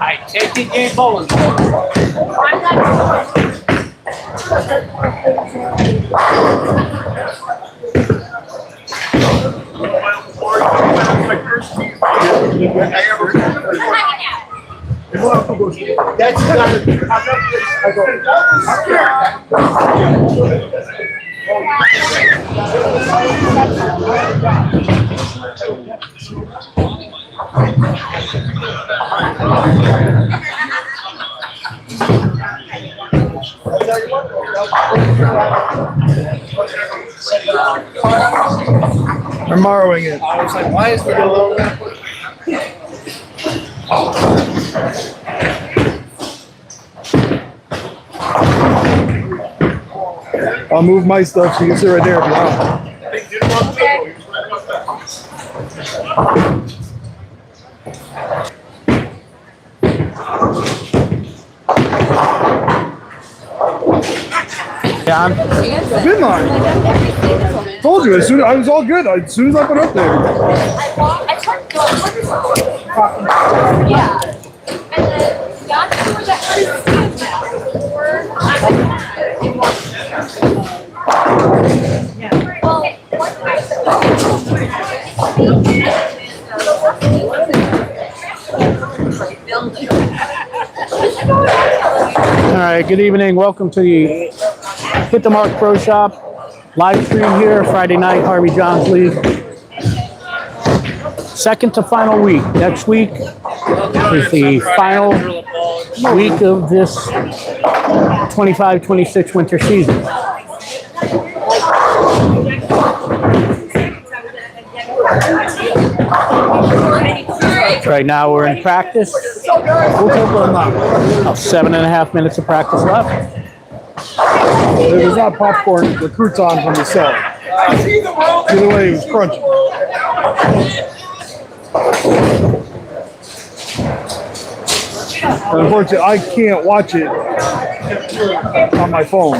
I take the game bowling. That's I'm borrowing it. I was like, why is the little I'll move my stuff so you can sit right there if you want. Yeah, I've been on. Told you, I was all good. As soon as I put it up there. Yeah. And then that's where that all right, good evening. Welcome to the Hit the Mark Pro Shop live stream here, Friday night, Harvey Johns League. Second to final week. Next week is the final week of this 25-26 winter season. Right now we're in practice. About 7.5 minutes of practice left. There's not popcorn, the crouton from the cell. Either way, it was crunchy. And unfortunately, I can't watch it on my phone.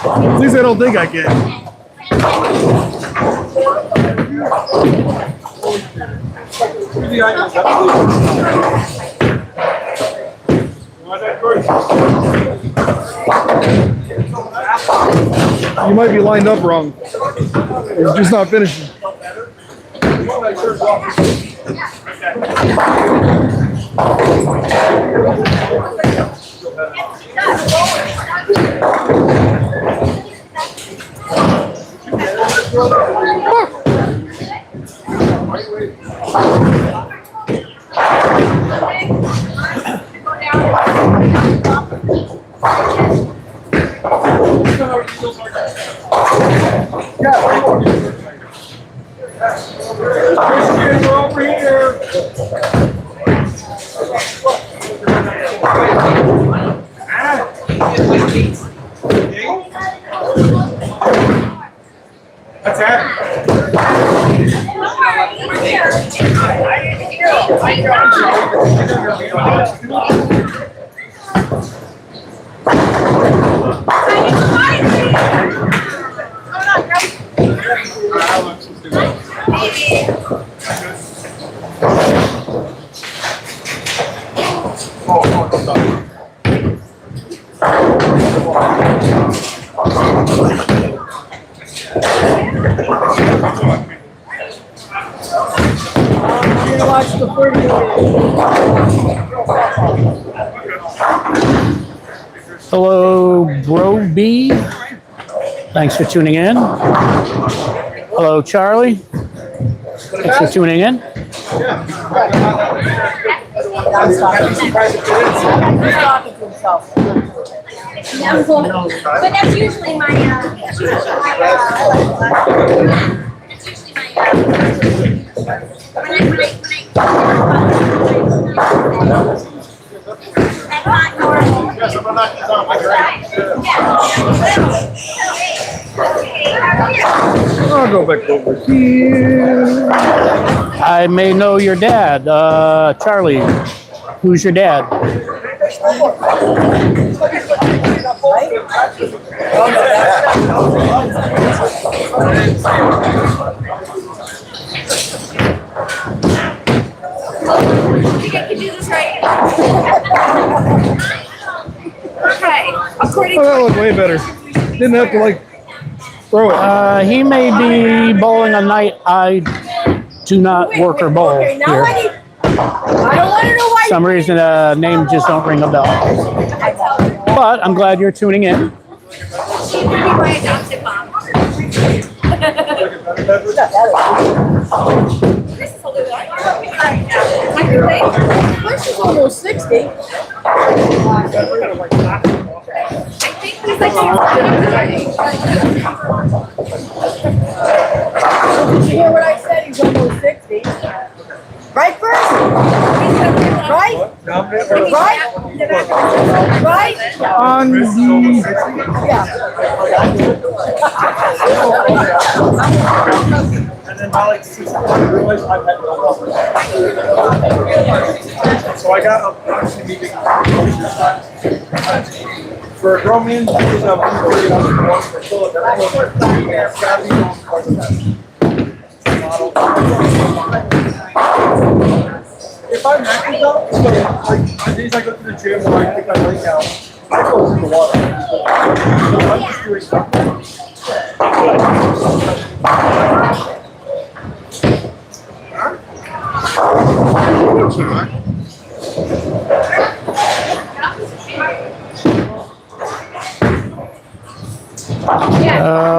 At least I don't think I can. You might be lined up wrong. It's just not finishing. Over here. What's that? Watch the 40. Hello, Bro B. Thanks for tuning in. Hello, Charlie. Thanks for tuning in. But that's usually my I'll go prospect over here. I may know your dad, Charlie. Who's your dad? I think I can do this right. Okay. According Oh, to that looked way better. Didn't have to like throw it. He may be bowling a night I do not work or bowl Okay, now here. I need. I don't want to know why. For some reason, names just don't ring a bell. But I'm glad you're tuning in. she could be my adopted mom. This is a little I can wait. Chris is almost 60. I think he's like Did you hear what I said? He's almost 60. Right, Chris? Right? Right? Right? On the And then by like 6 o'clock, I realized I had no offer. So I got a function meeting for a grown man. There's a 140 for Philip. If I'm active though, so like the days I go to the gym or I think I lay down, I go to the water. So I'm just doing something.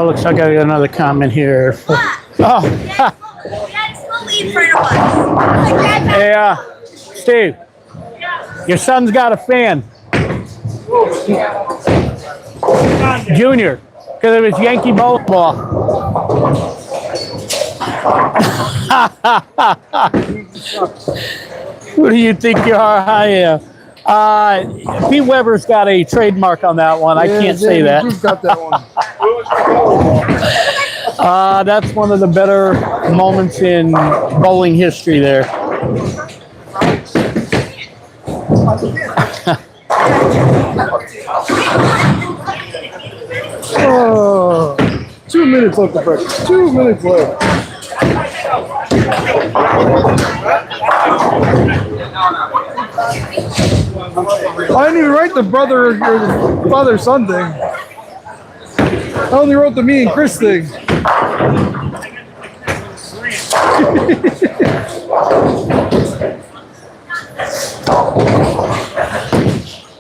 Looks like I got another comment here. Oh, That's the lead for us. hey, Steve, your son's got a fan. Junior, because of his Yankee ball. Who do you think you are? I am. Pete Weber's got a trademark on that one. I can't say that. Who's got that one? That's one of the better moments in bowling history there. Oh, 2 minutes left to practice. 2 minutes left. I didn't even write the brother or the father-son thing. I only wrote the me and Chris thing.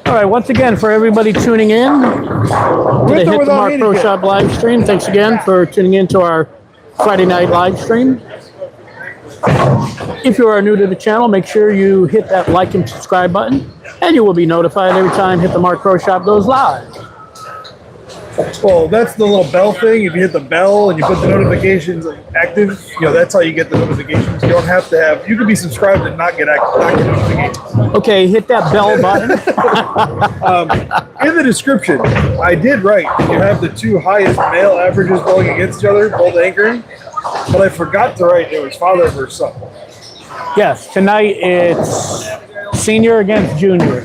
All right, once again, for everybody tuning in to the With or Hit the without Mark Pro handicap? Shop live stream, thanks again for tuning in to our Friday night live stream. If you are new to the channel, make sure you hit that like and subscribe button, and you will be notified every time Hit the Mark Pro Shop goes live. Well, that's the little bell thing. If you hit the bell and you put the notifications active, that's how you get the notifications. You don't have to have. You can be subscribed and not get notifications. Okay, hit that bell button. In the description, I did write you have the two highest male averages bowling against each other, both anchoring, but I forgot to write it was father versus son. Yes, tonight it's senior against junior.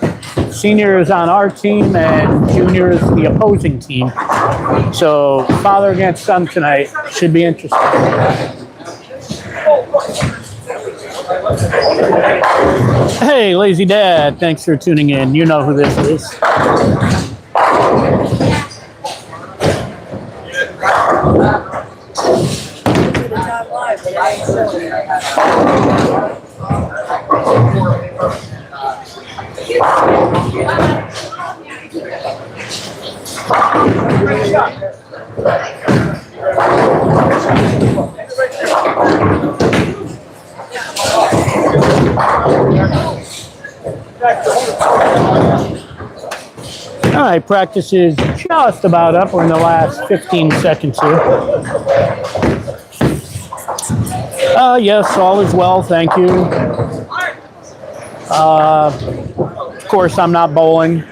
Senior is on our team and junior is the opposing team. So father against son tonight should be interesting. Hey, Lazy Dad, thanks for tuning in. You know who this is. All right, practice is just about up. We're in the last 15 seconds here. Yes, all is well, thank you. Of course, I'm not bowling.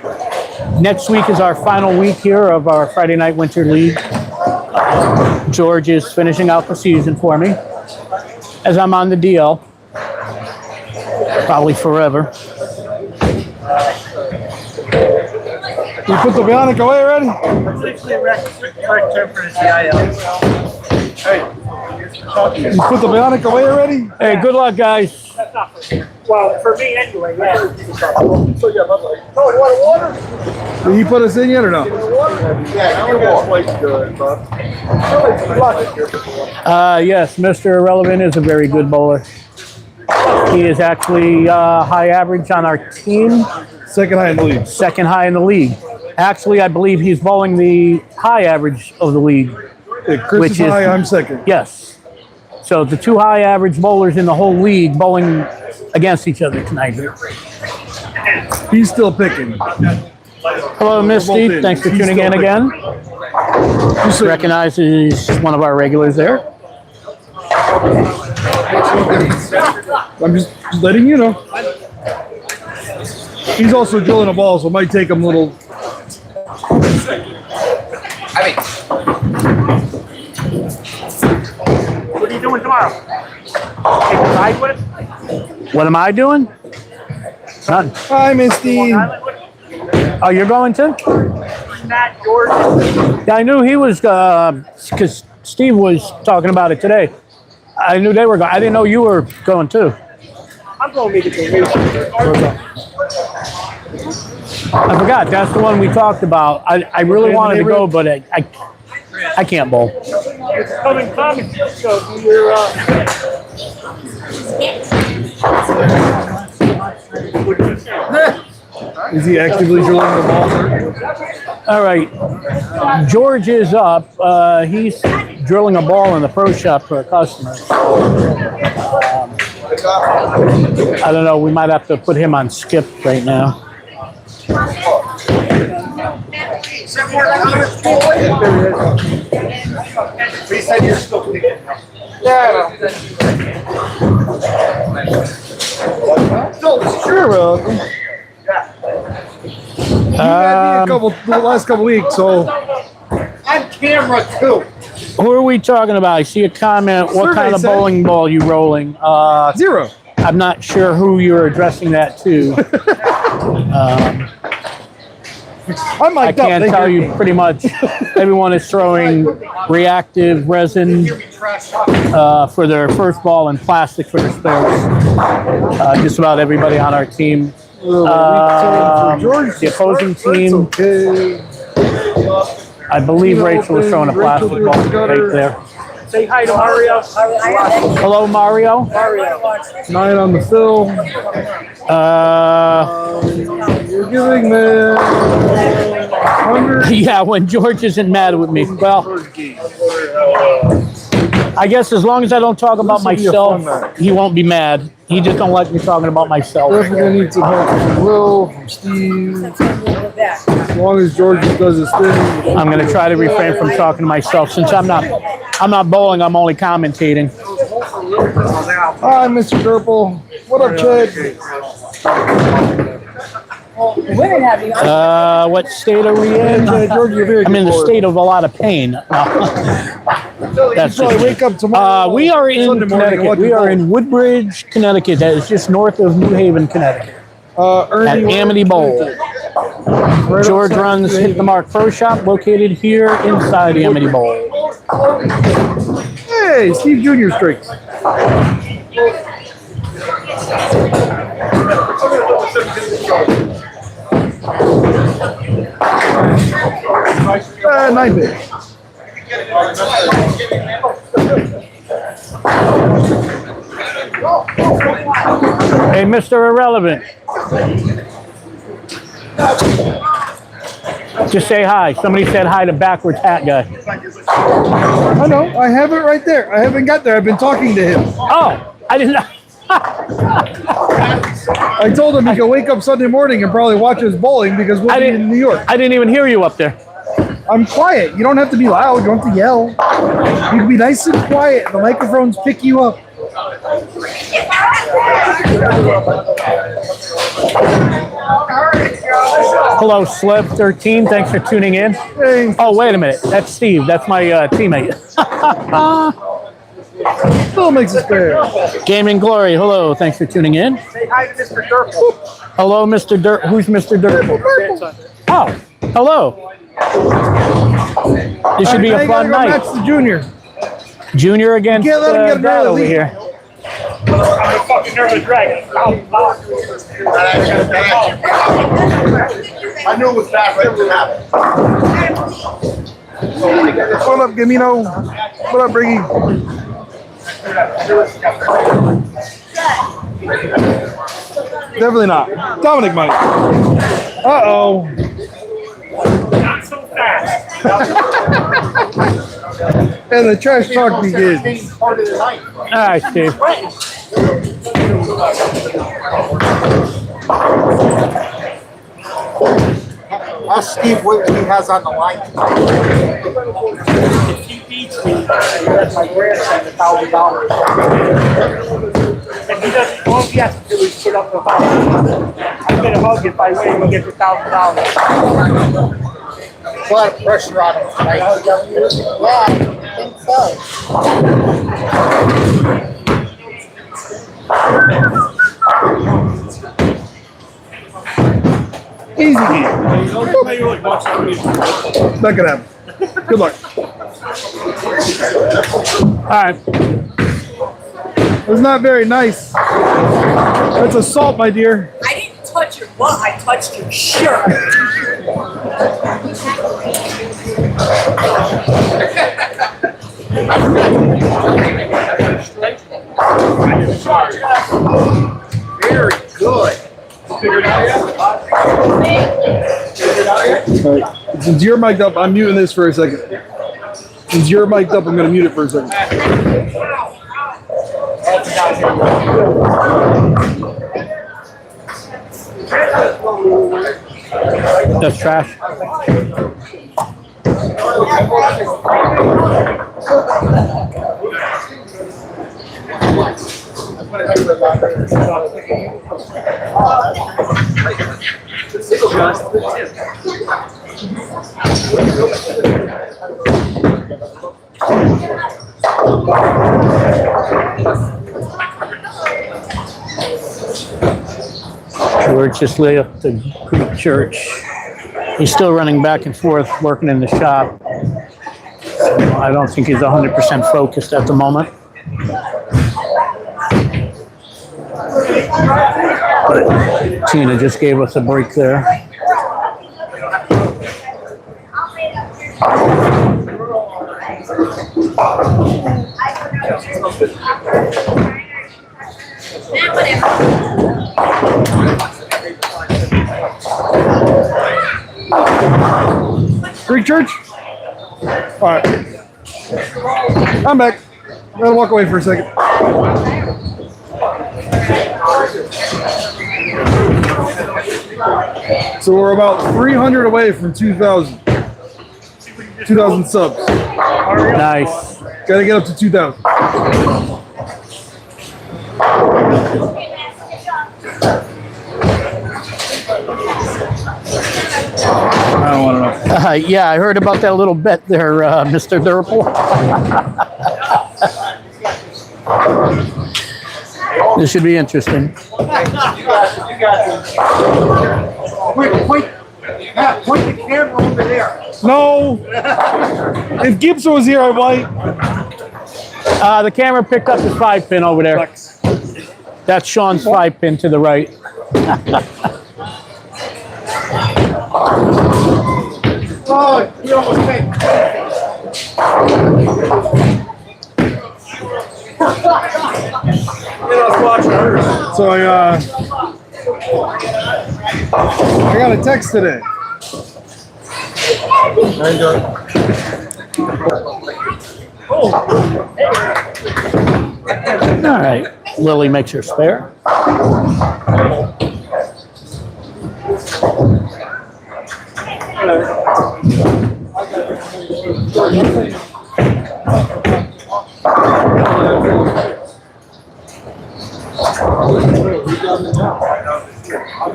Next week is our final week here of our Friday Night Winter League. George is finishing out the season for me as I'm on the DL. Probably forever. You put the bionic away already? You put the bionic away already? Hey, good luck, guys. Well, for me anyway, yeah. So yeah, bye-bye. No, you want water? Did he put us in yet or no? Yeah, I got way good, but. Yes, Mr. Irrelevant is a very good bowler. He is actually high average on our team, Second high in the league. second high in the league. Actually, I believe he's bowling the high average of the league. Yeah, Chris Which is is- high, I'm second. Yes. So the two high average bowlers in the whole league bowling against each other tonight here. He's still picking. Hello, Misty. Thanks for tuning in again. Just so you know. Recognizes one of our regulars there. I'm just letting you know. He's also drilling a ball, so it might take him a little. What are you doing tomorrow? Take a ride with us? What am I doing? None. Hi, Misty. Island with us? Oh, you're going to? Matt, George. Yeah, I knew he was, because Steve was talking about it today. I knew they were going. I didn't know you were going too. I'm going to make it to a race. I forgot. That's the one we talked about. I really wanted to go, but I can't bowl. It's coming, so you're, Is he actively drilling the ball? All right. George is up. He's drilling a ball in the pro shop for a customer. I don't know. We might have to put him on skip right now. he said you're still picking. Sure, welcome. You had me the last couple weeks, so I'm camera too. Who are we talking about? I see a comment. What Survey kind of said- bowling ball you rolling? 0. I'm not sure who you're addressing that to. I'm I mic'd up. can't Thank tell you pretty much. Everyone is throwing reactive resin for their first ball and plastic for their spares. Just about everybody on our team. The opposing team, Okay. I believe Rachel is throwing a plastic ball right there. Say hi to Mario. Hello, Mario. 9 on the fill. You're giving me 100. Yeah, when George isn't mad with me. Well, I guess as long as I don't talk about This will be a myself, fun match. he won't be mad. He just don't like me talking about myself. Definitely gonna need some help from Will, from Steve. As long as George does his thing. I'm gonna try to refrain from talking to myself since I'm not bowling. I'm only commentating. Hi, Mr. Gerple. What up, Chad? Women have you on. What state are we in? George, you're very I'm in good the bowler. state of a lot of pain. That's So I just, wake up tomorrow. we are in Sunday morning and Connecticut. watch We the are ball. in Woodbridge, Connecticut. That is just north of New Haven, Connecticut. At Ernie Amity Bowl. Right George outside runs New Hit the Haven. Mark Pro Shop, located here inside the Amity Bowl. Hey, Steve Jr. strikes. Nine big. Hey, Mr. Irrelevant. Just say hi. Somebody said hi to backwards hat guy. I know. I have it right there. I haven't got there. I've been talking to him. Oh, I didn't know. I told him he could wake up Sunday morning and probably watch us bowling because we'll I be in didn't. New York. I didn't even hear you up there. I'm quiet. You don't have to be loud. You don't have to yell. You can be nice and quiet. The microphones pick you up. Hello, Slip13. Thanks for tuning in. Hey, Oh, wait a minute. That's Steve. That's my teammate. still makes us fair. Gaming Glory. Hello. Thanks for tuning in. Say hi to Mr. Durple. Hello, Mr. Dirt. Who's Mr. Dirt? Oh, hello. This should be a fun night. Match the junior. Junior against You can't let him get an Dad early over lead. here. I'm a fucking nervous dragon. I knew it was bad for it to happen. What up, Gamino? What up, Briggy? Definitely not. Dominic might. Uh-oh. Not so fast. And the trash talk begins. Part of the night. All right, Steve. Ask Steve what he has on the line tonight. If he beats me, that's my grandson $1,000. And he doesn't, all he has to do is put up the $1,000. I'm gonna hug if I win, he gets $1,000. A lot of pressure on him tonight. Yeah, I think so. Easy game. Not gonna happen. Good luck. All right. It was not very nice. That's assault, my dear. I didn't touch your butt. I touched your shirt. Very good. Since you're mic'd up, I'm muting this for a second. Since you're mic'd up, I'm gonna mute it for a second. That's trash. George just left the Greek church. He's still running back and forth, working in the shop. So I don't think he's 100% focused at the moment. But Tina just gave us a break there. Greek church? All right. I'm back. I'm gonna walk away for a second. So we're about 300 away from 2,000. 2,000 subs. Nice. Gotta get up to 2,000. I don't want to know. Yeah, I heard about that little bet there, Mr. Durple. This should be interesting. Point the camera over there. No. If Gibson was here, I might. The camera picked up his 5-pin over there. That's Sean's 5-pin to the right. Oh, you almost made So I got a text today. All right. Lily makes her spare.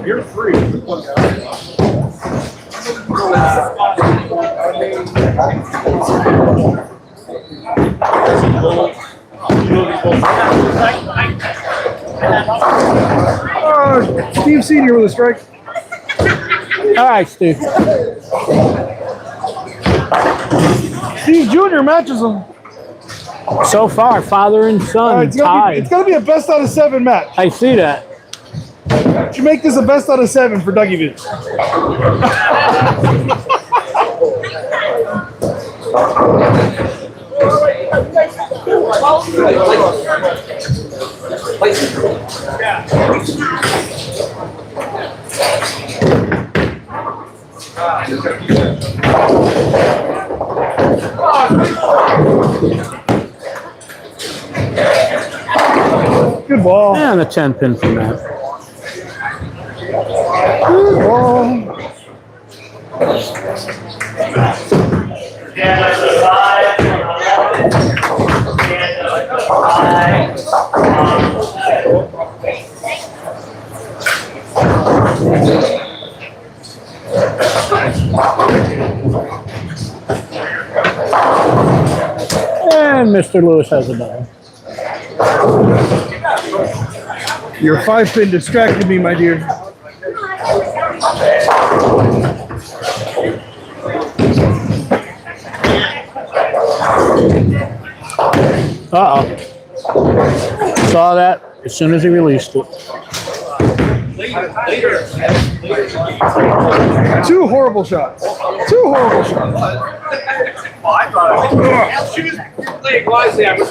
You're free. Steve Senior with a strike. All right, Steve. Steve Junior matches him. So far, father and son It's tied. gonna be a best out of 7 match. I see that. You make this a best out of 7 for Dougie V. Good ball. And a 10 pin from that. Good ball. And Mr. Lewis has a ball. Your 5-pin distracted me, my dear. Uh-oh. Saw that as soon as he released it. 2 horrible shots. 2 horrible shots. She was playing wisely. I was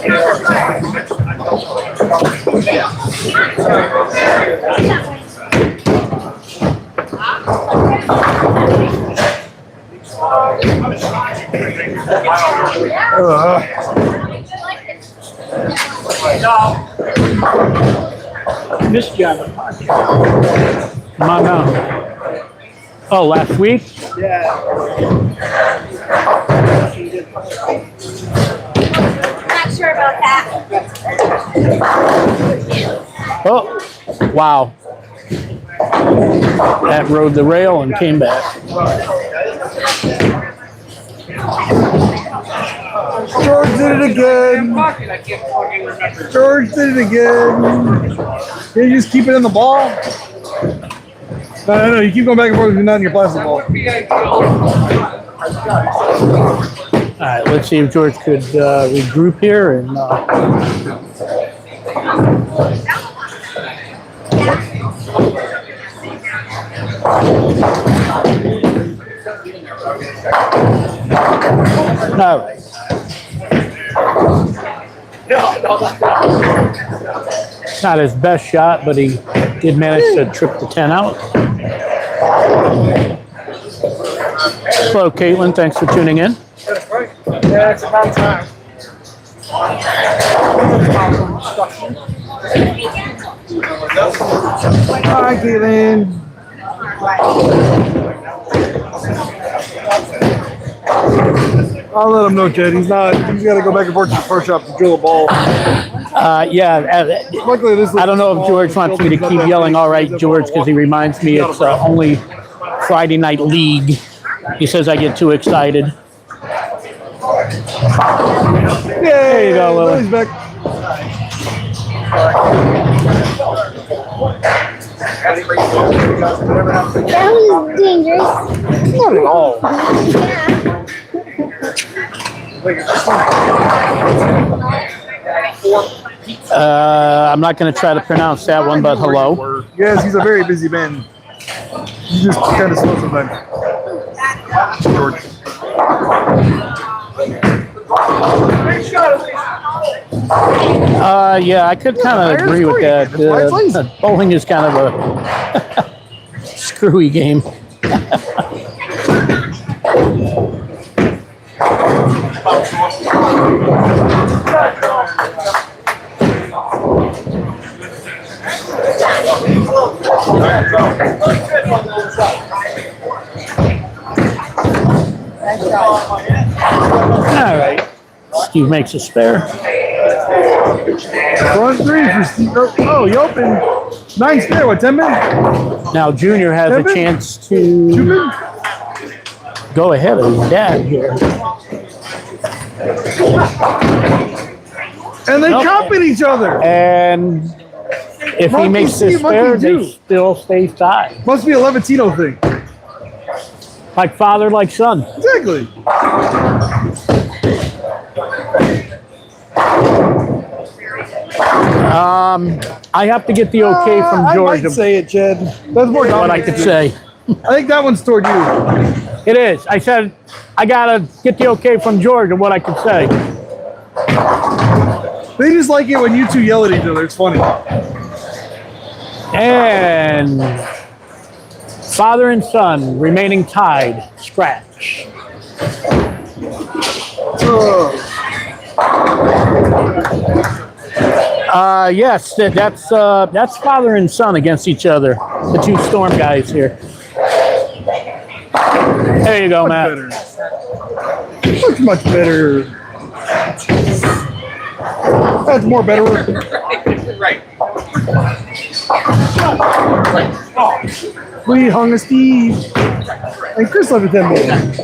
Missed you on the podcast. Come on now. Oh, last week? Not sure about that. Oh, wow. That rode the rail and came back. George did it again. I can't fucking remember. George did it again. Can you just keep it in the ball? No, you keep going back and forth with not in your plastic ball. All right, let's see if George could regroup here and all right. Not his best shot, but he did manage to trip the 10 out. Hello, Caitlin. Thanks for tuning in. Yeah, it's about time. Hi, Caitlin. I'll let him know, Jed. He's got to go back and forth to the first shop to drill a ball. Luckily, this I don't know if George wants me to keep yelling, all right, George, because he reminds me it's only Friday Night League. He says I get too excited. There you go, Lily. Lily's back. That was dangerous. Not at all. I'm not going to try to pronounce that one, but hello. Yes, he's a very busy man. He's just kind of slow sometimes. George. Yeah, I could kind of agree with that. Bowling is kind of a screwy game. All right. Steve makes a spare. Front three for Steve. Oh, you open 9 spare. What, 10 minutes? Now Junior has a Seven? chance 2 to minutes? go ahead of his dad here. And they Nope. comping each other. And if he Monkey makes see, this spare, monkey do. they still stay tied. Must be a Levitino thing. Like father, like son. Exactly. I have to get the okay from I George might of say it, Chad. That's more what I could say. I think that one's toward you. It is. I said I gotta get the okay from George of what I could say. They just like it when you two yell at each other. It's funny. And father and son remaining tied. Scratch. Yes, that's father and son against each other. The two Storm guys here. There you go, Matt. Better. Much better. That's more better. Right. We hung a Steve. And Chris left a 10 minutes.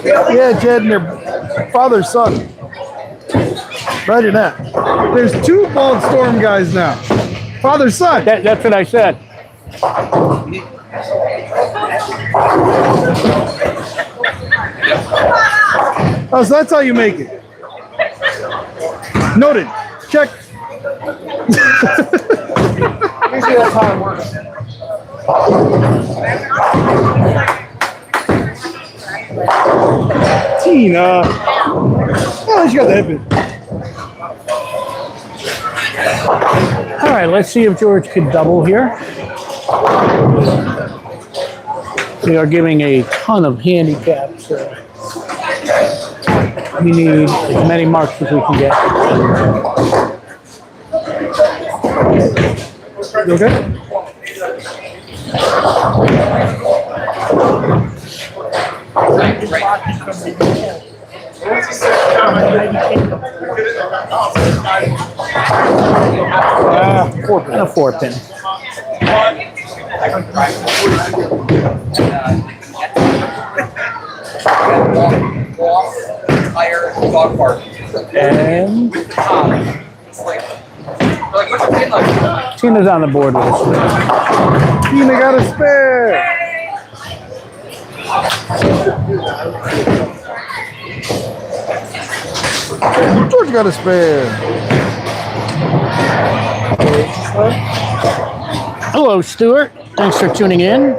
Yeah, Jed and their father, son. Imagine that. There's 2 bald Storm guys now. Father, son. That's what I said. Oh, so that's how you make it. Noted. Check. Usually that's how it works. Tina. Oh, she got the hip. All right, let's see if George could double here. We are giving a ton of handicaps. We need as many marks as we can get. You okay? And a 4-pin. Higher dog park. And It's like what's your pin like? Tina's on the board with us. Tina got a spare. George got a spare. Hello, Stuart. Thanks for tuning in.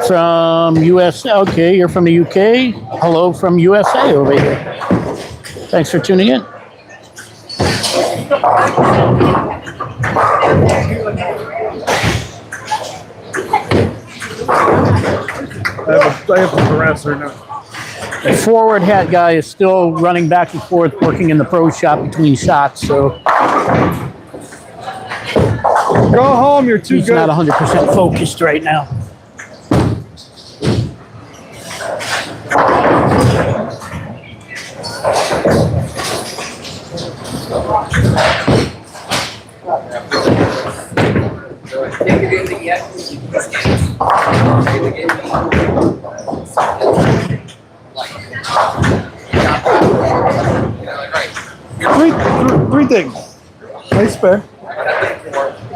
From US. Okay, you're from the UK. Hello from USA over here. Thanks for tuning in. I have to harass her now. The forward hat guy is still running back and forth, working in the pro shop between shots, so Go home, you're too he's good. not 100% focused right now. Three things. Nice spare.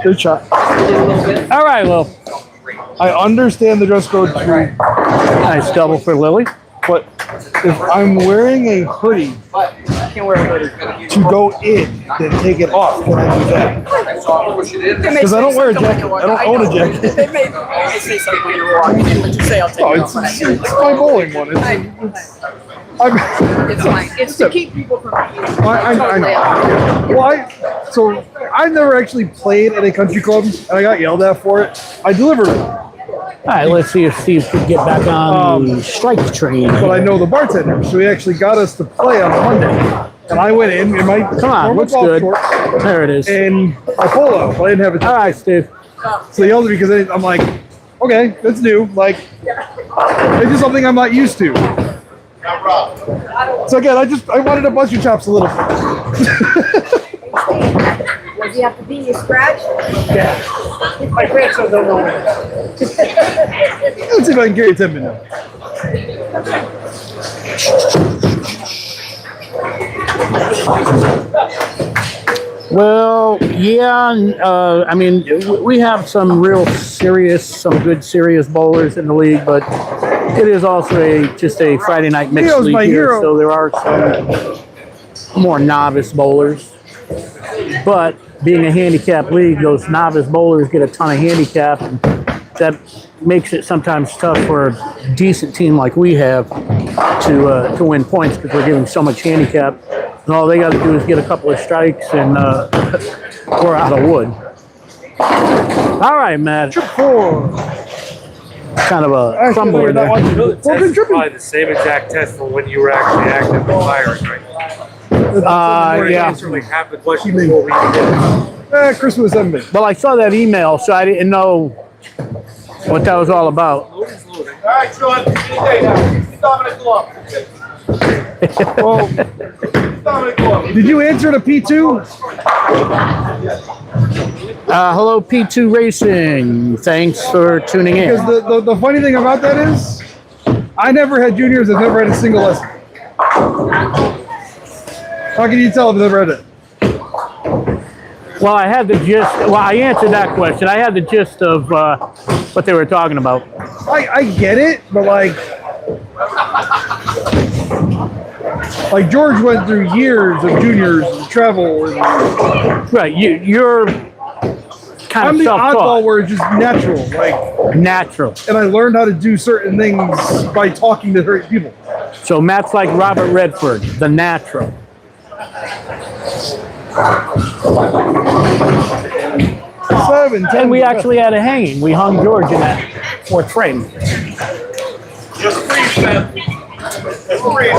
Good shot. All right, well, I understand the dress code too, nice double for Lily. but if I'm wearing a hoodie to go in, then take it off. Can I do that? Because I don't wear a jacket. I don't own a jacket. They may say something when you're walking in, but you say, I'll take Oh, it it's off. my bowling one. I'm, It's fine. It's to keep people from being. I know. Well, so I've never actually played at a country club, and I got yelled at for it. I delivered it, All right, let's see if Steve could get back on the strike train. but I know the bartender, so he actually got us to play on Monday. And I went in my Come on, normal looks golf good. shorts There it is. and my polo. I didn't have a All right, Steve. So he yelled at me because I'm like, okay, that's new. Like, it's just something I'm not used to. So again, I wanted to bust your chops a little bit. Does he have to be your scratch? My grandson don't know me. Let's see if I can carry 10 minutes. Well, yeah. I mean, we have some good serious bowlers in the league, but it is also just a Friday night mixed Leo's league my here, hero. so there are some more novice bowlers. But being a handicap league, those novice bowlers get a ton of handicap, and that makes it sometimes tough for a decent team like we have to win points because we're giving so much handicap. And all they got to do is get a couple of strikes, and we're out of wood. All right, Matt. Trip 4. Kind of a crumbler there. You know, the test is probably the same exact test for when you were actually actively firing, right? Yeah. Answer like half the question before we get Christmas Sunday. Well, I saw that email, so I didn't know what that was all about. All right, Sean. Dominic Glove. Well, did you answer the P2? Hello, P2 Racing. Thanks for tuning in. Because the funny thing about that is, I never had juniors. I've never had a single lesson. How can you tell if I've never had it? Well, I had the gist. Well, I answered that question. I had the gist of what they were talking about. I get it, but like George went through years of juniors and travel. And Right, you're kind I'm of the oddball self-taught. where it's just natural, like, Natural. and I learned how to do certain things by talking to certain people. So Matt's like Robert Redford, the natural. 7, 10. And we actually had a hanging. We hung George in that fourth frame. Just freeze, man. Just freeze.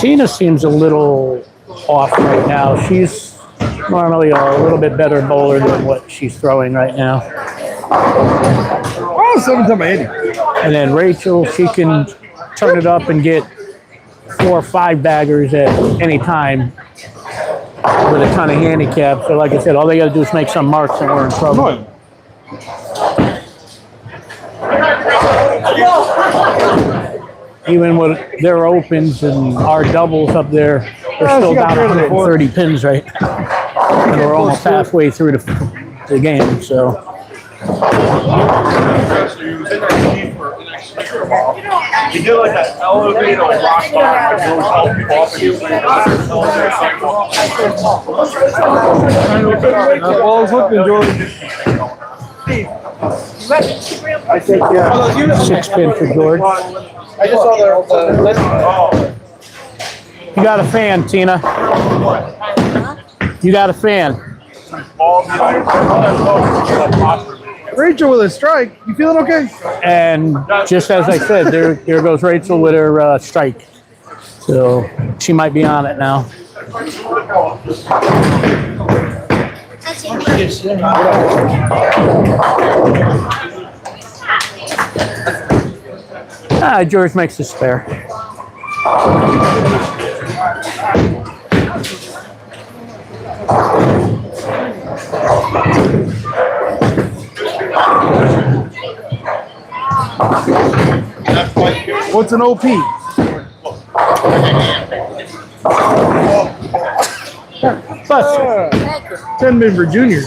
Tina seems a little off right now. She's normally a little bit better bowler than what she's throwing right now. Oh, 7 times 80. And then Rachel, she can turn it up and get 4 or 5 baggers at any time with a ton of handicap. So like I said, all they got to do is make some marks and we're in trouble. Even with their opens and our doubles up there, they're still down 130 pins right now. And we're almost halfway through the game, so. He did like that elevator rock climb that goes all people up and you Well, I was hoping George. I think, yeah. 6 pin for George. I just saw the list. You got a fan, Tina. You got a fan. Rachel with a strike. You feeling okay? And just as I said, there goes Rachel with her strike. So she might be on it now. George makes a spare. What's an OP? Plus, 10 min for juniors.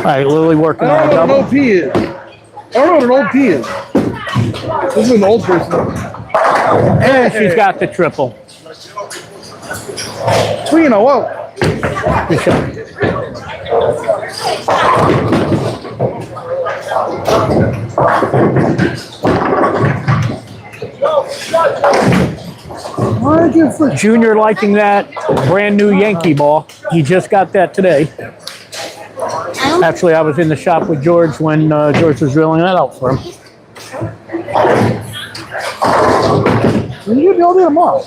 all right, Lily working I on a don't know what an double. OP is. I don't know what an OP is. This is an old person. And she's got the triple. Swinging a whoa. Good shot. Junior liking that brand new Yankee ball. He just got that today. Actually, I was in the shop with George when George was drilling that out for him. You'll be all day tomorrow.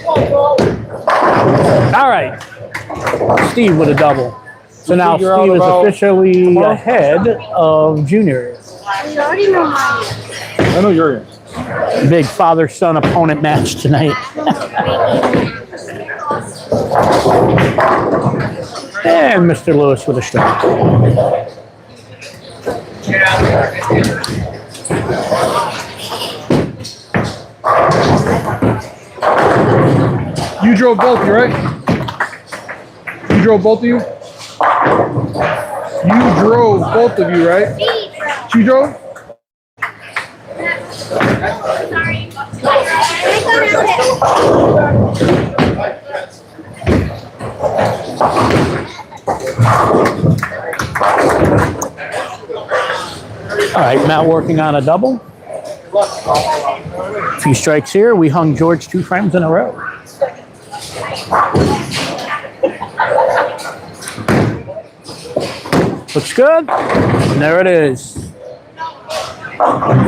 All right. Steve with a double. So now figure out Steve is about officially tomorrow? ahead of Junior. You already know mine. I know you're in. Big father-son opponent match tonight. And Mr. Lewis with a strike. You drove both, you right? You drove both of you? You drove both of you, right? She drove? All right, Matt working on a double. A few strikes here. We hung George 2 frames in a row. Looks good. And there it is.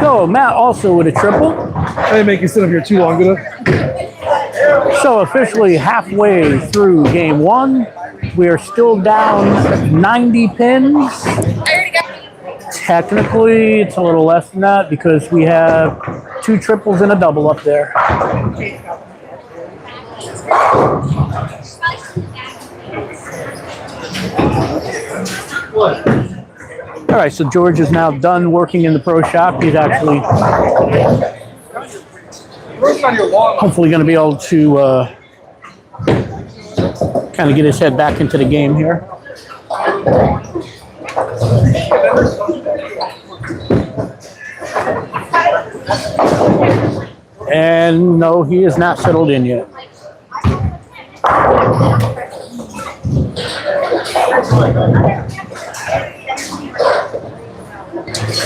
So Matt also with a triple. I didn't make you sit up here too long, did I? So officially halfway through game 1. We are still down 90 pins. Technically, it's a little less than that because we have 2 triples and a double up there. All right, so George is now done working in the pro shop. He's actually hopefully going to be able to kind of get his head back into the game here. And no, he is not settled in yet.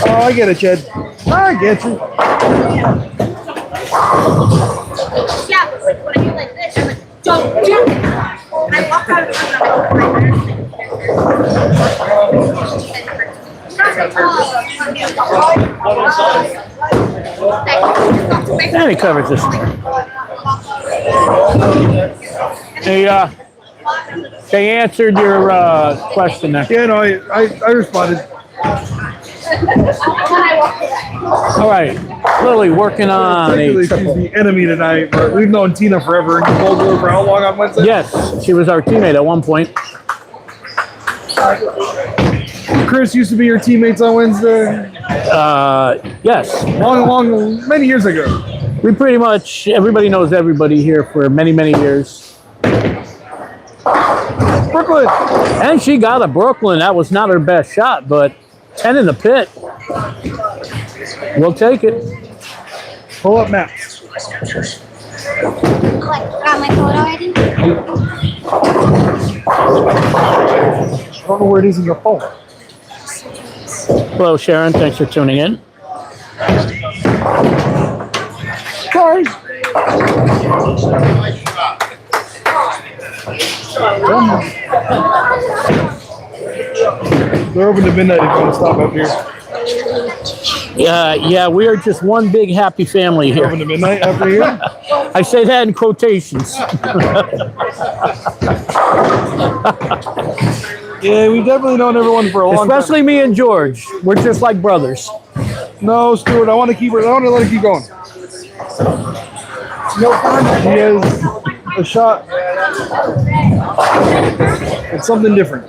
Oh, I get it, Chad. I get you. Yeah, but like when I do like this, I'm like, don't do that. I walk out of the And he covers this one. They answered your question there. Yeah, no, I responded. All right, Lily working on Technically, a she's triple. the enemy tonight, but we've known Tina forever. And you bowled her for how long on Wednesday? Yes, she was our teammate at one point. Chris used to be your teammates on Wednesday. Yes, Many years ago. we pretty much, everybody knows everybody here for many, many years. Brooklyn. And she got a Brooklyn. That was not her best shot, but 10 in the pit. We'll take it. Pull up Matt. Got my photo already? I don't know where it is in your phone. Hello, Sharon. Thanks for tuning in. Sorry. They're open to midnight if you want to stop up here. Yeah, we are just one big happy family Open here. to midnight after here. I say that in quotations. Yeah, we've definitely known everyone for a long Especially me and George. We're just like brothers. time. No, Stuart, I want to let it keep going. He has a shot. It's something different.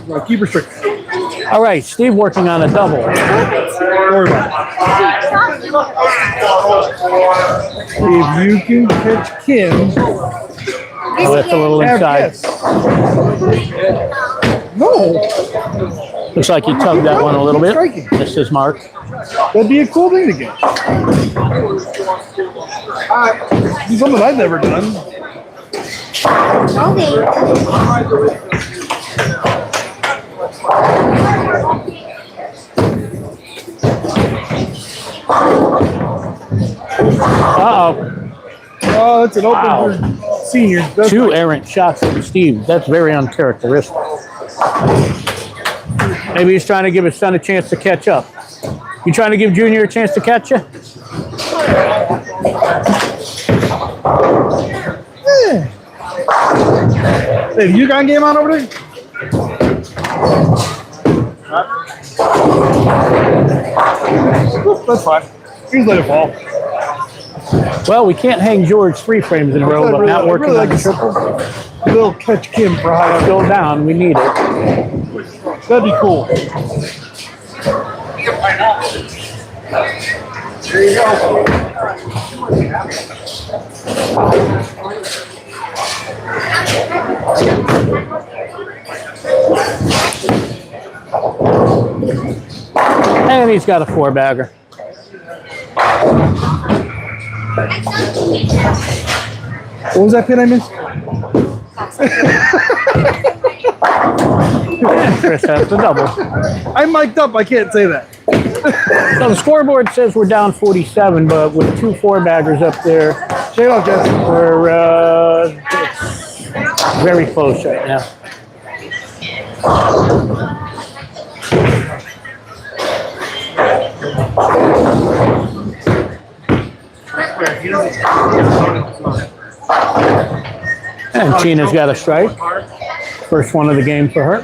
So, keep her strict. All right, Steve working on a double. Don't worry about it. If you can catch Kim, Oh, that's a little have inside. yes. No, Looks like he tugged that one a little bit. Missed his mark. that'd be a cool thing to get. It's something I've never done. Uh-oh. Oh, that's an open Wow. for seniors. That's 2 errant shots from Steve. That's very uncharacteristic. Maybe he's trying to give his son a chance to catch up. You trying to give Junior a chance to catch you? Hey, the UConn game on over there? That's fine. Just let it fall. Well, we can't hang George 3 frames in a row, but not working on the triple. Little catch Kim for high. Still down. We need it. That'd be cool. There you go. And he's got a 4-bagger. What was that pin I missed? And Chris has the double. I'm mic'd up. I can't say that. So the scoreboard says we're down 47, but with 2 4-baggers up there, Shake it off, Jess. we're it's very close right now. And Tina's got a strike. First one of the game for her.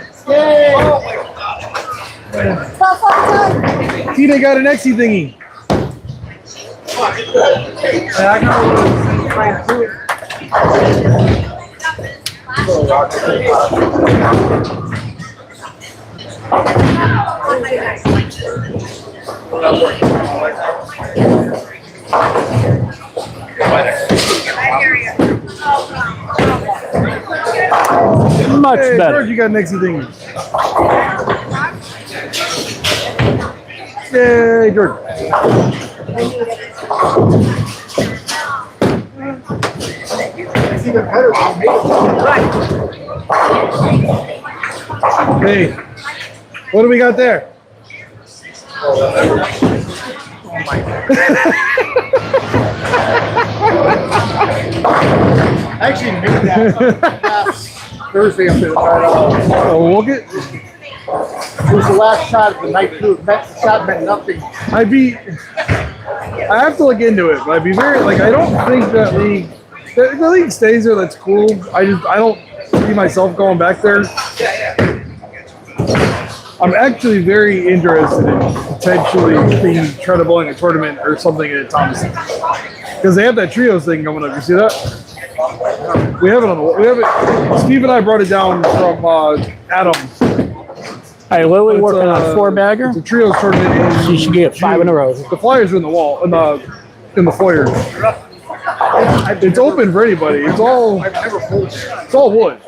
Tina got an Exy thingy. Much Hey, better. George, you got an Exy thingy. Yay, George. It's even better than me. Hey, what do we got there? Actually, made that last Thursday up there. Oh, we'll get. It was the last shot of the night too. The shot meant nothing. I have to look into it, but I'd be very like. I don't think that league. If the league stays there, that's cool. I don't see myself going back there. I'm actually very interested in potentially trying to bowling a tournament or something at Thompson because they have that trios thing going up. You see that? We have it on the. We have it. Steve and I brought it down from Adam. Hey, Lily It's, working on 4-bagger. It's a trios tournament. She should get 5 in a row. The flyers are in the wall in the foyer. It's open for anybody. It's all. I've never pulled it. It's all wood.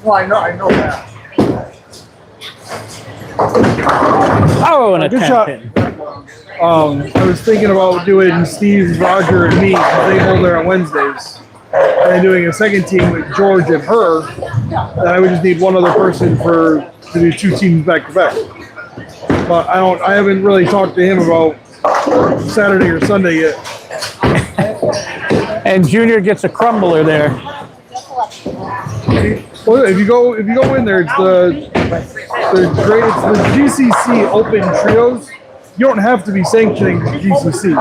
Well, I know that. Oh, and a Good 10 shot. pin. I was thinking about doing Steve, Roger, and me because they hold there on Wednesdays, and doing a second team with George and her. And I would just need one other person to do 2 teams back to back. But I haven't really talked to him about Saturday or Sunday yet. And Junior gets a crumbler there. Well, if you go in there, it's the GCC Open Trios. You don't have to be sanctioning GCC.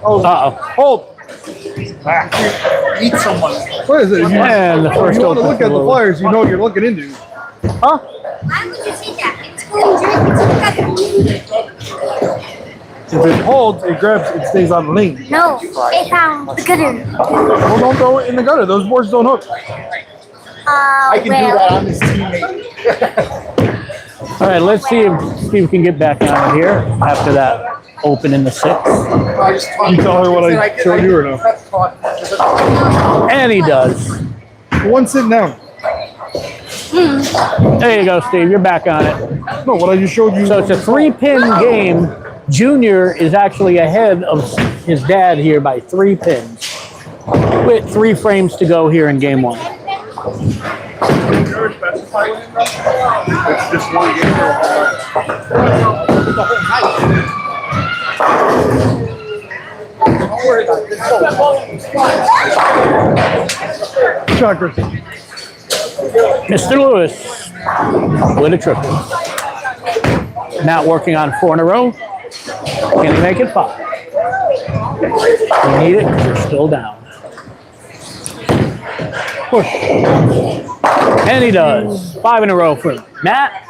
Uh-oh. Hold. Eat someone. What is it? If And the first you want to open look at the for Lily. flyers, you know what you're looking into. Huh? Why would you say that? It's going If it holds, it grabs, it stays on the lane. No, it found the gutter. Well, don't throw it in the gutter. Those boards don't hook. I can do that. I'm his teammate. All right, let's see if Steve can get back on here after that open in the 6th. I just taught You tell her what I showed you or no? And he does. One sitting down. There you go, Steve. You're back on it. No, what I just showed you. So it's a 3-pin game. Junior is actually ahead of his dad here by 3 pins with 3 frames to go here in game 1. It's just one game. Don't worry about it. Shocker. Mr. Lewis with a triple. Now working on 4 in a row. Can he make it 5? We need it because we're still down. Push. And he does. 5 in a row for Matt.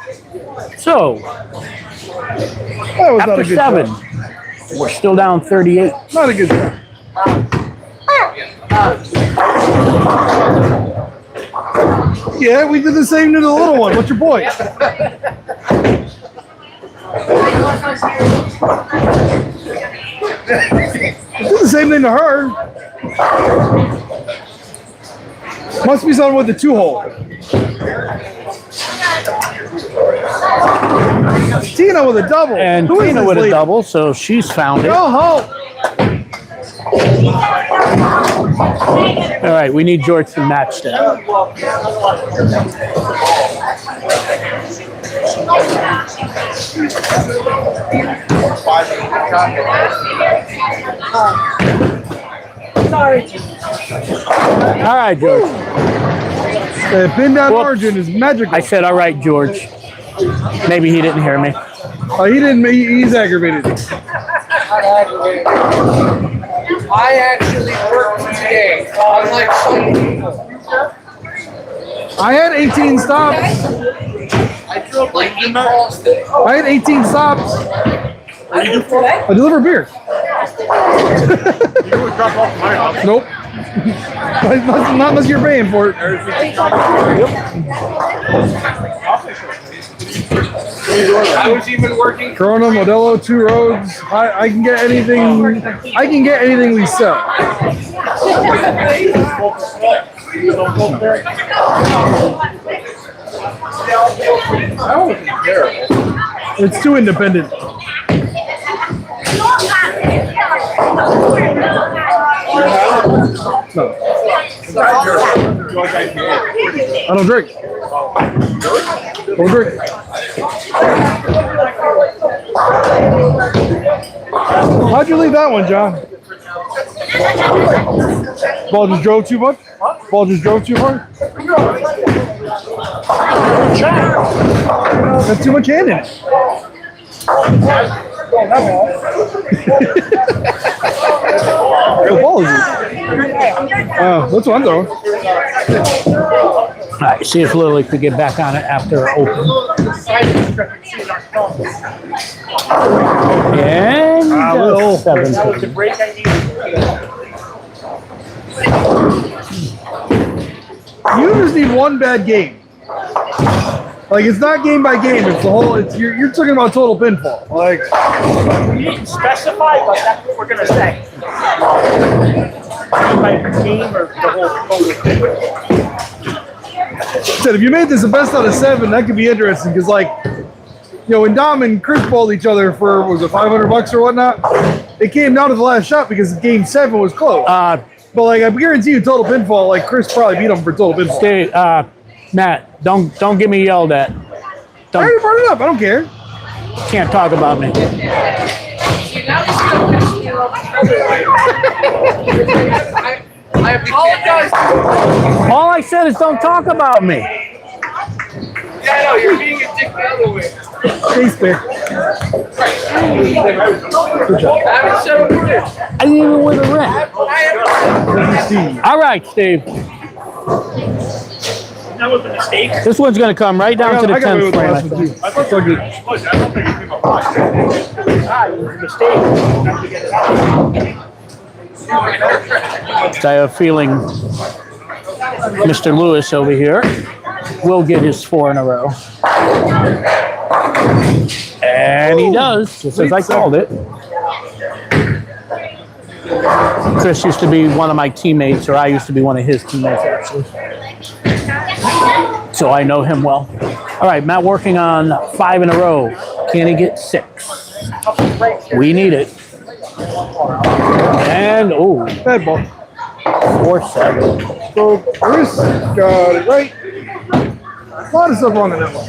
So, That was not a after good 7, job. we're still down 38. Not a good job. Yeah, we did the same to the little one. What's your point? Did the same thing to her. Must be something with the 2-hole. Tina with a double. And Who is Tina this with a lady? double, so she's found it. Go All home. right, we need George to match that. All right, George. The pin down Whoops. margin is magical. I said, all right, George. Maybe he didn't hear me. Oh, he didn't. He's aggravated. I actually worked today, unlike some people. I had 18 stops. I drove like 8 calls today. I had 18 stops. I deliver beer. Nope. Not unless you're paying for it. I was even working. Corona, Modelo, 2 roads. I can get anything. I can get anything we sell. It's too independent. No. I don't drink. Don't drink. How'd you leave that one, John? Ball just drove too much? Ball just drove too far? That's too much hand in it. What ball is it? That's what I'm throwing. All right, see if Lily could get back on it after open. And Lil. 7. You just need one bad game. Like, it's not game by game. It's the whole. It's you're talking about total pinfall. Like, We didn't specify, but that's what we're gonna say. By game or the whole thing. said, if you made this a best out of 7, that could be interesting because, like, you know, when Dom and Chris balled each other for, what was it, $500 or whatnot, it came down to the last shot because game 7 was close. But, like, I guarantee you, total pinfall, like, Chris probably beat him for total pinfall. Stay, Matt, don't get me yelled at. I already brought it up. I don't care. Can't talk about me. I apologize. All I said is don't talk about me. Yeah, I know, you're being a dick the other way. Thanks, Bear. Good job. I haven't said a word. I didn't even wear the ring. Steve. All right, Steve. That was a mistake. This one's going to come right down to the I got away 10th with the frame. I last one, think. too. It's all good. I don't think it came up right. It was a mistake. Not to get it out. I have a feeling Mr. Lewis over here will get his 4 in a row. And he does, just as I called it. Chris used to be one of my teammates, or I used to be one of his teammates, actually. So I know him well. All right, Matt working on 5 in a row. Can he get 6? We need it. And, oh, Bad ball. 4-7. So, Chris got it right. A lot of stuff wrong in that one.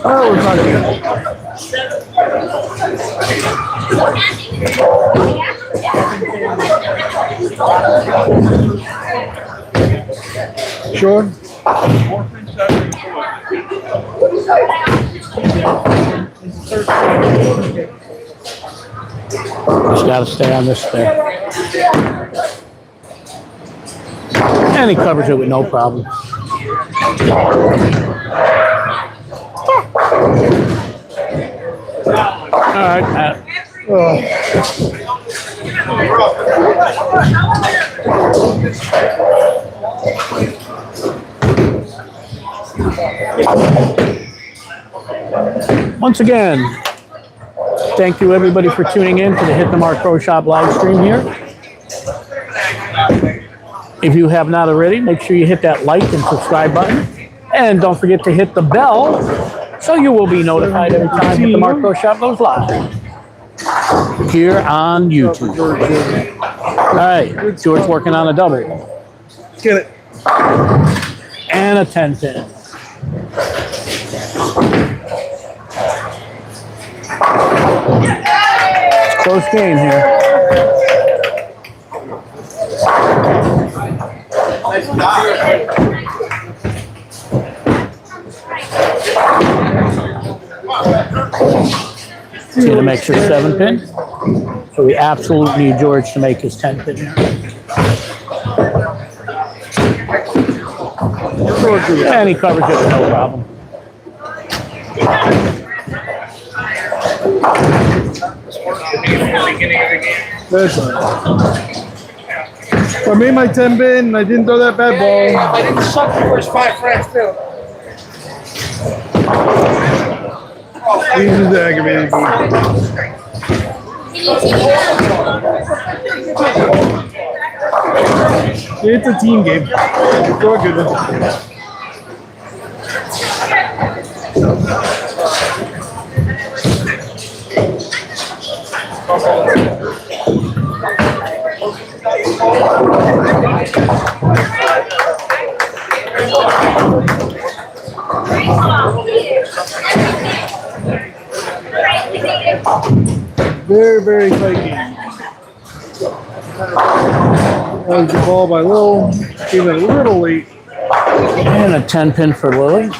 That was not good. Sure. Just got to stay on this thing. And he covers it with no problem. All right, Matt. Once again, thank you everybody for tuning in to the Hit the Mark Pro Shop live stream here. If you have not already, make sure you hit that like and subscribe button. And don't forget to hit the bell so you will be notified every time Hit the Mark Pro Shop goes live here on YouTube. All right, George working on a double. Get it. And a 10 pin. Close game here. See to make sure 7 pin. So we absolutely need George to make his 10 pin here. And he covers it with no problem. That's right. I made my 10 pin and I didn't throw that bad ball. I didn't suck the first 5 frames too. This is the aggravated game. It's a team game. It's all good. Very, very tight game. That was the ball by Lil. Came in a little late. And a 10 pin for Lily.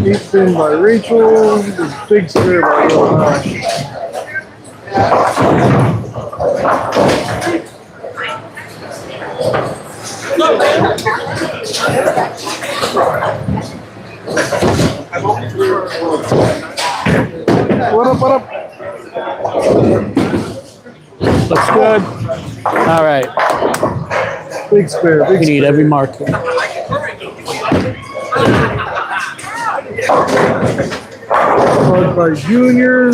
Deep spin by Rachel. The big spin by Lil. What up, what up? Looks good. All right. Big spare, big We need every mark here. Followed by Junior.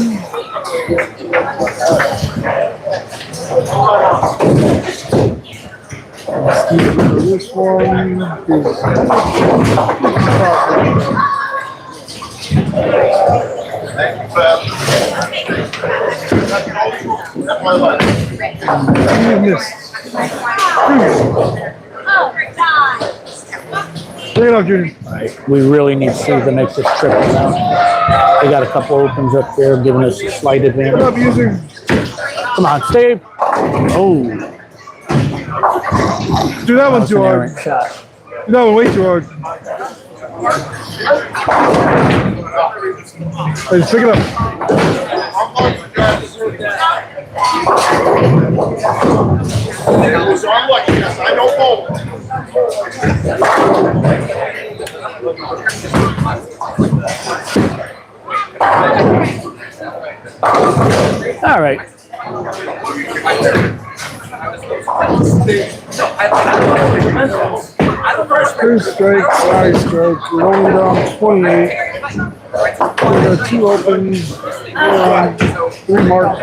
Steve for this one. Steve missed. Take it off, Junior. All right. We really need Steve to make this triple now. They got a couple opens up there giving us a slight Good advantage. up, user. Come on, Steve. Oh, Do that one that's too an hard. errant shot. Do that one way too hard. Hey, just pick it up. So I'm lucky, yes, I know both. All right. Two strikes, 5 strikes. We're only down 28. We got 2 opens, 3 marks.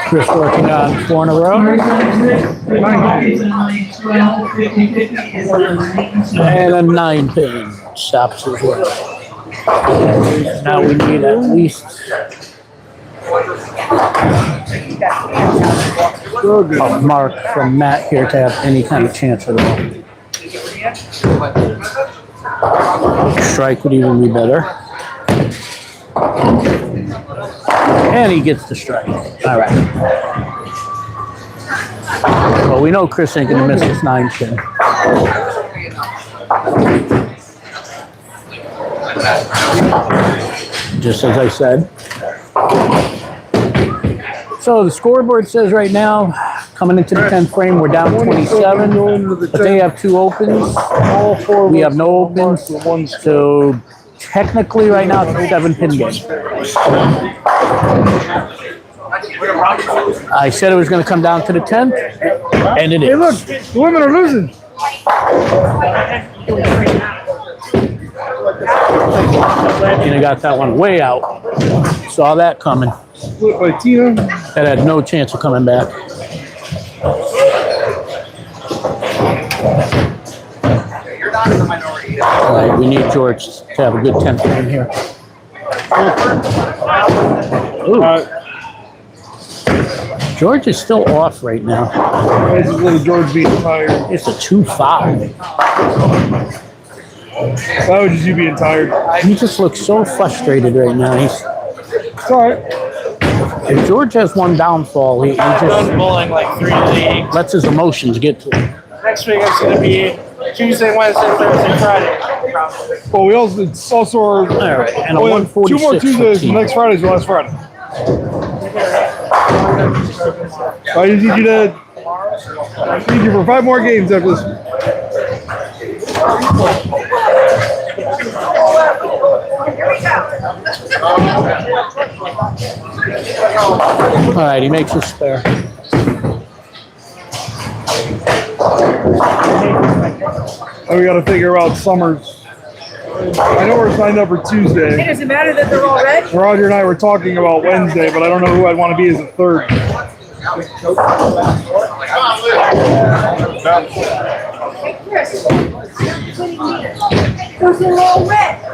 Chris working on 4 in a row. And a 9 pin stops as well. Now we need at least a mark from Matt here to have any kind of chance at all. Strike would even be better. And he gets the strike. All right. Well, we know Chris ain't gonna miss his 9 pin. Just as I said. So the scoreboard says right now, coming into the 10th frame, we're down 27, but they have 2 opens. All 4 We have no opens, so technically right now it's a 7-pin game. I said it was going to come down to the 10th, and it is. Hey, look, the women are losing. Tina got that one way out. Saw that coming. Split by Tina. That had no chance of coming back. All right, we need George to have a good 10th frame here. Ooh. George is still off right now. This is little George being tired. It's a 2-5. Why would you being tired? He just looks so frustrated right now. It's all right. If George has one downfall, he just bowling like 3 leagues. lets his emotions get to him. Next week it's gonna be Tuesday, Wednesday, Thursday, Friday. Well, we also it's also our All right, and a we have 146. 2 more Tuesdays. team. Next Friday's the last Friday. I just need you to. I need you for 5 more games after this. All right, he makes his spare. And we got to figure out Summers. I know we're signed up for It Tuesday. doesn't matter that they're all red. Roger and I were talking about Wednesday, but I don't know who I'd want to be as a third. Hey, Chris. Those are all red. It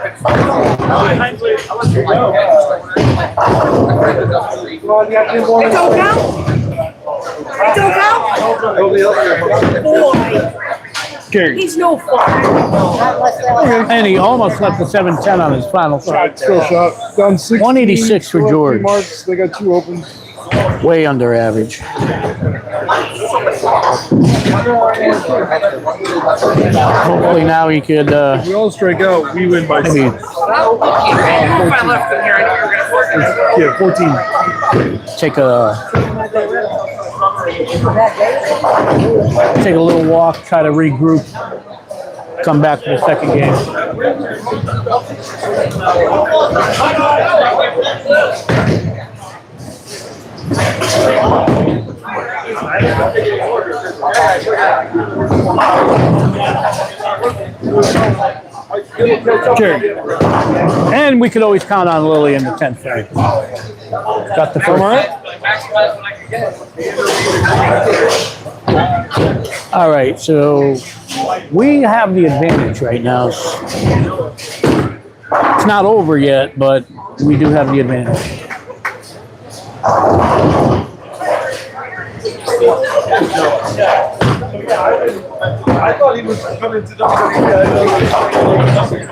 don't count? It don't count? Boy, Gary. he's no fun. And he almost left the 7-10 on his final shot. Still shot. Down 16. 186 for still have 3 George. Marks. They got 2 opens. Way under average. Hopefully now he could If we all strike out, we win by maybe 14. take a little walk, try to regroup, come back for the second game. Jerry. And we could always count on Lily in the 10th frame. Got the first. All right, so we have the advantage right now. It's not over yet, but we do have the advantage. I thought he was coming to WWE.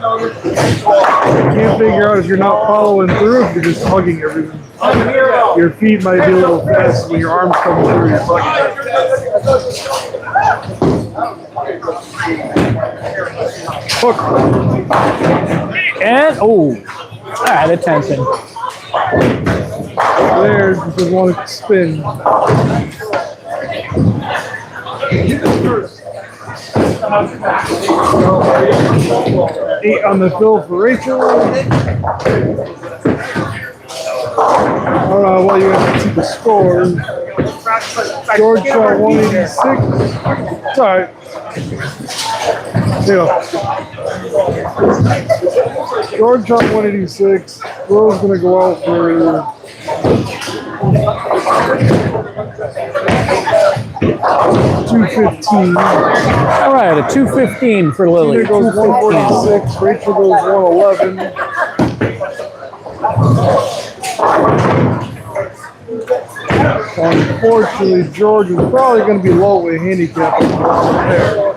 I can't figure out if you're not following through, if you're just hugging everything. Your feet might be a little fast when your arms come through. You're hugging. Hook. And, oh, all right, attention. There, just want to spin. 8 on the fill for Rachel. While you have to see the score. George shot 186. It's all right. Yeah. George shot 186. Will's going to go out for 215. All right, a 215 for Lily. Tina goes 146. Rachel goes 111. Unfortunately, George is probably going to be low with handicap. There.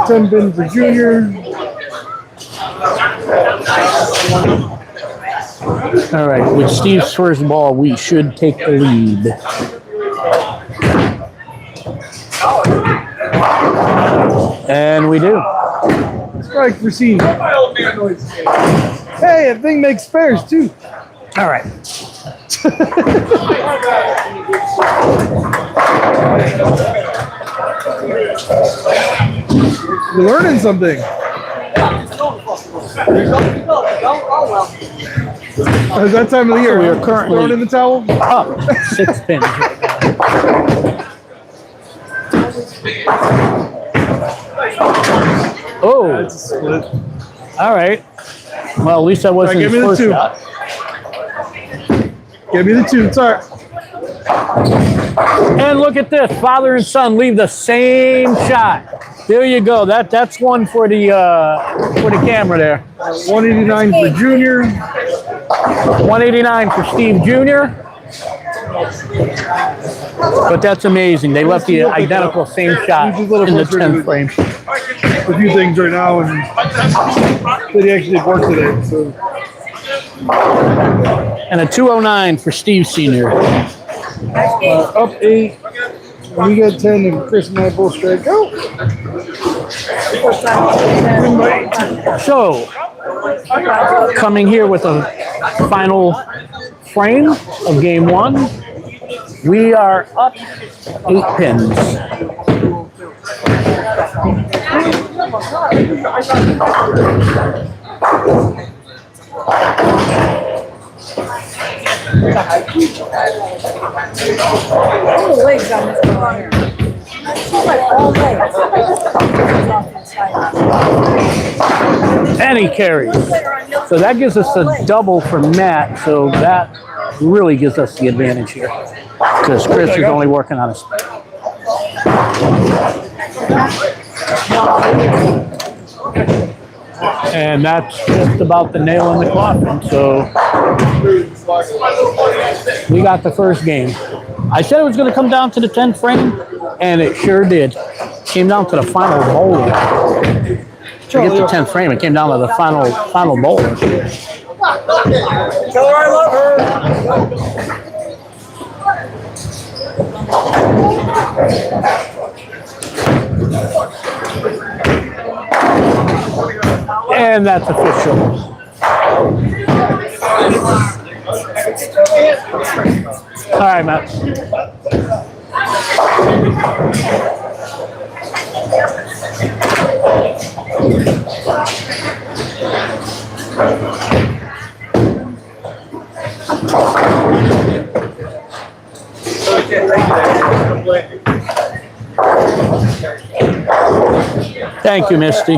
10 pin for Junior. All right, with Steve's first ball, we should take the lead. And we do. Strike for C. Hey, that thing makes spares too. All right. You're learning something. It's that time of the year. We are currently throwing in the towel. up 6 pins right now. Oh, That's a split. all right. Well, at least that wasn't All right, his give me the first two. shot. Give me the 2. It's all right. And look at this. Father and son leave the same shot. There you go. That's one for the camera there. 189 for Junior. 189 for Steve Jr. But that's amazing. They left the identical same shot in the 10th frame. A few things right now, and that he actually did work today. So And a 209 for Steve Sr. up 8. We got 10, and Chris and I both strike out. So, coming here with a final frame of game 1, we are up 8 pins. All the legs on this one here. It's like all legs. And he carries. So that gives us a double for Matt. So that really gives us the advantage here. Because Chris is only working on his. And that's just about the nail in the coffin. So we got the first game. I said it was going to come down to the 10th frame, and it sure did. Came down to the final bowling. Forget the 10th frame. It came down to the final bowling. Tell her I love her. And that's official. All right, Matt. Thank you, Misty.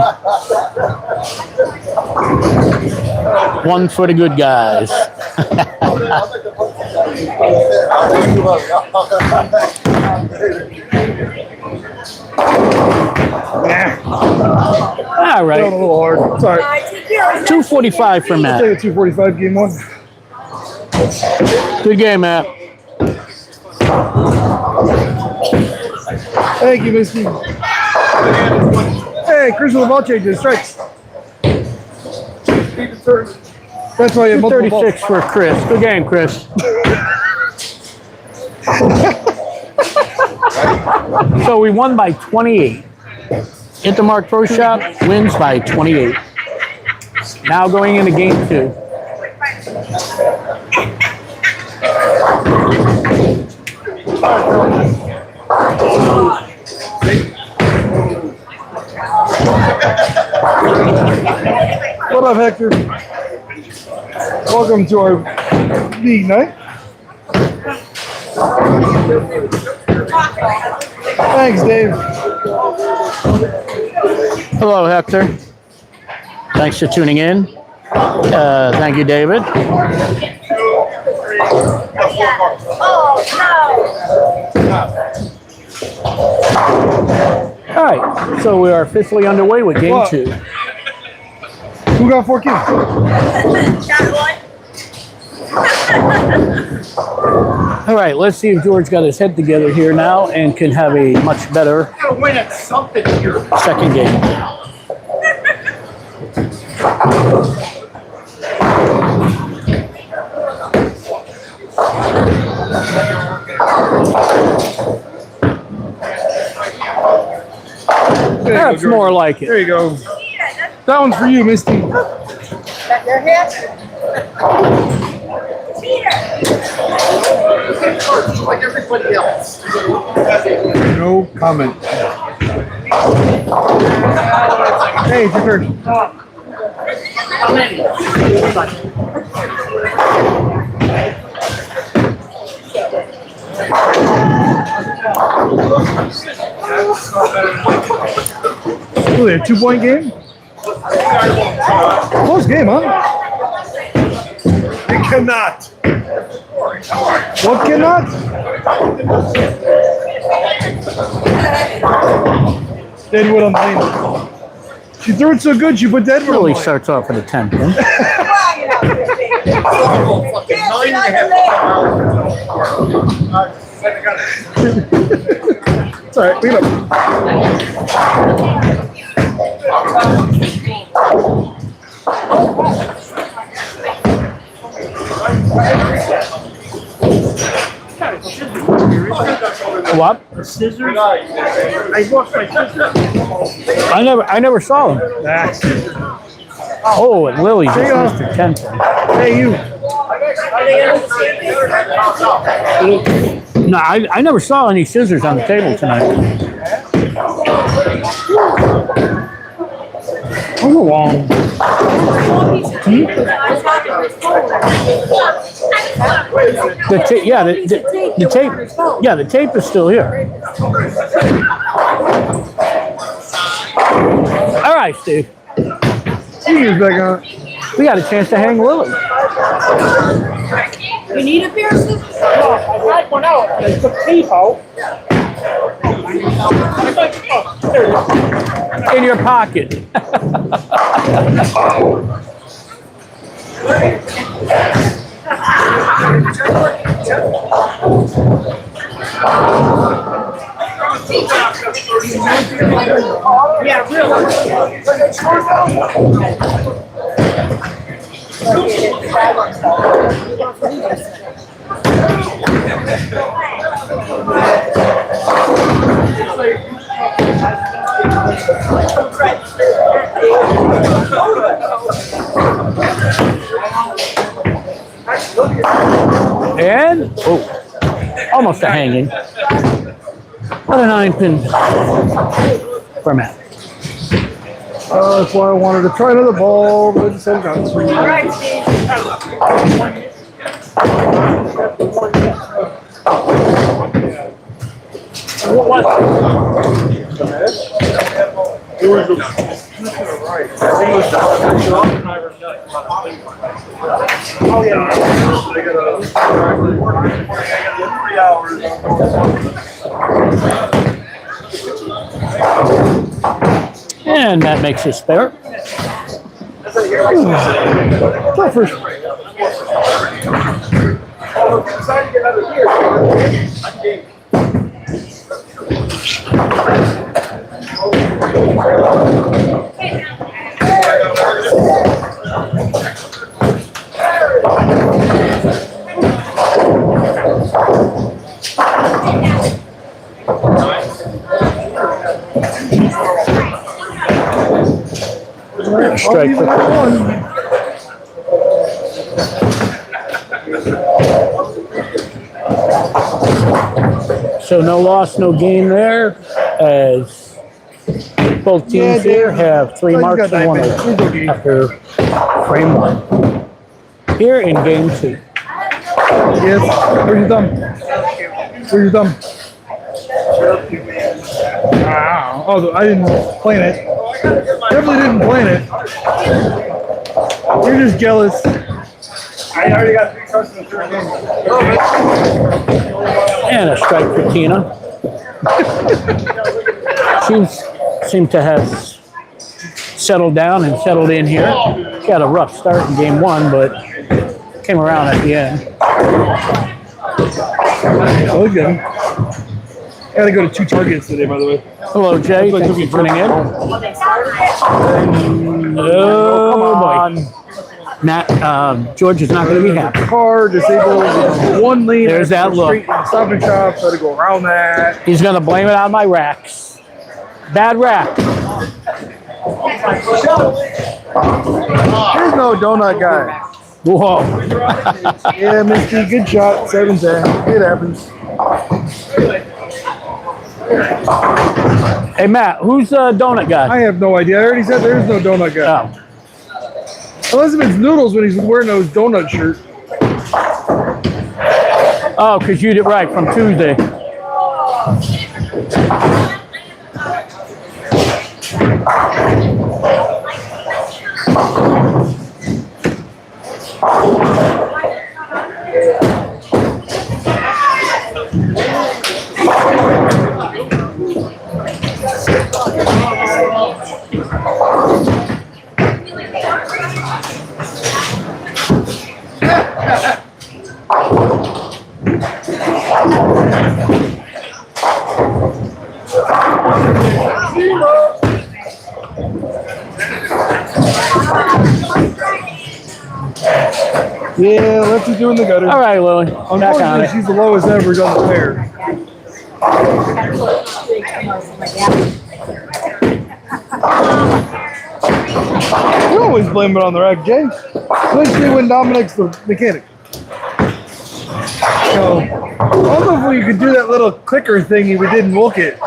One for the good guys. All right. A little hard. Sorry. 245 for Matt. Take a 245 game 1. Good game, Matt. Thank you, Misty. Hey, Chris with the ball changes. Strikes. That's why you have multiple balls. 236 for Chris. Good game, Chris. So we won by 28. Intermark Pro Shop wins by 28. Now going into game 2. What up, Hector? Welcome to our league night. Thanks, Dave. Hello, Hector. Thanks for tuning in. Thank you, David. All right, so we are officially underway with game 2. Who got 4 kids? All right, let's see if George got his head together here now and can have a much better Win at something here. second game. That's George. more like it. There you go. That one's for you, Misty. That your hip? Like everybody else. No comment. Hey, it's your turn. Really, a 2-point game? Close game, huh? You cannot. What cannot? Deadwood on the lane. She threw it so good, she put Deadwood on the Really lane. starts off at a 10 pin. Fucking 9.5 It's all right, leave it up. What? Scissors? I lost my sister. I never saw him. Oh, and Lily just missed her 10 pin. Hey, you. No, I never saw any scissors on the table tonight. Oh, long. The tape. Yeah, the tape is still here. All right, Steve. Senior's back on. We got a chance to hang Lily. You need a pair of scissors? I tried one out. I took tape out. In your pocket. Yeah, And, almost a hanging. But a 9 pin for Matt. That's why I wanted to try another ball, but I decided not to. All right, Steve. And Matt makes his spare. Try first. Strike for one. So no loss, no gain there, as both teams here have 3 marks and 1 over after frame 1. Here in game 2. Yes. Where's your thumb? Where's your thumb? Wow. Oh, I didn't plan it. Definitely didn't plan it. You're just jealous. I already got 3 touches in the third game. And a strike for Tina. She seemed to have settled down and settled in here. She had a rough start in game 1, but came around at the end. Oh, good. I gotta go to 2 targets today, by the way. Hello, Jay. Thanks for tuning in. Oh, boy. George is not going to be happy. Car disabled. 1 lane. There's that look. Straight in the stop and shop, so I had to go around that. He's going to blame it on my racks. Bad rap. There's no donut guy. Whoa. Yeah, Misty, good shot. 7-10. It happens. Hey, Matt, who's the donut guy? I have no idea. I already said there's no donut guy. Oh. Unless if it's Noodles when he's wearing those donut shirt. Oh, because you did right from Tuesday. Yeah, Lefty's doing the gutter. All right, Lily. Back on Unfortunately, it. she's the lowest average on the pair. You always blame it on the rack, Jay. Especially when Dominic's the mechanic. So, I don't know if we could do that little clicker thingy we did in Wolkit.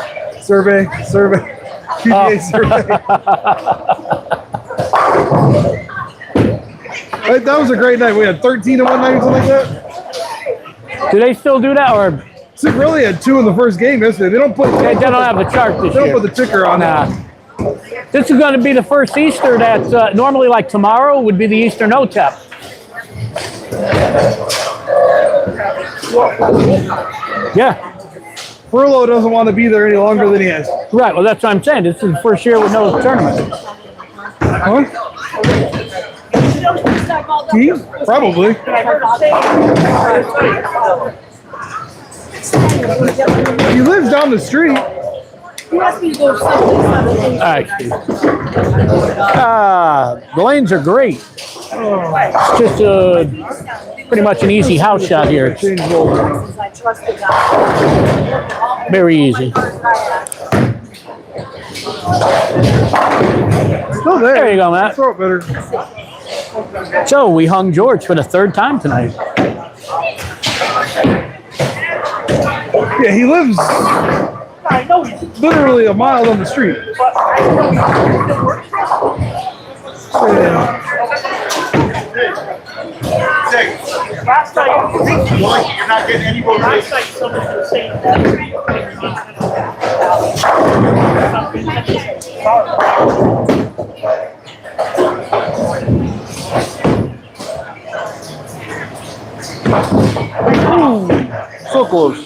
Survey. PGA survey. That was a great night. We had 13 in one night or something like that. Do they still do that, or Sig really had 2 in the first game yesterday. They don't they don't have the chart this They don't year? put the ticker on that. Nah. This is going to be the first Easter that normally, like tomorrow, would be the Easter no-tap. Yeah. Furlow doesn't want to be there any longer than he has. Right. Well, that's what I'm saying. This is the first year with no tournament. Huh? Team? Probably. He lives down the street. All right, Steve. The lanes are great. It's just pretty much an easy house shot here. It's Change over. very easy. Still there. There you go, Matt. Throw it better. So we hung George for the 3rd time tonight. Yeah, he lives literally a mile down the street. Last night, you're not getting any more. Last night, someone was saying So close.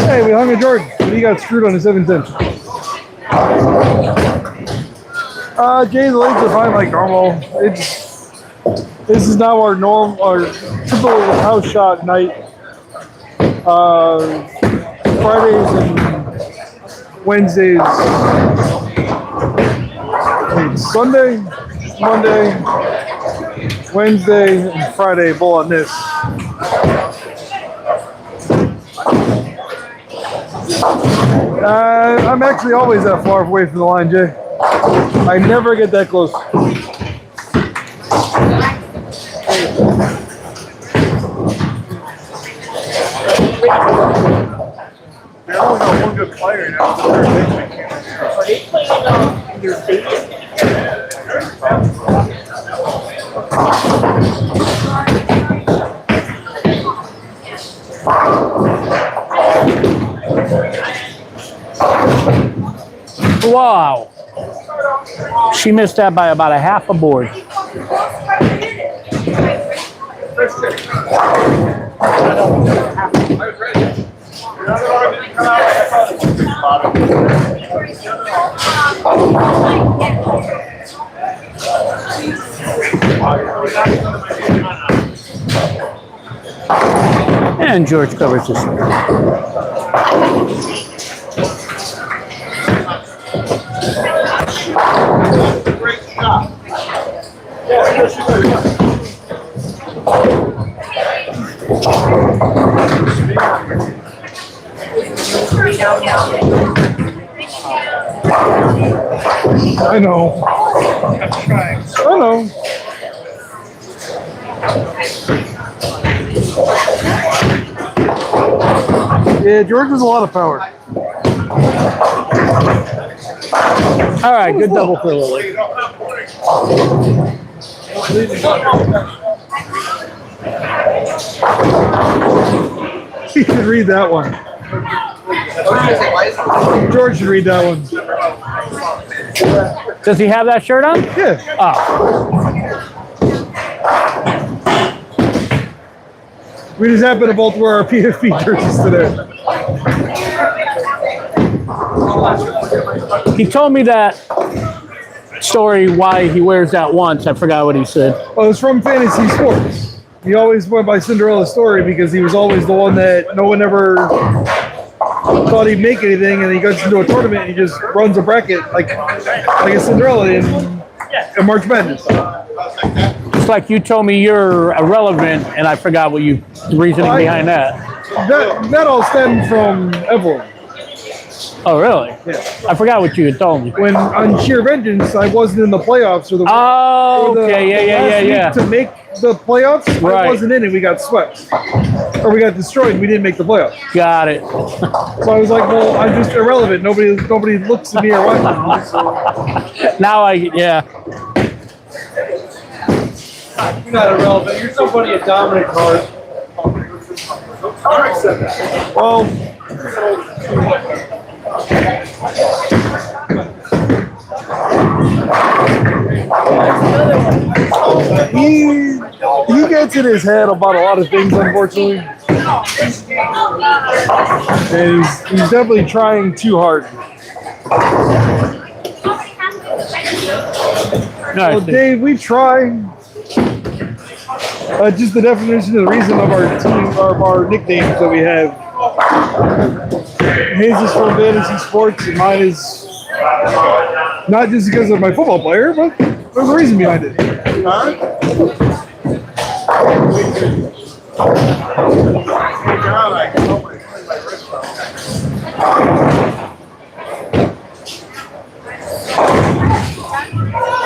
Hey, we hung a Jordan, but he got screwed on the 710. Jay, the legs are fine like normal. This is now our triple house shot night. Fridays and Wednesdays. Sunday, Monday, Wednesday, and Friday bowl on this. I'm actually always that far away from the line, Jay. I never get that close. They only got one good player now. Are they playing in your stadium? Wow. She missed that by about a half a board. And George covers this. Great shot. I know. I know. Yeah, George has a lot of power. All right, good double for Lily. He should read that one. George should read that one. Does he have that shirt on? Yeah. Oh, We just happened to both wear our PFP jerseys today. he told me that story why he wears that once. I forgot what he said. Well, it's from Fantasy Sports. He always went by Cinderella's story because he was always the one that no one ever thought he'd make anything, and he goes into a tournament and he just runs a bracket like a Cinderella in March Madness. It's like you told me you're irrelevant, and I forgot what the reasoning behind that. That all stemmed from Evelyn. Oh, really? Yeah. I forgot what you had told me. When on Sheer Vengeance, I wasn't in the playoffs or the Oh, or the okay, last yeah. week to make the playoffs. Right. I wasn't in it. We got swept, or we got destroyed. We didn't make the playoffs. Got it. So I was like, well, I'm just irrelevant. Nobody looks at me or watches me. So. Now yeah. You're not irrelevant. You're somebody a dominant card. Well, he gets in his head about a lot of things, unfortunately, and he's definitely trying too hard. Well, Dave, we try. Just the definition of the reason of our team, of our nicknames that we have. His is from Fantasy Sports, and mine is not just because of my football player, but there's a reason behind it.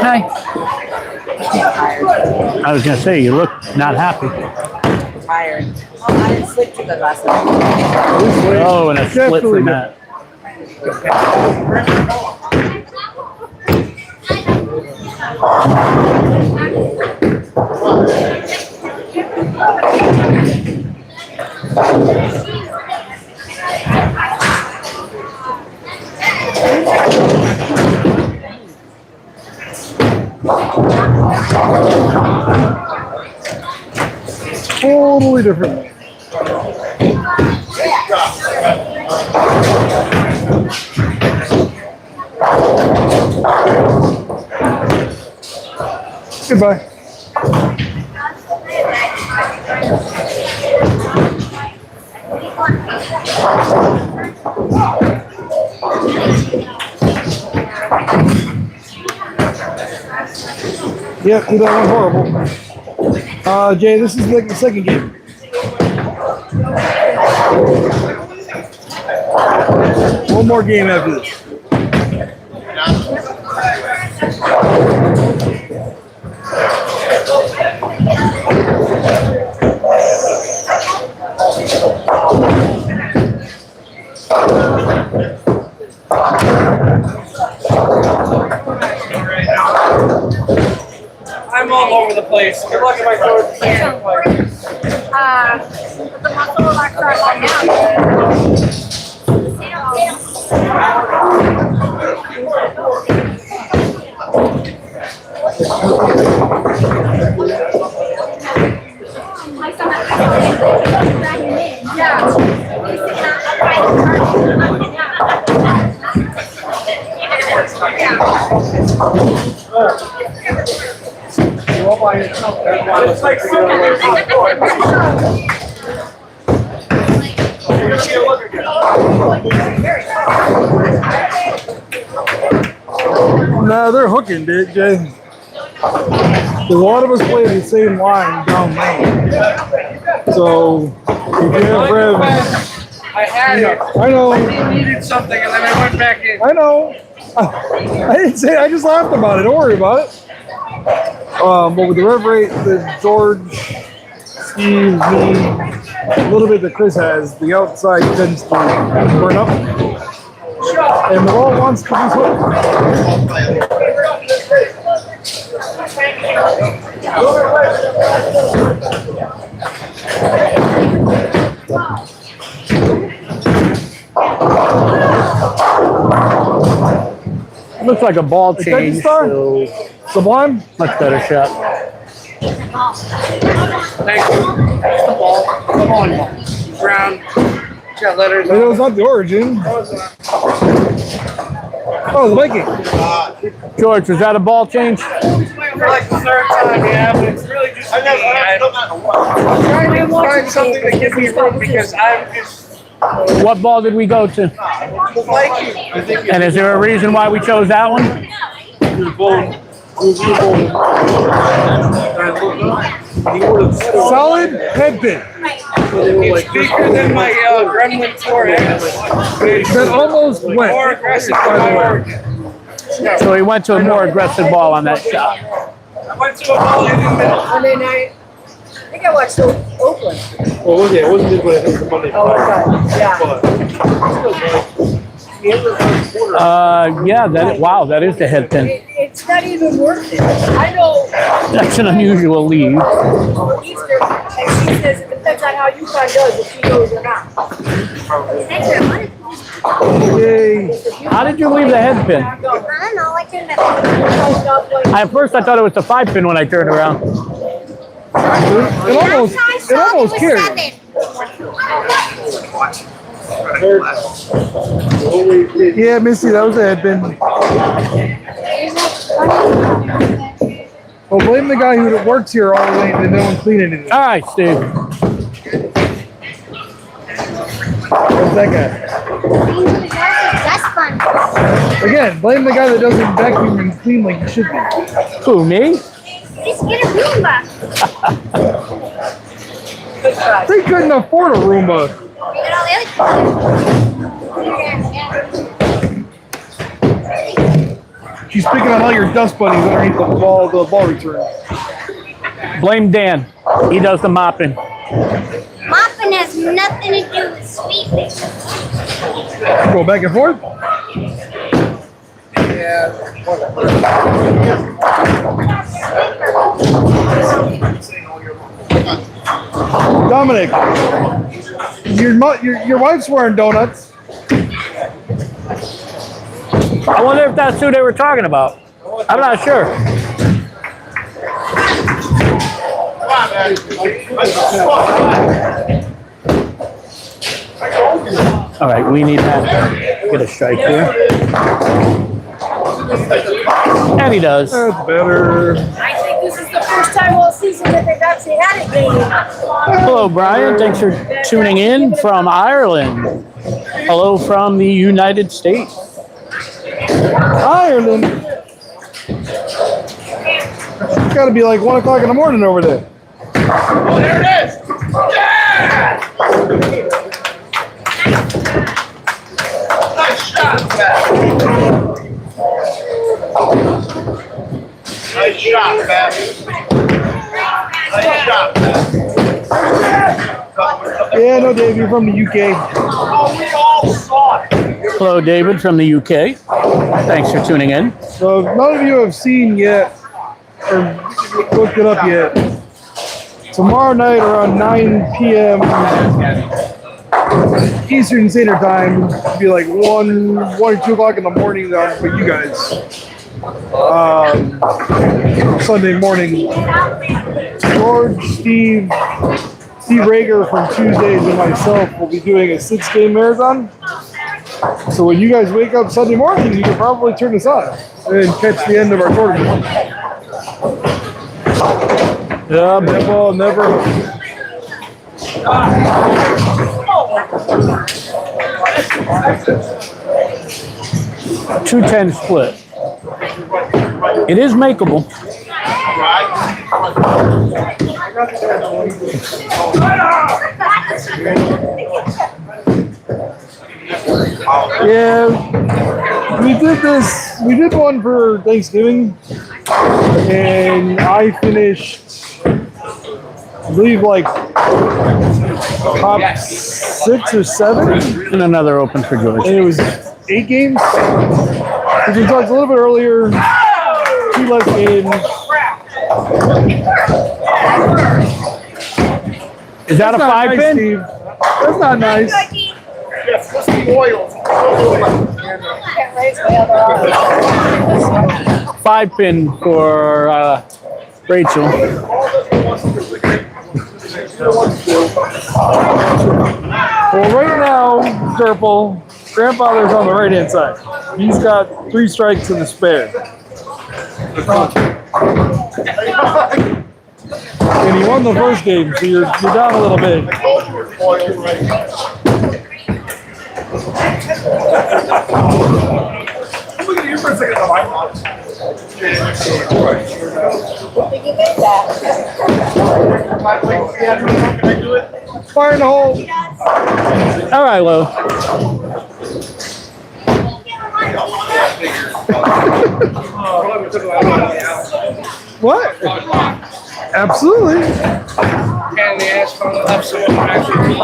Hi. I was gonna say you look not happy. Tired. Oh, I didn't sleep too good last night. Oh, and a split from that. Totally different. Goodbye. Yep, that went horrible. Jay, this is like the second game. One more game after this. I'm all over the place. Good luck if I throw it the same place. The muscle relaxer right now. It's like Nah, they're hooking, dude, Jay. A lot of us play the same line down lane. So if you have Rev I had it. I know. I needed something, and then I went back in. I know. I didn't say. I just laughed about it. Don't worry about it. But with the rev rate that George, Steve, me, a little bit that Chris has, the outside tends to burn up, and the ball wants to be hit. Looks like a ball Attention change. star? So Sublime. much better shot. Thank you. It's the ball. Come on. Brown. Got letters. It was not the origin. Oh, the Viking. George, was that a ball change? For like the third time, yeah, but it's really just me. I'm trying to find something to give me room because I'm just What ball did we go to? the Viking. I think And is there a reason why we chose that one? Solid headpin. It's bigger than my Gremlin 4X. That almost More went. aggressive than my Oregon. So he went to a more aggressive ball on that shot. I went to a ball in the middle. Monday night. I think I watched Oakland. Well, was it? It wasn't this way. I think the Monday Oh, okay. Yeah. Yeah, wow, that is the head pin. It's not even worth it. I know That's an unusual lead. Easter, and she says it depends on how UConn does, if she goes or not. Yay. How did you leave the head pin? I don't know. I turned it. At first I thought it was the 5 pin when I turned around. It almost carried. Yeah, Missy, that was a headpin. Well, blame the guy who works here all the way and no one clean anything. All right, Steve. What's that guy? That's fun. Again, blame the guy that doesn't vacuum and clean like he should be. Who, me? Just get a Roomba. They couldn't afford a Roomba. You get all the other She's picking on all your dust bunnies underneath the ball return. Blame Dan. He does the mopping. Mopping has nothing to do with sweeping. Go back and forth. Dominic, your wife's wearing donuts. I wonder if that's who they were talking about. I'm not sure. All right, we need that. Get a strike here. And he does. That's better. I think this is the first time all season that they've actually had a game. Hello, Brian. Thanks for tuning in from Ireland. Hello from the United States. Ireland. It's got to be like 1 o'clock in the morning over there. Oh, there it is! Yeah! Nice shot, man. Nice shot, man. Nice shot, man. Yeah, no, Dave, you're from the UK. Oh, we all saw it. Hello, David from the UK. Thanks for tuning in. So if none of you have seen yet or looked it up yet, tomorrow night around 9 p.m. Eastern Standard Time, it'll be like 1 or 2 o'clock in the morning for you guys. Sunday morning. George, Steve Rager from Tuesdays and myself will be doing a 6-game marathon. So when you guys wake up Sunday morning, you can probably turn this on and catch the end of our tournament. Yeah, Never. 210 split. It is makeable. Yeah, we did this. We did one for Thanksgiving, and I finished, I believe, like top 6 or 7, And another open for George. and it was 8 games. Because we talked a little bit earlier, 2 less games. Is that a That's not 5 nice, pin? Steve. That's not nice. Yes, what's the oil? Can't raise my other arm. 5 pin for Rachel. Well, right now, Purple, grandfather's on the right-hand side. He's got 3 strikes and a spare. And he won the first game, so you're down a little bit. Look at you for a second. Think you made that. Can I do it? Fire in the hole. All right, Lou. What? Absolutely. And the asphalt up so it actually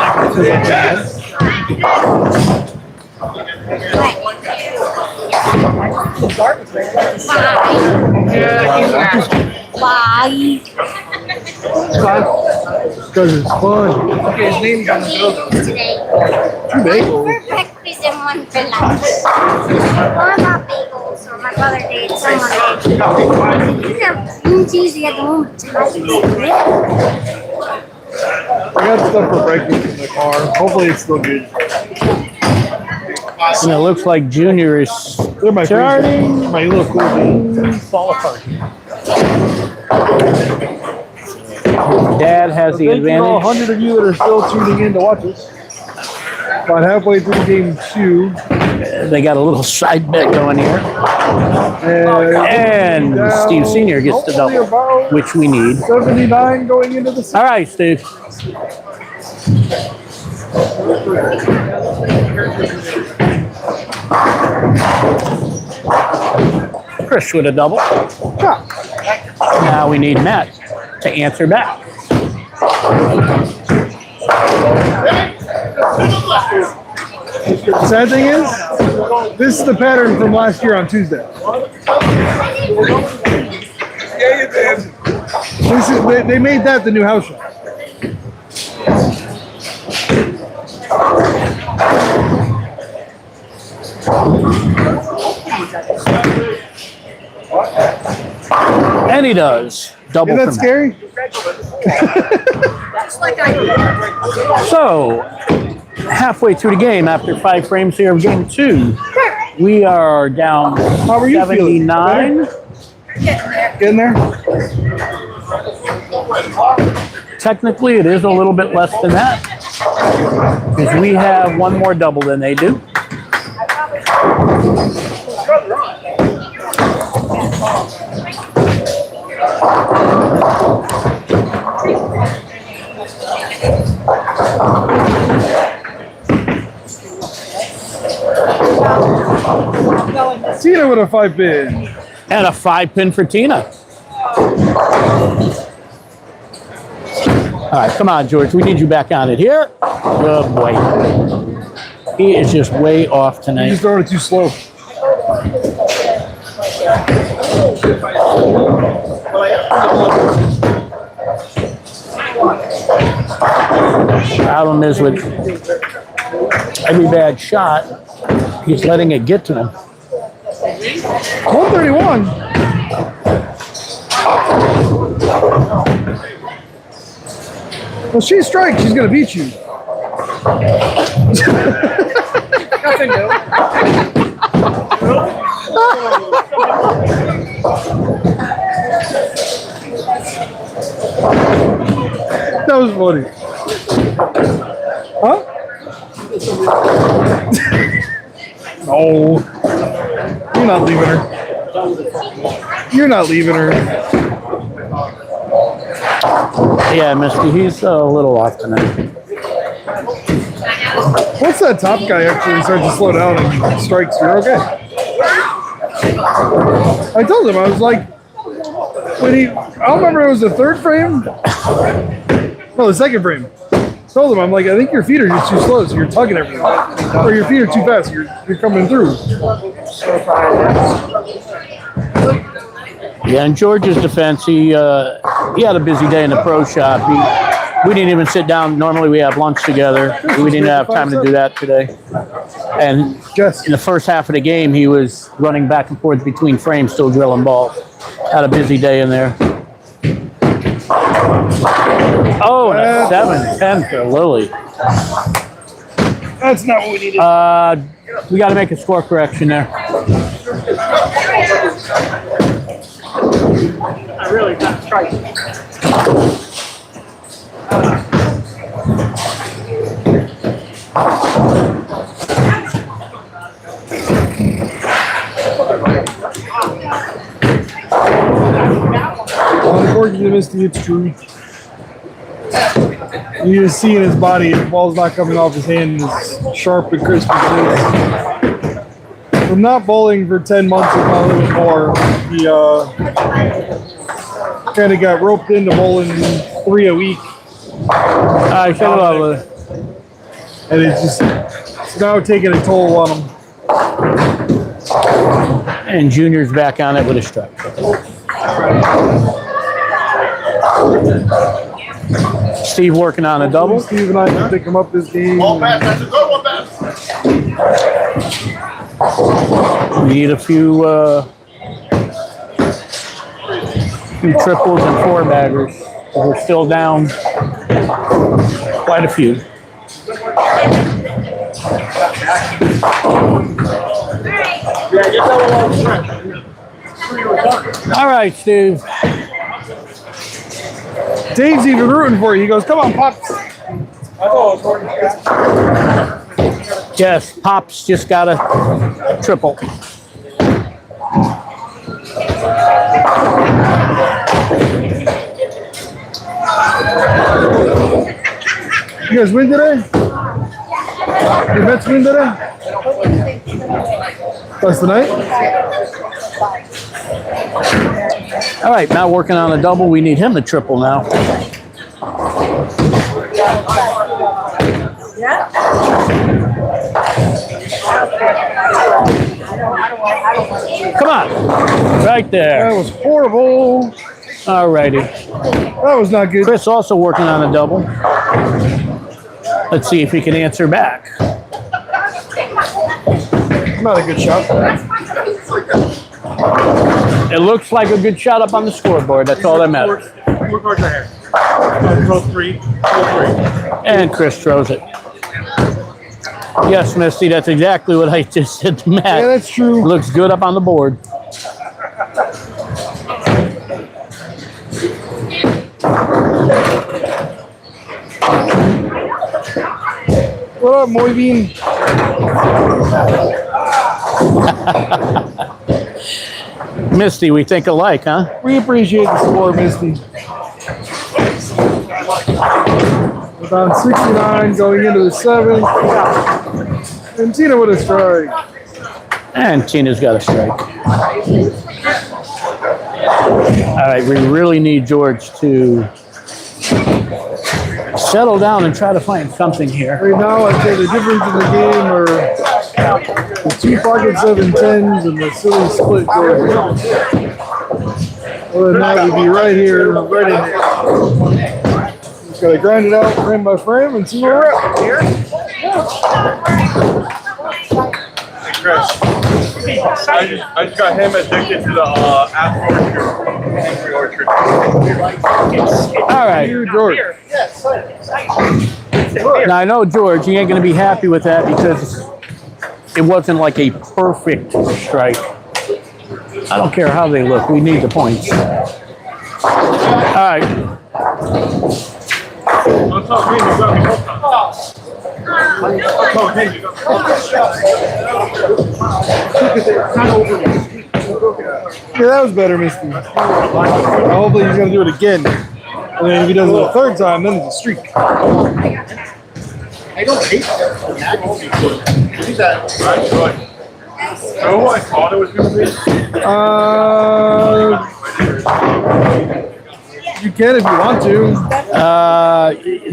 Bye. Because it's fun. Okay, his name's on the building. Today. 2 bagels. For breakfast and 1 for lunch. One about bagels, or my brother did, someone did. You have cream cheese the other one, but I got stuff for breakfast in the car. Hopefully it's still good. And it looks like Junior is They're my starting favorite. My little cool beans. fall apart. Dad has the Thank you to all advantage. 100 of you that are still tuning in to watch us. About halfway through game 2. They got a little side bet going here. And down Steve Sr. gets the hopefully double, about which we need. 79 going into the All right, Steve. Chris with a double. Now we need Matt to answer back. Sad thing is, this is the pattern from last year on Tuesday. Yeah, you did. This is, they made that the new house show. And he does. Double Isn't that for scary? That's like I Matt. So, halfway through the game, after 5 frames here of game 2, we are down How are you feeling? 79. In there? Technically, it is a little bit less than that because we have 1 more double than they do. Tina with a 5 pin. And a 5 pin for Tina. All right, come on, George. We need you back on it here. Good boy. He is just way off You tonight. just throwing it too slow. Problem is with every bad shot, he's letting it get to him. 131. Well, she strikes. She's gonna beat you. Nothing new. That was funny. Huh? No. You're not leaving her. You're not leaving her. Yeah, Misty, he's a little off tonight. Once that top guy actually starts to slow down and strikes, you're okay. I told him, I was like, when he, I don't remember if it was the third frame. No, the second frame. Told him, I'm like, I think your feet are just too slow, so you're tugging everything. Or your feet are too fast, you're coming through. Yeah, in George's defense, he had a busy day in the pro shop. We didn't even sit down. Normally we have lunch together. We didn't have time to do that today. And in the first half of the game, he was running back and forth between frames, still drilling balls. Had a busy day in there. Oh, and a 7-10 for Lily. That's not what we needed. We got to make a score correction there. I really got strike. According to Misty, it's true. You just see in his body, the ball's not coming off his hand as sharp and crisp as it is. From not bowling for 10 months, if not a little more, he kind of got roped into bowling 3 a week. I should have. And it's now taking a toll on him. And Junior's back on it with a strike. Steve working on a double. Steve and I can pick him up this game. Ball pass, that's a good one, pass. We need a few triples and 4-baggers. We're still down quite a few. All right, Steve. Dave's even rooting for you. He goes, come on, Pops. Yes, Pops just got a triple. You guys win today? Your Mets win today? That's the night? All right, now working on a double. We need him to triple now. Come on. Right there. That was horrible. All righty. That was not good. Chris also working on a double. Let's see if he can answer back. Not a good shot. It looks like a good shot up on the scoreboard. That's all that matters. 4 cards right here. Throw 3. And Chris throws it. Yes, Misty, that's exactly what I just said to Matt. Yeah, that's true. Looks good up on the board. What up, Moybean? Misty, we think alike, huh? We appreciate the support, Misty. About 69 going into the 7th. And Tina with a strike. And Tina's got a strike. All right, we really need George to settle down and try to find something here. Right now, I'd say the difference in the game are the 2 pocket 7-10s and the silly split George. Other than that, we'd be right here, right in there. Just gotta grind it out frame by frame and see where we're at. Hey, Chris. I just got him addicted to the apple orchard. All right. You, George. Now, I know George, he ain't going to be happy with that because it wasn't like a perfect strike. I don't care how they look. We need the points. All right. Yeah, that was better, Misty. Hopefully he's going to do it again. And then if he does it a third time, then it's a streak. I don't hate that. See that? That's good. Know who I thought it was going to be? You can if you want to.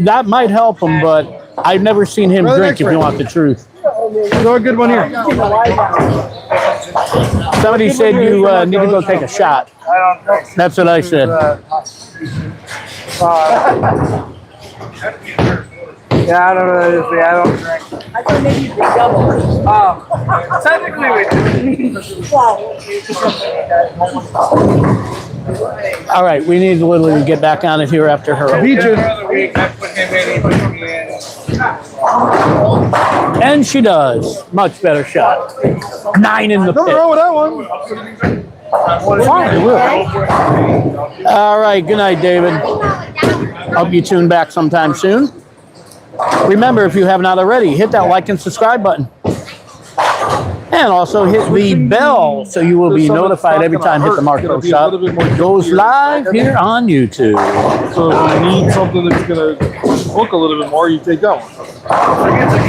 That might help him, but I've never seen him drink. If you want the truth, Throw a good one here. somebody said you need to go take a shot. That's what I said. Yeah, I don't know. I don't drink. I thought maybe you could double. Technically, All right, we need Lily to get back on it here after her. Peaches. week I put him in. He put me in. And she does. Much better shot. 9 in the Nothing pit. wrong with that one. Fine, it will. All right, good night, David. Hope you tune back sometime soon. Remember, if you have not already, hit that like and subscribe button. And also hit the bell so you will be notified every time Hit the Mark Pro Shop goes live here on YouTube. So if you need something that's going to look a little bit more, you take that one.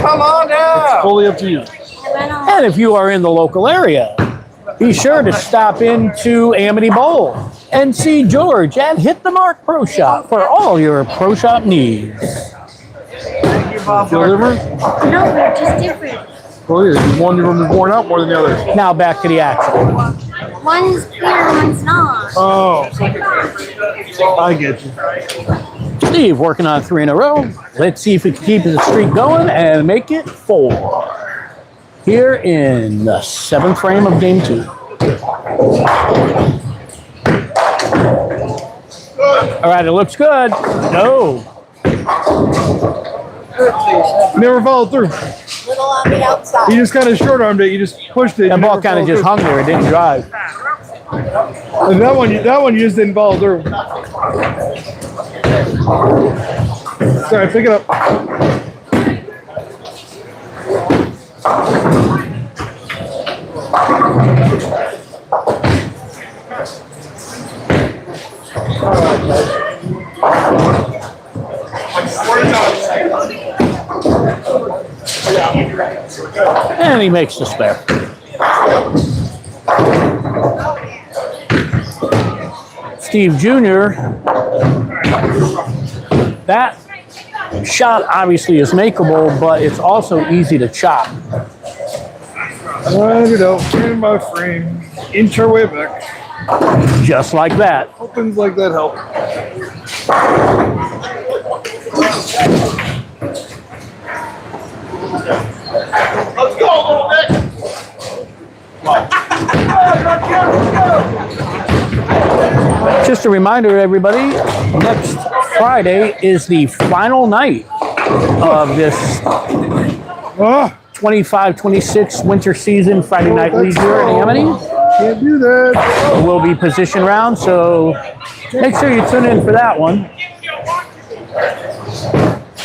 Come on now. Fully up to you. And if you are in the local area, be sure to stop into Amity Bowl and see George at Hit the Mark Pro Shop for all your Pro Shop needs. Feel different? No, we're just different. Well, yeah, one of them is worn out more than the other. Now back to the action. One's clear, one's not. Oh, I get you. Steve working on 3 in a row. Let's see if we can keep the streak going and make it 4. Here in the 7th frame of game 2. All right, it looks good. No. Never followed through. Little on the outside. You just kind of short armed it. You just pushed it. That You ball never kind of followed just through. hung there. It didn't drive. And that one you just didn't follow through. Sorry, pick it up. And he makes the spare. Steve Jr., that shot obviously is makeable, but it's also easy to chop. Wind it out. In my frame. Inch our way back. Just like that. Opens like that help. Let's go, little Nick. Just a reminder, everybody, next Friday is the final night of this 25-26 winter season Friday Night League here at Amity. Can't do that. It will be position round, so make sure you tune in for that one.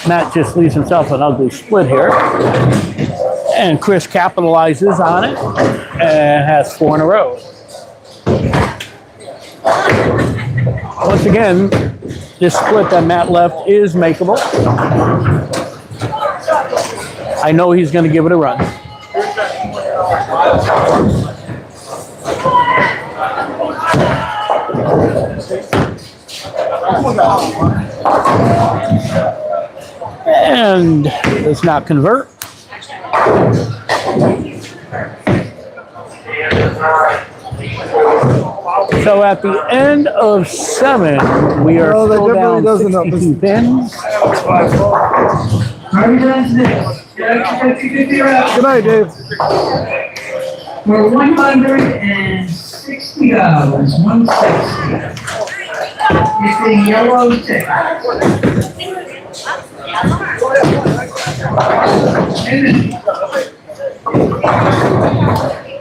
Matt just leaves himself an ugly split here. And Chris capitalizes on it and has 4 in a row. Once again, this split that Matt left is makeable. I know he's going to give it a run. And does not convert. So at the end of 7, we are Well, that still definitely down doesn't help us. 62 pins. Good night, Dave. For $160, 160. It's a yellow tick.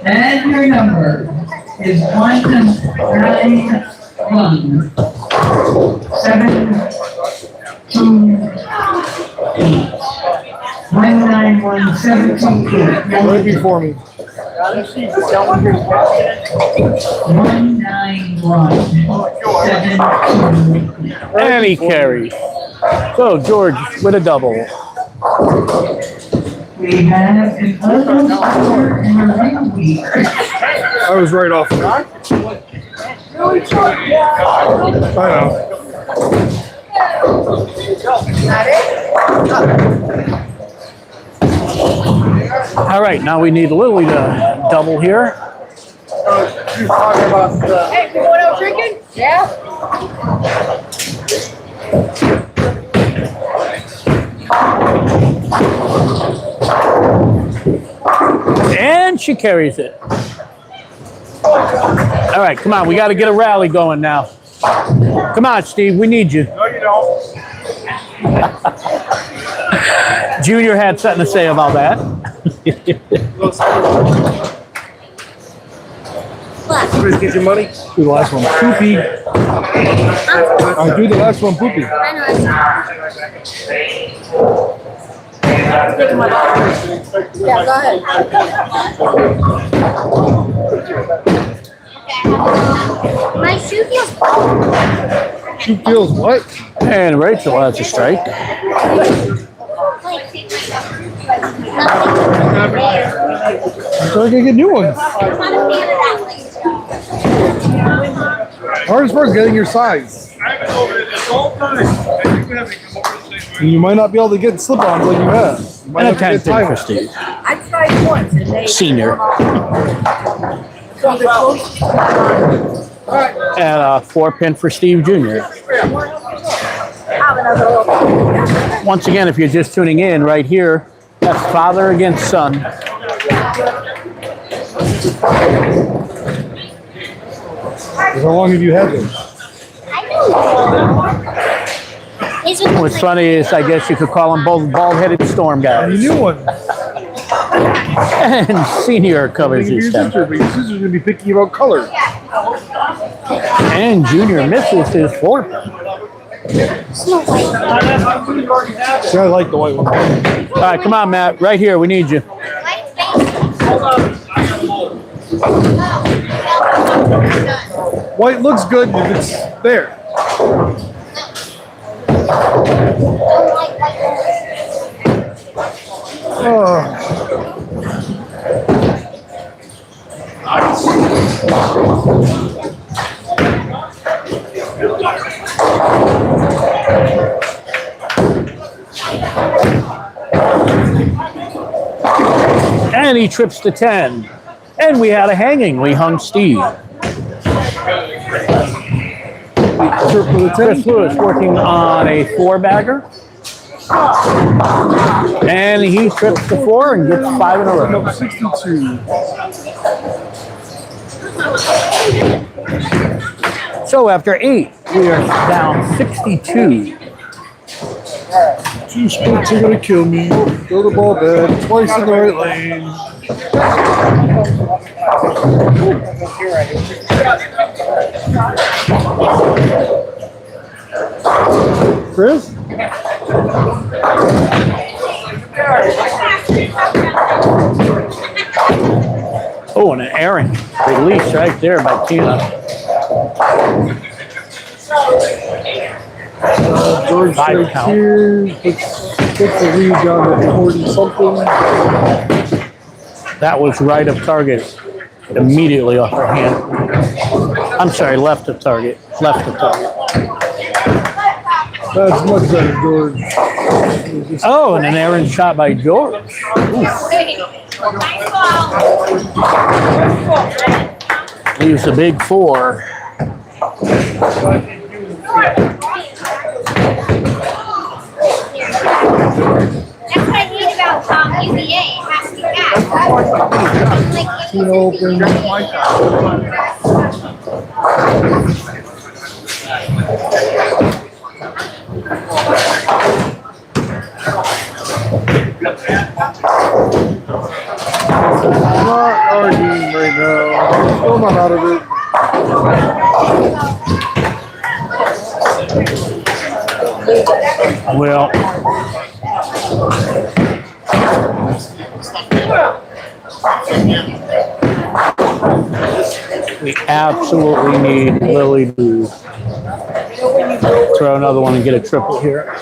And your number is 191 728. 191 Right before me. 191 728. And he carries. So George with a double. We have an open fire and a ring week. I was right off. I know. All right, now we need Lily to double here. She's talking about the. Hey, you going out drinking? Yeah. And she carries it. All right, come on. We got to get a rally going now. Come on, Steve. We need you. No, you don't. Junior had something to say about that. Somebody's get your money. Do the last one. Poopy. I'll do the last one, Poopy. I know it's Yeah, go ahead. my shoe feels She feels what? And Rachel has a strike. So I can get new ones. Hardest part is getting your size. I've been over there this whole time. And you haven't come over the same way. And you might not be able to get slip-ons like you have. You might And a have to 10 get pin tie for ones. Steve. I tried once and they. Senior. So the closest. And a 4-pin for Steve Jr. Have another little. Once again, if you're just tuning in right here, that's father against son. How long have you had those? What's funny is, I guess you could call them both bald-headed storm You guys. new one. And Senior covers Your his sister, stuff. but your sister's gonna be picky about color. And Junior misses his 4-pin. See, I like the white one. All right, come on, Matt. Right here. We need you. White looks good if it's there. Oh. And he trips to 10. And we had a hanging. We hung Steve. Chris Lewis working on a 4-bagger. And he trips to 4 and gets 5 in a row. 62. So after 8, we are down 62. Two splits are gonna kill me. Throw the ball back twice in the right lane. Chris? Oh, and an errant release right there by Tina. George Five right count. here. Puts the lead down to 40-something. That was right of target immediately off her hand. I'm sorry, left of target. Left of target. That's much better, George. Oh, and an errant shot by George. Leaves a big 4. That's what I hate about UVA. It has to be fast. Like, You know, open. I'm not arguing right now. Still not out of it. Well, we absolutely need Lily to throw another one and get a triple here.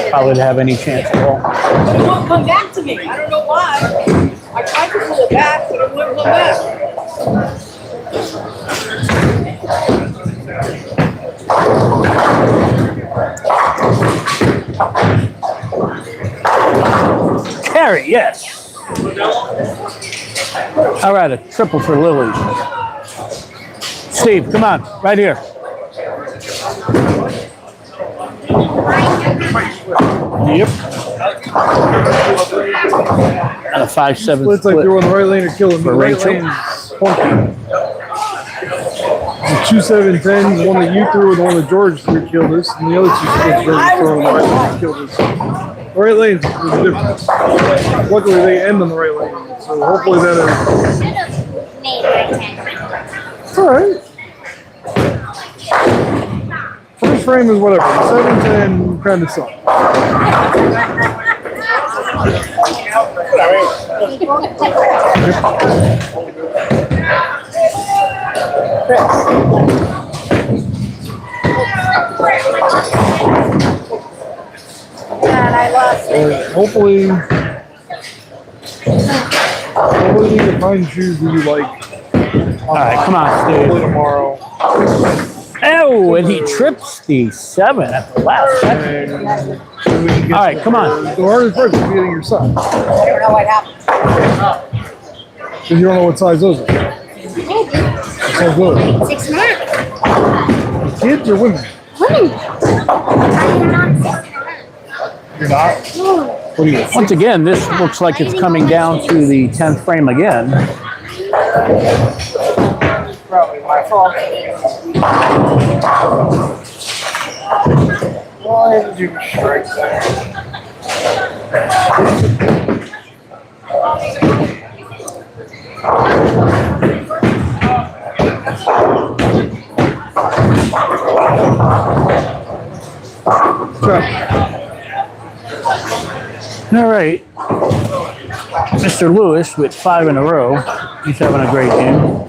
probably to have any chance at all. It won't come back to me. I don't know why. I tried to pull it back, but it wouldn't come back. Carry, yes. All right, a triple for Lily. Steve, come on, right here. Yep. And a 5-7 It's like they're on the right lane or killing. For The right Rachel. lane's funky. The 2-7-10, one that you threw and the one that George threw killed us, and the other two splits George threw on the right lane killed us. The right lane's the difference. Luckily, they end on the right lane, so hopefully that is. Should have made right hand. It's all right. First frame is whatever. 7-10 kind of sucks. And I lost it. Hopefully you can find shoes that you like. All right, come on, Hopefully Steve. tomorrow. Oh, and he trips the 7 at the last second. And we can get All right, come on. The hardest part is getting your size. I don't know what happened. Because you don't know what size those are. So good. 6.5. Kids or women? Women. I'm not 6.5. You're not? What do you get? Once again, this looks like it's coming down to the 10th frame again. Probably my fault. Why did you strike that? All right. Mr. Lewis with 5 in a row. He's having a great game.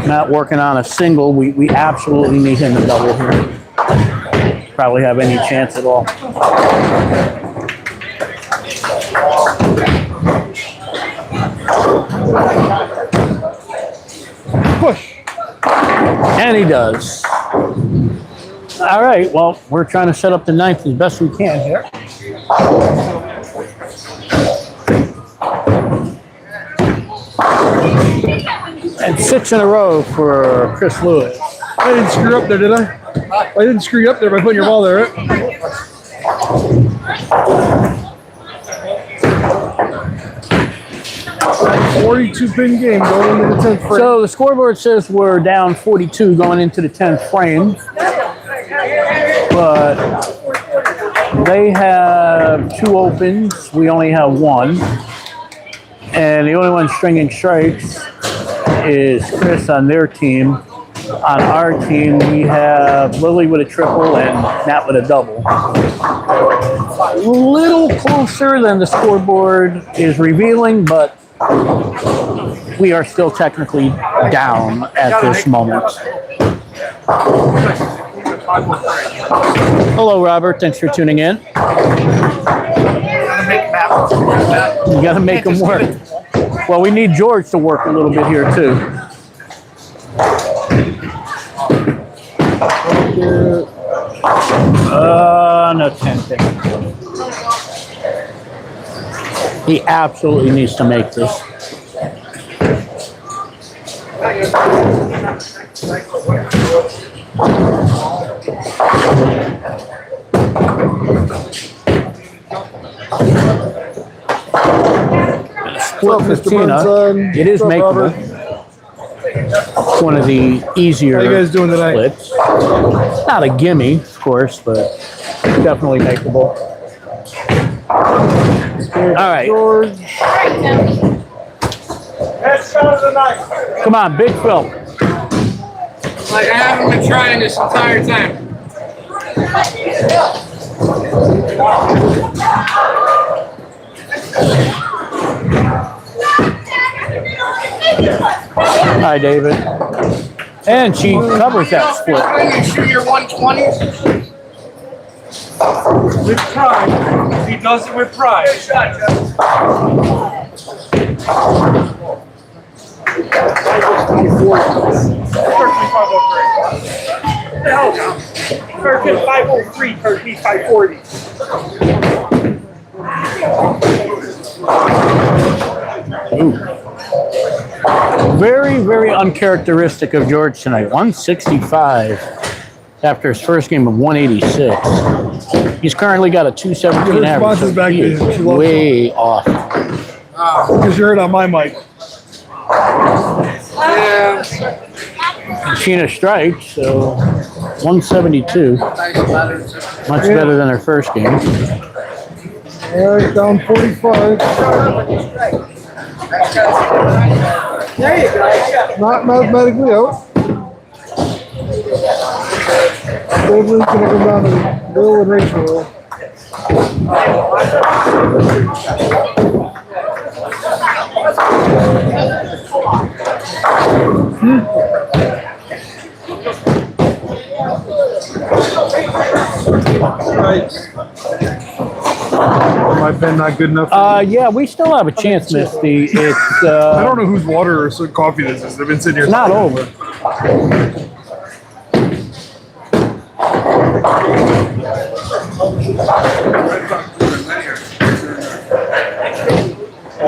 Not working on a single. We absolutely need him to double here. Probably have any chance at all. Push. And he does. All right, well, we're trying to set up the 9th as best we can here. And 6 in a row for Chris Lewis. I didn't screw up there, did I? I didn't screw you up there by putting your ball there, right? $42-pin game going into the 10th frame. So the scoreboard says we're down 42 going into the 10th frame. But they have 2 opens. We only have 1. And the only one stringing strikes is Chris on their team. On our team, we have Lily with a triple and Nat with a double. A little closer than the scoreboard is revealing, but we are still technically down at this moment. Hello, Robert. Thanks for tuning in. You got to make them work. Well, we need George to work a little bit here, too. No 10 thing. He absolutely needs to make this. Split Mr. 15. Burnside? It is What's up, makeable. Robert? It's one of the easier How you guys doing tonight? splits. Not a gimme, of course, but definitely makeable. All right. George. Come on, Big Phil. Like I haven't been trying this entire time. Hi, David. And she covers that split. You shoot your 120s. With pride. He does it with pride. Kirkman 503, Kirkman 540. Very, very uncharacteristic of George tonight. 165 after his first game of 186. He's currently got a 217 Your average. response is So back he to is you. She loves way off. Because you heard on my mic. Sheena strikes, so 172. Much better than her first game. All right, down 45. There you go. Not mathematically out. Definitely gonna come down to Bill and Rachel. Right. My pen not good enough. Yeah, we still have a chance, Misty. It's I don't know whose water or coffee this is. They've been sitting here. it's not over.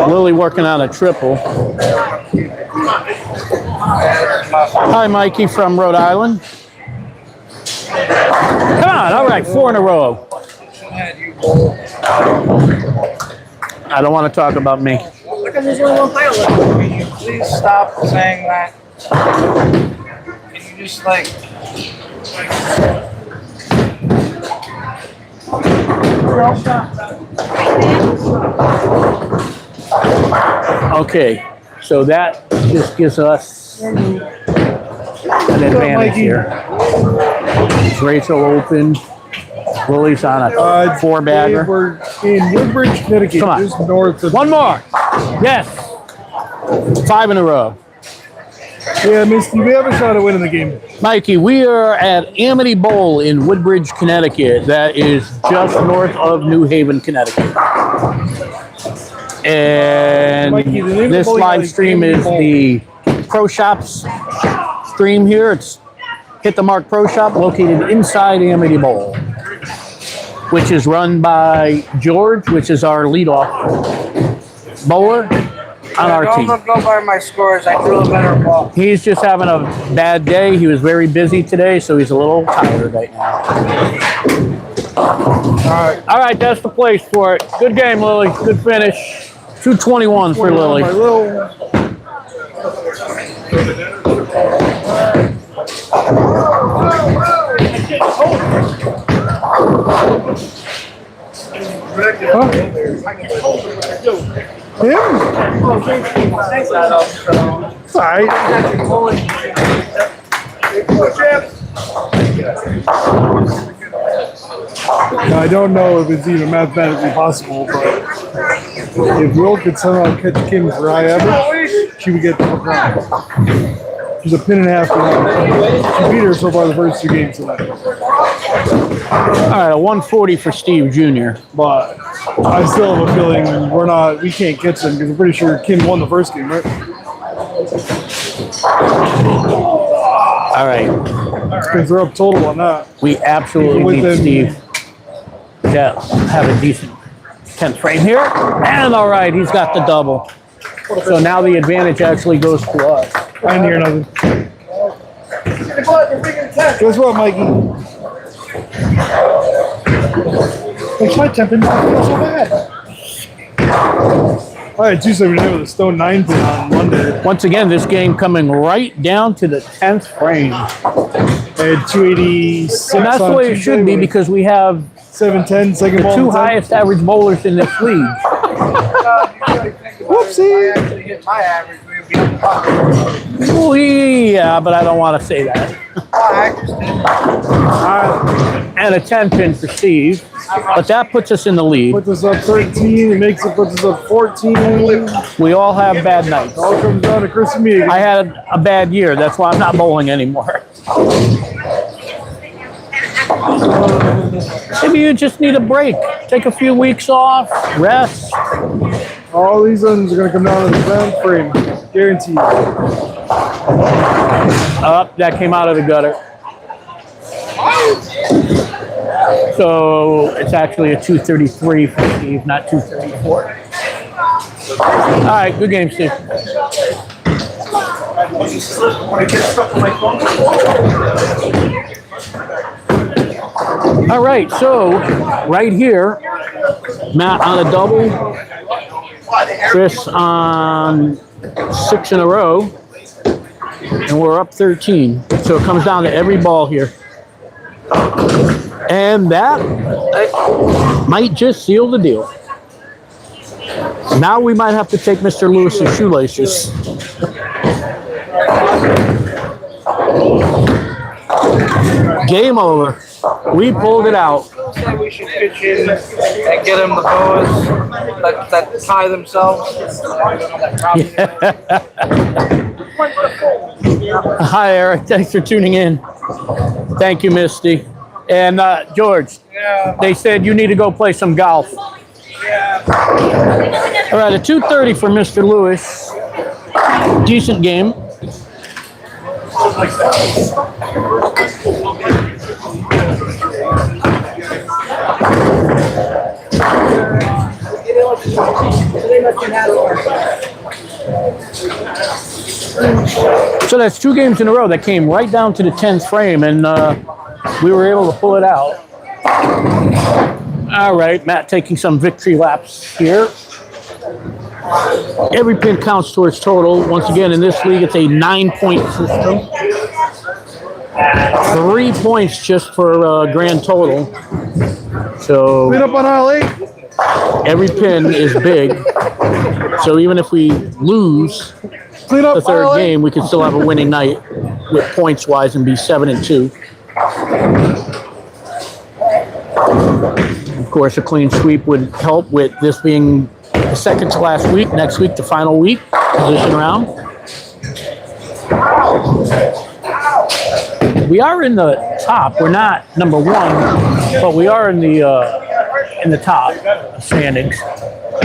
Lily working on a triple. Hi, Mikey from Rhode Island. Come on, all right, 4 in a row. I don't want to talk about me. Look at there's only one pile left. Can you please stop saying that? Can you just like... Okay, so that just gives us an advantage here. Rachel open. Lily's on a 4-bagger. We're in Woodbridge, Connecticut, Come on. just north of. One more. Yes. 5 in a row. Yeah, Misty, we have a shot at winning the game. Mikey, we are at Amity Bowl in Woodbridge, Connecticut. That is just north of New Haven, Connecticut. And Mikey, the name of the this bowling alley live is stream Amity is Bowl. the Pro Shops stream here. It's Hit the Mark Pro Shop located inside Amity Bowl, which is run by George, which is our leadoff bowler on our team. Don't go by my scores. I threw a better ball. He's just having a bad day. He was very busy today, so he's a little tired right now. All right, that's the place for it. Good game, Lily. Good finish. 221 for Lily. My little. Huh? Him? It's all right. Now, I don't know if it's even mathematically possible, but if Will could somehow catch Kim for high average, she would get the crown. She's a pin and a half behind. She beat her so far the first 2 games tonight. All right, a 140 for Steve Jr. But I still have a feeling we can't catch them because I'm pretty sure Kim won the first game, right? All right, Because they're up total on that. we absolutely With need them- Steve to have a decent 10th frame here. And all right, he's got the double. So now the advantage actually goes to us. I didn't hear nothing. Guess what, Mikey? Like my temp didn't feel so bad. I had 279 with a stone 9 pin on Monday. Once again, this game coming right down to the 10th frame. I had 286. And that's the on way it Tuesday should be with because we have 710, second the ball. 2 and 10. highest average bowlers in this league. Whoopsie. I actually hit my average. We'd be on the top. Yeah, but I don't want to say that. I just did. And a 10 pin for Steve. But that puts us in the lead. Puts us up 13. It makes it puts us up 14. We all have bad nights. All comes down to Chris and me again. I had a bad year. That's why I'm not bowling anymore. Maybe you just need a break. Take a few weeks off, rest. All these ones are going to come down to the ground frame. Guaranteed. Up, that came out of the gutter. So it's actually a 233 for Steve, not 234. All right, good game, Steve. All right, so right here, Matt on a double, Chris on 6 in a row, and we're up 13. So it comes down to every ball here. And that might just seal the deal. Now we might have to take Mr. Lewis's shoelaces. Game over. We pulled it out. We should pitch in and get them the boas that tie themselves. Hi, Eric. Thanks for tuning in. Thank you, Misty. And George, they said you need to go play some golf. All right, a 230 for Mr. Lewis. Decent game. So that's 2 games in a row that came right down to the 10th frame, and we were able to pull it out. All right, Matt taking some victory laps here. Every pin counts towards total. Once again, in this league, it's a 9-point system. 3 points just for grand total. So Clean up on aisle 8. every pin is big. So even if we lose Clean up the third aisle 8. game, we can still have a winning night with points wise and be 7-2. Of course, a clean sweep would help with this being the second to last week. Next week, the final week, position round. We are in the top. We're not number 1, but we are in the top standings.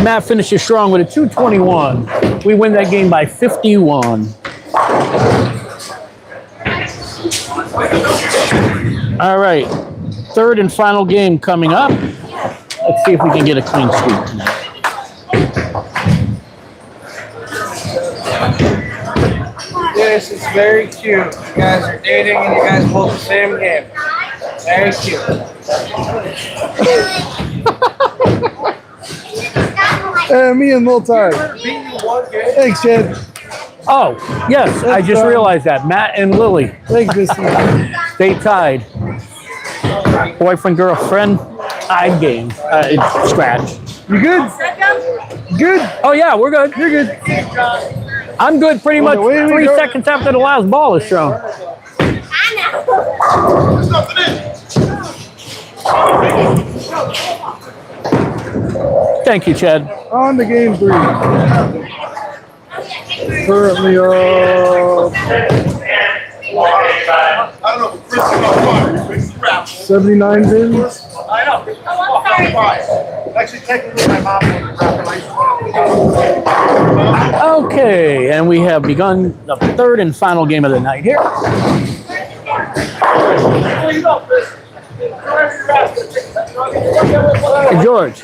Matt finishes strong with a 221. We win that game by 51. All right, third and final game coming up. Let's see if we can get a clean sweep tonight. This is very cute. You guys are dating and you guys both the same game. Very cute. Me and Multi. Thanks, Chad. Oh, yes, I just realized that. Matt and Lily, Thanks, Misty. they tied. Boyfriend, girlfriend, tied game. It's scratch. You good? Good? Oh, yeah, we're good. You're good. I'm good pretty much Away we 3 go. seconds after the last ball is thrown. Thank you, Chad. On to game 3. Currently, I don't know, but Chris is on fire. 79 pins. I know. Actually, technically, my mom Okay, and we have begun the third and final game of the night here. Hey, George,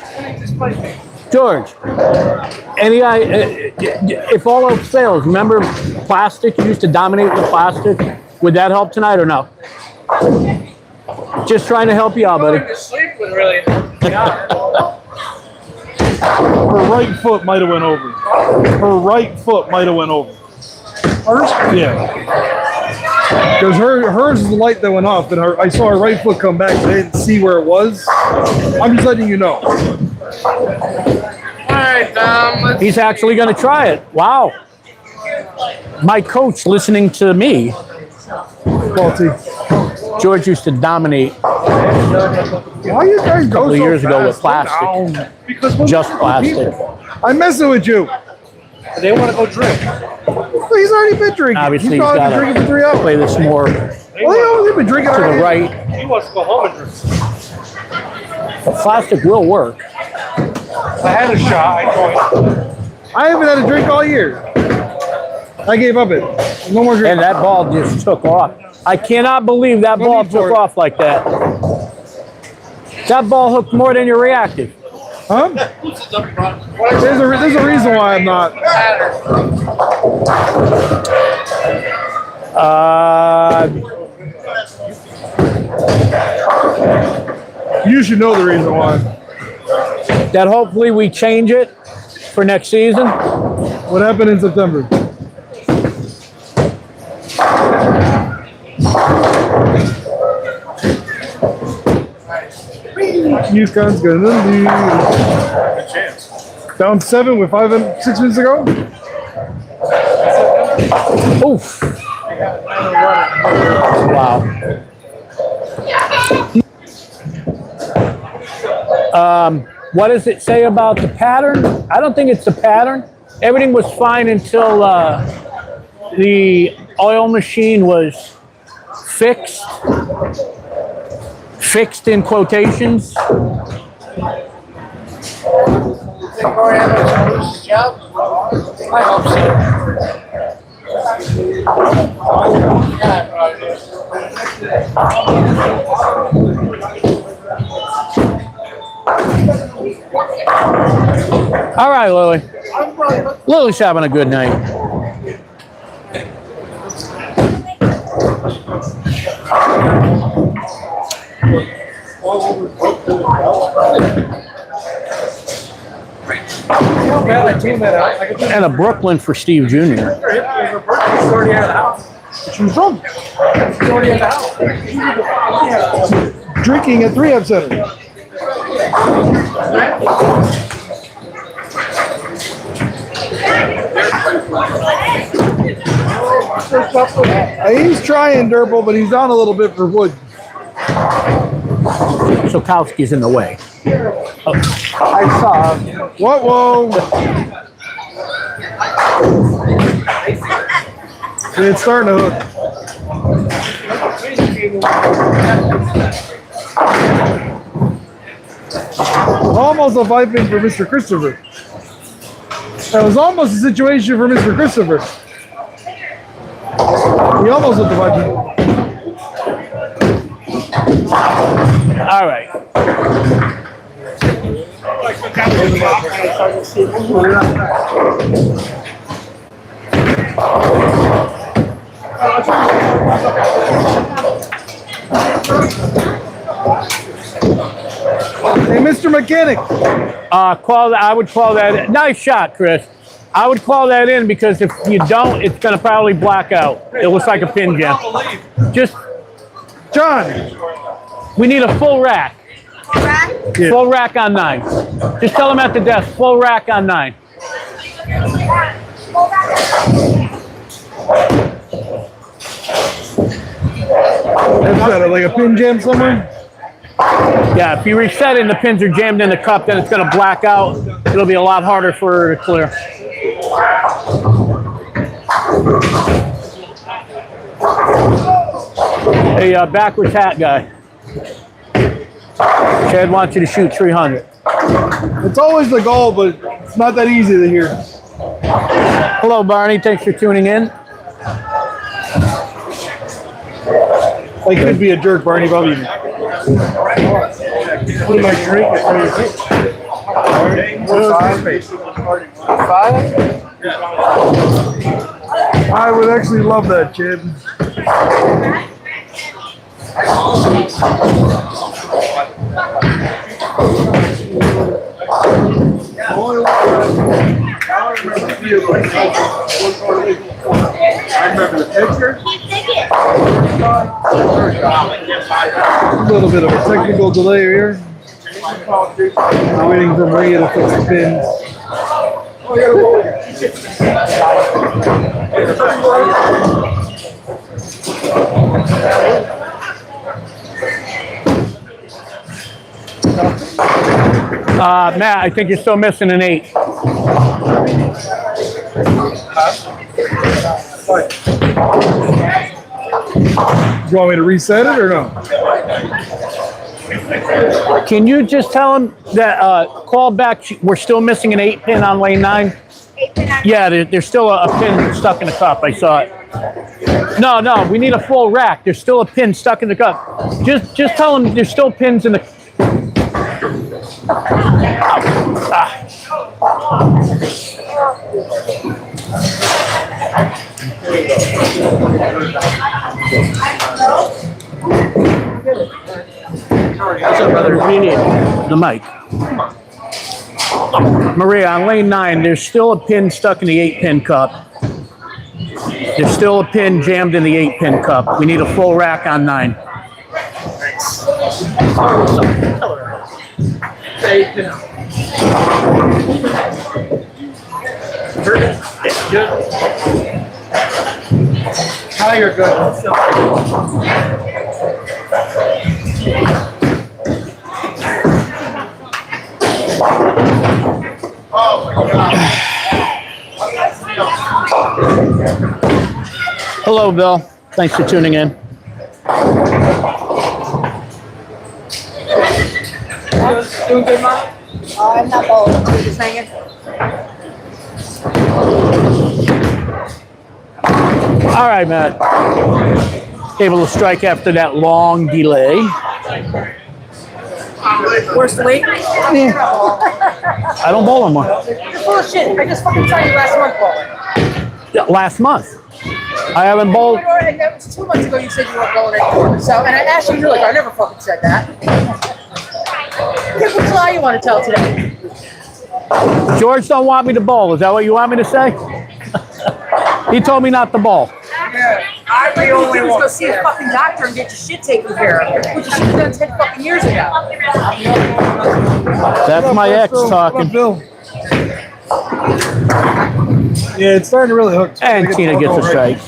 if all else fails, remember plastic? You used to dominate with plastic. Would that help tonight or no? Just trying to help you out, buddy. Going to sleep would really. Her right foot might have went over. Her right foot might have went over. Hers? Yeah. Because hers is the light that went off, and I saw her right foot come back, but I didn't see where it was. I'm just letting you know. All right, He's actually going to try it. Wow. My coach listening to me. Faulty. George used to dominate Why you guys a go couple of so years ago with fast? plastic. Because when Just plastic. I'm messing with you. they want to go drink. Well, he's already been drinking. Obviously, He's he's probably got been drinking for 3 to hours. play this more to Well, they've been drinking the already. right. He wants to go home and drink. Plastic will work. I had a shot. I joined. I haven't had a drink all year. I gave up it. No more drink. And that ball just took off. I cannot believe that ball took off like that. That ball hooked more than you're reactive. Huh? There's a reason why I'm not. You should know the reason why. That hopefully we change it for next season. What happened in September? UConn's gonna lose. Good chance. Down 7 with 6 minutes ago. Oof. Wow. What does it say about the pattern? I don't think it's the pattern. Everything was fine until the oil machine was fixed. Fixed in quotations. I hope All right, Lily. Lily's having a good night. And a Brooklyn for Steve Jr. Drinking at 3 Center. He's trying Durple, but he's down a little bit for wood. Sokowski's in the way. Oh. I saw him. Whoa. It's starting to hook. Almost a 5-pin for Mr. Christopher. That was almost a situation for Mr. Christopher. He almost hit the button. All right. Hey, Mr. Mechanic. I would call that. Nice shot, Chris. I would call that in because if you don't, it's going to probably black out. It looks like a pin jam. Just, John. We need a full rack. Yeah. Full rack on 9. Just tell them at the desk, full rack on 9. That's that, like a pin jam somewhere? Yeah, if you reset it and the pins are jammed in the cup, then it's going to black out. It'll be a lot harder for her to clear. Hey, backwards hat guy. Chad wants you to shoot 300. It's always the goal, but it's not that easy to hear. Hello, Barney. Thanks for tuning in. I could be a jerk, Barney Bubby. What am I drinking? I would actually love that, Chad. I remember the picture. A little bit of a technical delay here. I'm waiting for Maria to fix the pins. Matt, I think you're still missing an 8. Do you want me to reset it or no? Can you just tell him that call back? We're still missing an 8-pin on lane 9. 8-pin on. Yeah, there's still a pin stuck in the cup. I saw it. No, we need a full rack. There's still a pin stuck in the cup. Just tell him there's still pins in the. What's up, brother? What do you need? The mic. Maria, on lane 9, there's still a pin stuck in the 8-pin cup. There's still a pin jammed in the 8-pin cup. We need a full rack on 9. Now you're good. Hello, Bill. Thanks for tuning in. Doing good, Mom? I'm not bold. I'm just hanging. All right, Matt. Able to strike after that long delay. Worst week? I don't bowl anymore. You're full of shit. I just fucking saw you last month bowling. Yeah, last month. I haven't bowled. And that was 2 months ago you said you weren't bowling anymore. So, and I asked you, you're like, I never fucking said that. Guess which lie you want to tell today? George don't want me to bowl. Is that what you want me to say? He told me not to bowl. I the only one. Go see a fucking doctor and get your shit taken care of, which you should have done 10 fucking years ago. That's my ex talking. Bill. Yeah, it's starting to really hook. And Tina gets a strike.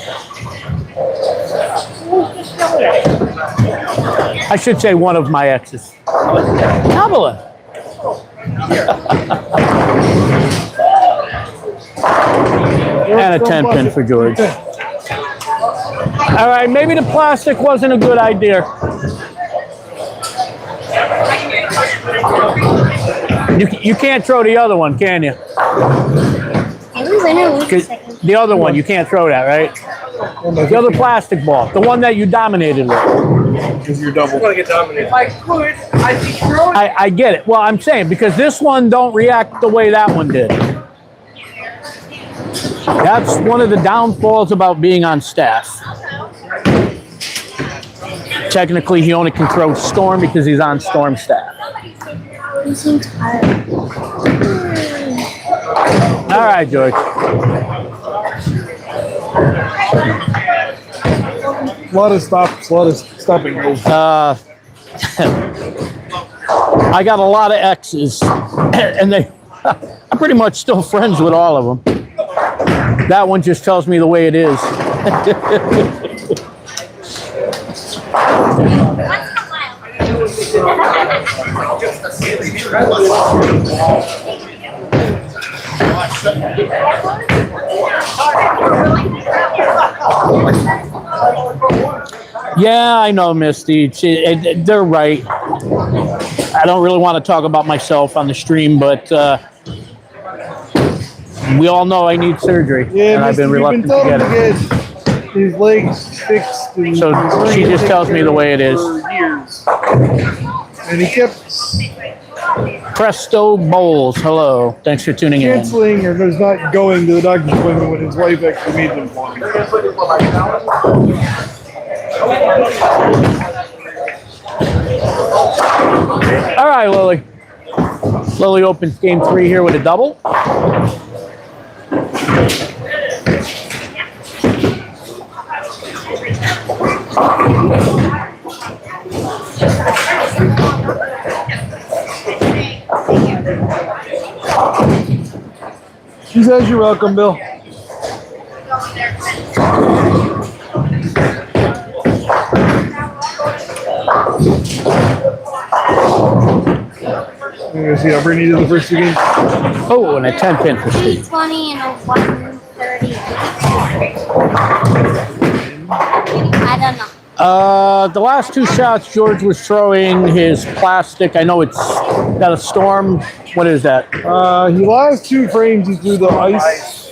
I should say one of my exes. Kamala. And a 10-pin for George. All right, maybe the plastic wasn't a good idea. You can't throw the other one, can you? The other one, you can't throw that, right? The other plastic ball, the one that you dominated with. Because you're double. I want to get dominated. If I could, I'd be throwing. I get it. Well, I'm saying because this one don't react the way that one did. That's one of the downfalls about being on staff. Technically, he only can throw Storm because he's on Storm staff. All right, George. A lot of stops, a lot of stopping goals. I got a lot of exes, and I'm pretty much still friends with all of them. That one just tells me the way it is. Yeah, I know, Misty. They're right. I don't really want to talk about myself on the stream, but we all know I need surgery, and I've been reluctant to get it. His legs fixed. So she just tells me the way it is. Years. And he kept Presto Bowles, hello. Thanks for tuning in. canceling or just not going to the doctor's appointment when his wife actually made them for him. All right, Lily. Lily opens game 3 here with a double. She says you're welcome, Bill. We're going to see how Brittany did the first 2 games. Oh, and a 10-pin for Steve. 320 and a 130. I don't know. The last two shots, George was throwing his plastic. I know it's got a storm. What is that? He last two frames he threw the ice.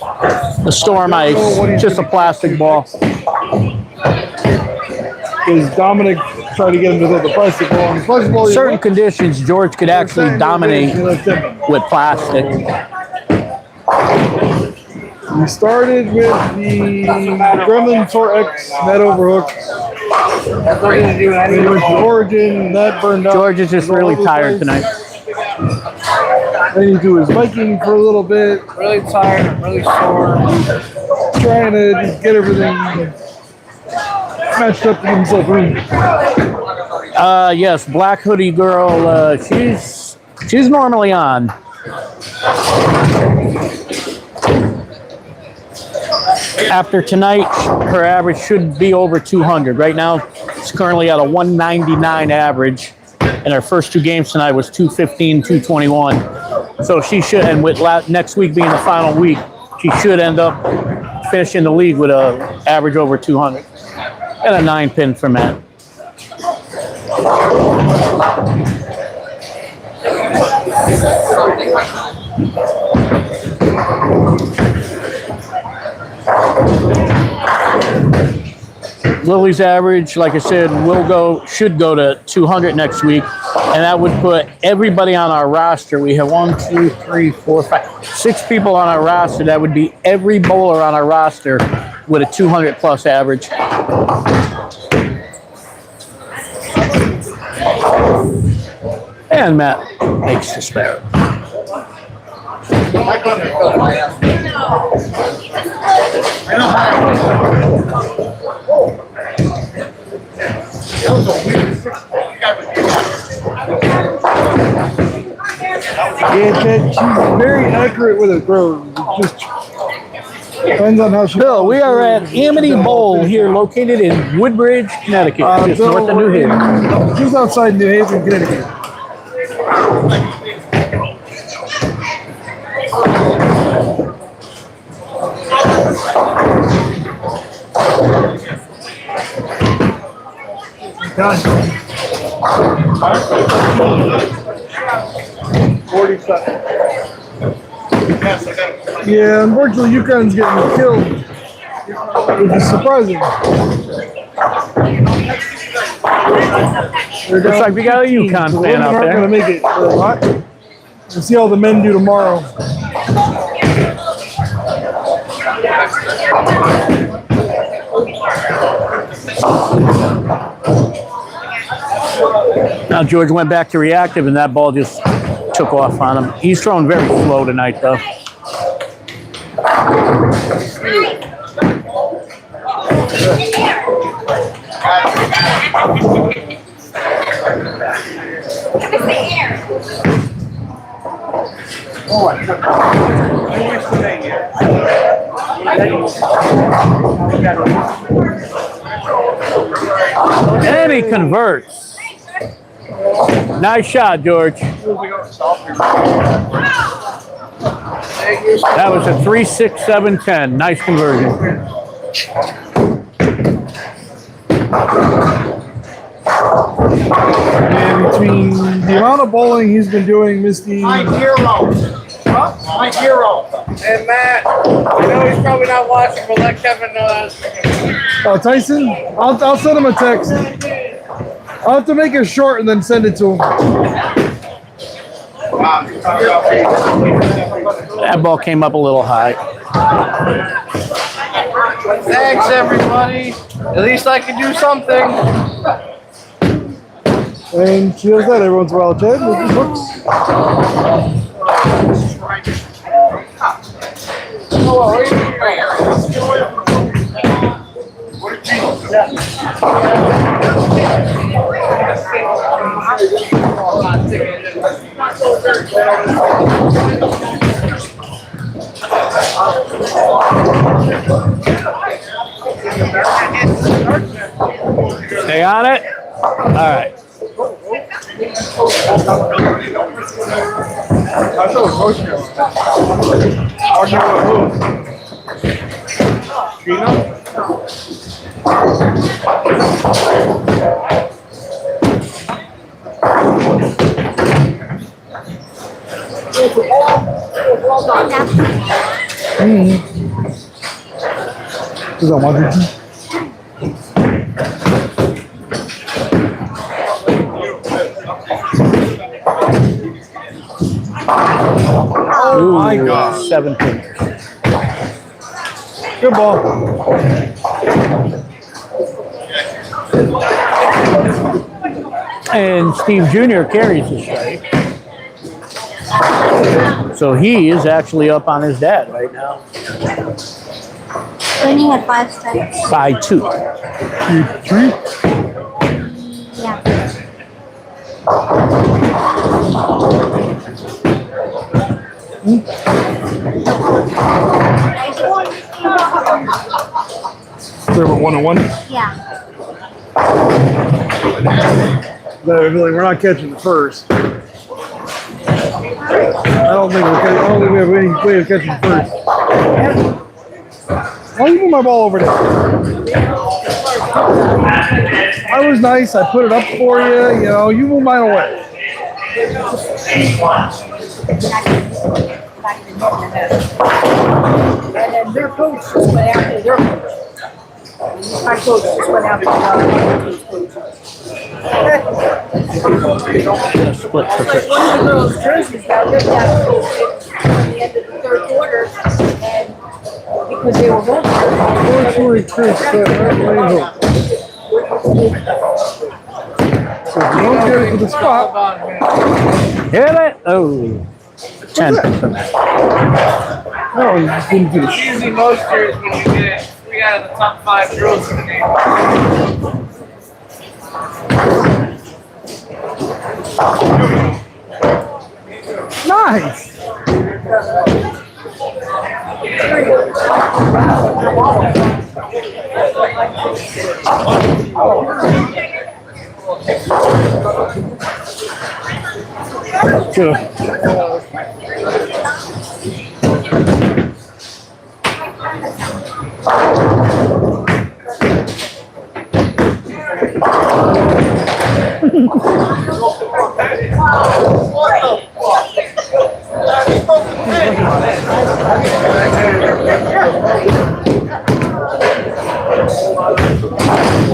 The storm ice. Just a plastic ball. Because Dominic tried to get him to throw the plastic ball. And the plastic ball Certain conditions, George could actually dominate with plastic. We started with the Gremlin 4X net overhook. He went to Origin, that burned out. George is just really tired tonight. Then he threw his Viking for a little bit. Really tired, I'm really sore. Trying to just get everything matched up to himself room. Yes, Black Hoodie Girl, she's normally on. After tonight, her average should be over 200. Right now, she's currently at a 199 average. And her first two games tonight was 215, 221. So she should, and with next week being the final week, she should end up finishing the league with an average over 200. And a 9-pin for Matt. Lily's average, like I said, should go to 200 next week, and that would put everybody on our roster. We have 1, 2, 3, 4, 5, 6 people on our roster. That would be every bowler on our roster with a 200 plus average. And Matt makes the spare. Yeah, she's very accurate with her throws. It just depends on how she. Bill, we are at Amity Bowl here, located in Woodbridge, Connecticut, just north of New Haven. Just outside New Haven, Connecticut. Done. 40 seconds. Yeah, unfortunately, UConn's getting killed, which is surprising. Looks like we got a UConn fan out They're not going to there. make it for a lot. We'll see how the men do tomorrow. Now George went back to reactive, and that ball just took off on him. He's throwing very slow tonight, though. And he converts. Nice shot, George. That was a 3, 6, 7, 10. Nice conversion. And between the amount of bowling he's been doing, Misty. My hero. My hero. And Matt, I know he's probably not watching, but let Kevin know that. Oh, Tyson? I'll send him a text. I'll have to make it short and then send it to him. That ball came up a little high. Thanks, everybody. At least I can do something. And she does that every once in a while, Chad, with his hooks. Stay on it. All right. Is that one? Ooh, my God. 7 points. Good ball. And Steve Jr. carries the strike. So he is actually up on his dad right now. Winning at 5 strikes. By 2. 3. Yeah. They're 1-1. Yeah. We're not catching the first. I don't think we have any way of catching the first. Why you move my ball over there? I was nice. I put it up for you. You know, you move mine away. And then their coach just went after their coach. My coach just went after his coach. Split for Like one of the girls' jerseys got ripped out at the end of the third quarter, and because they were both. Unfortunately, Chris, so if you don't get it to the spot, Hit it. Oh. 10. no, you just didn't finish. Usually most years when we get 3 out of the top 5 girls in the game. Nice. Two.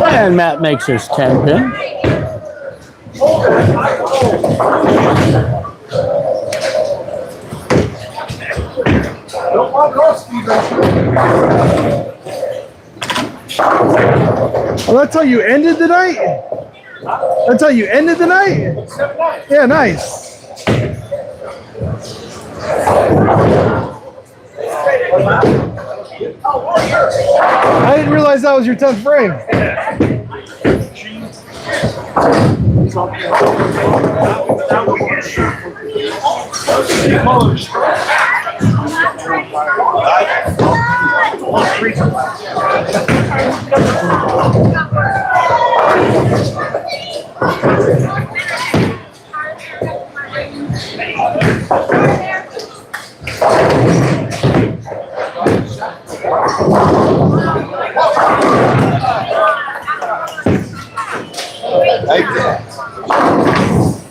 And Matt makes his 10 pin. Don't walk off, Steven. Well, that's how you ended the night? That's how you ended the night? Yeah, nice. I didn't realize that was your 10th frame.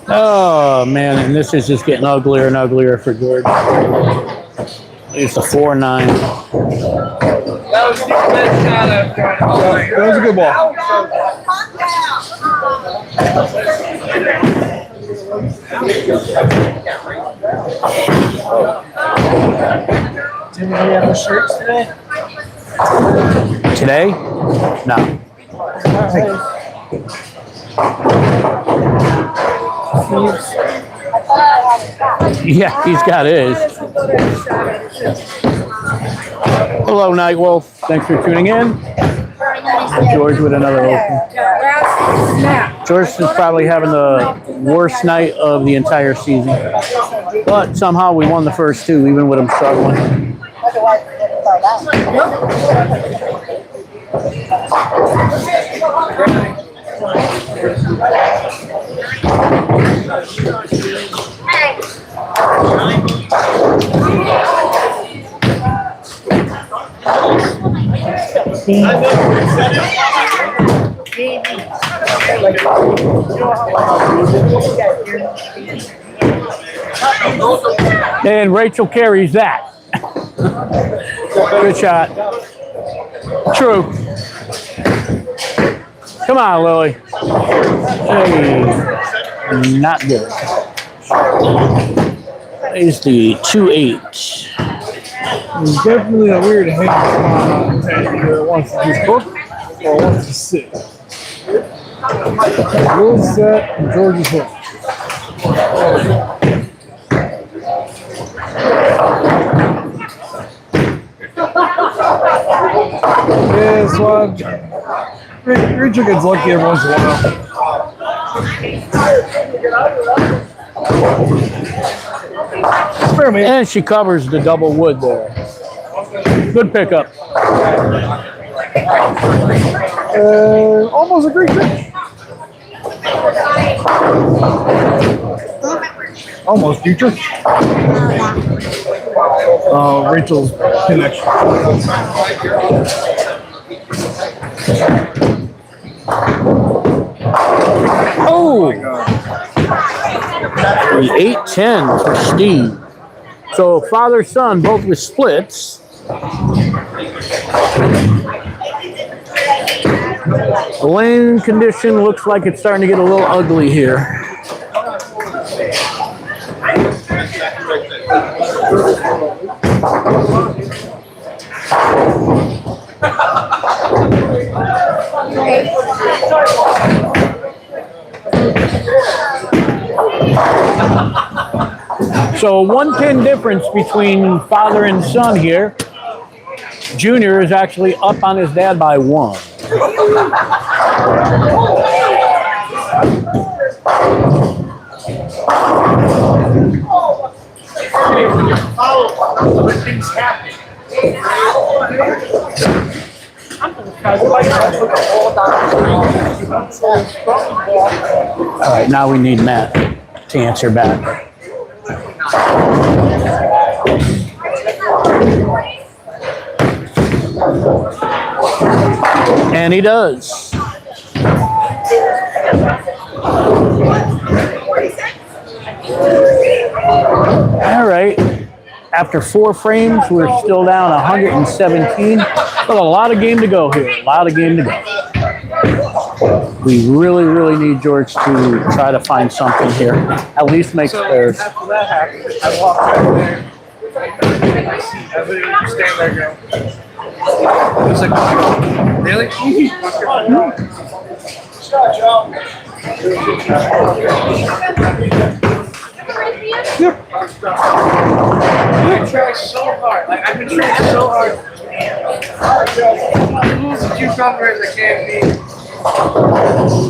Oh man, and this is just getting uglier and uglier for George. It's a 4-9. That was the best shot I've tried all night. That was a good ball. Did we have the shirts today? Today? No. Yeah, he's got his. Hello, Nightwolf. Thanks for tuning in. George with another open. George is probably having the worst night of the entire season. But somehow we won the first 2, even with him struggling. 16. And Rachel carries that. Good shot. True. Come on, Lily. Hey, not good. Is the 2-8. There's definitely a weird hand on that wants to just hook or wants to sit. Will's set and George's hook. Yeah, so Rachel gets lucky every once in a while. And she covers the double wood there. Good pickup. Almost a great pitch. Almost future. Rachel's connection. Oh! The 8-10 for Steve. So father-son both with splits. The lane condition looks like it's starting to get a little ugly here. So 1 pin difference between father and son here. Junior is actually up on his dad by 1. All right, now we need Matt to answer back. And he does. All right. After 4 frames, we're still down 117. But a lot of game to go here. A lot of game to go. We really, really need George to try to find something here. At least make spares. After that happened, I walked right there. I literally just stand there going. It was like, really? I tried so hard. Like, I've been trying so hard. Lose the cucumbers I can't beat. I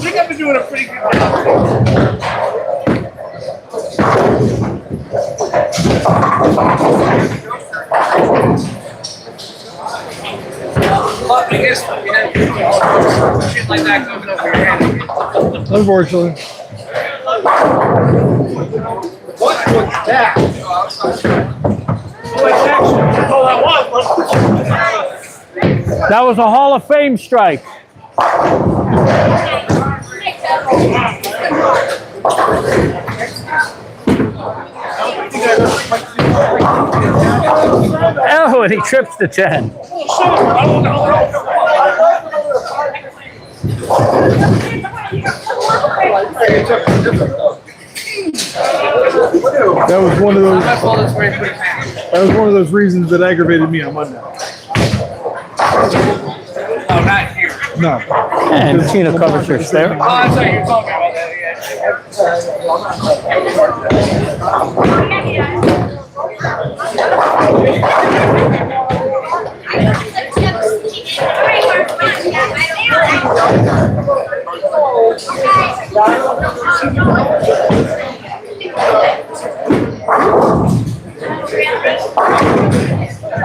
think I've been doing a pretty good job. But I guess we have shit like that coming over your head. Unfortunately. What was that? That was a Hall of Fame strike. Oh, and he trips the 10. That was one of those. That was one of those reasons that aggravated me on Monday. Oh, not here. No. And Tina covers her stare. Oh, I thought you were talking about that.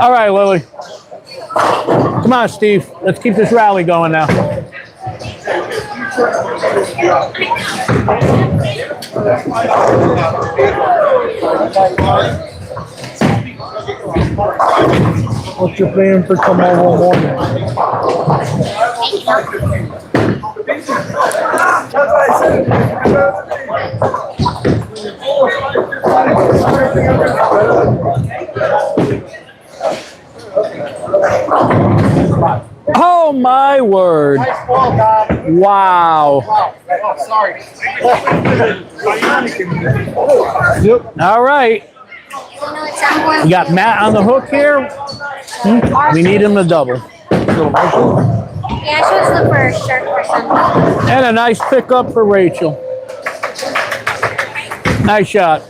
All right, Lily. Come on, Steve. Let's keep this rally going now. What's your plan for tomorrow morning? That's what I said. Oh my word. Wow. Sorry. All right. We got Matt on the hook here. We need him to double. Yeah, she was the first shirt for something. And a nice pickup for Rachel. Nice shot.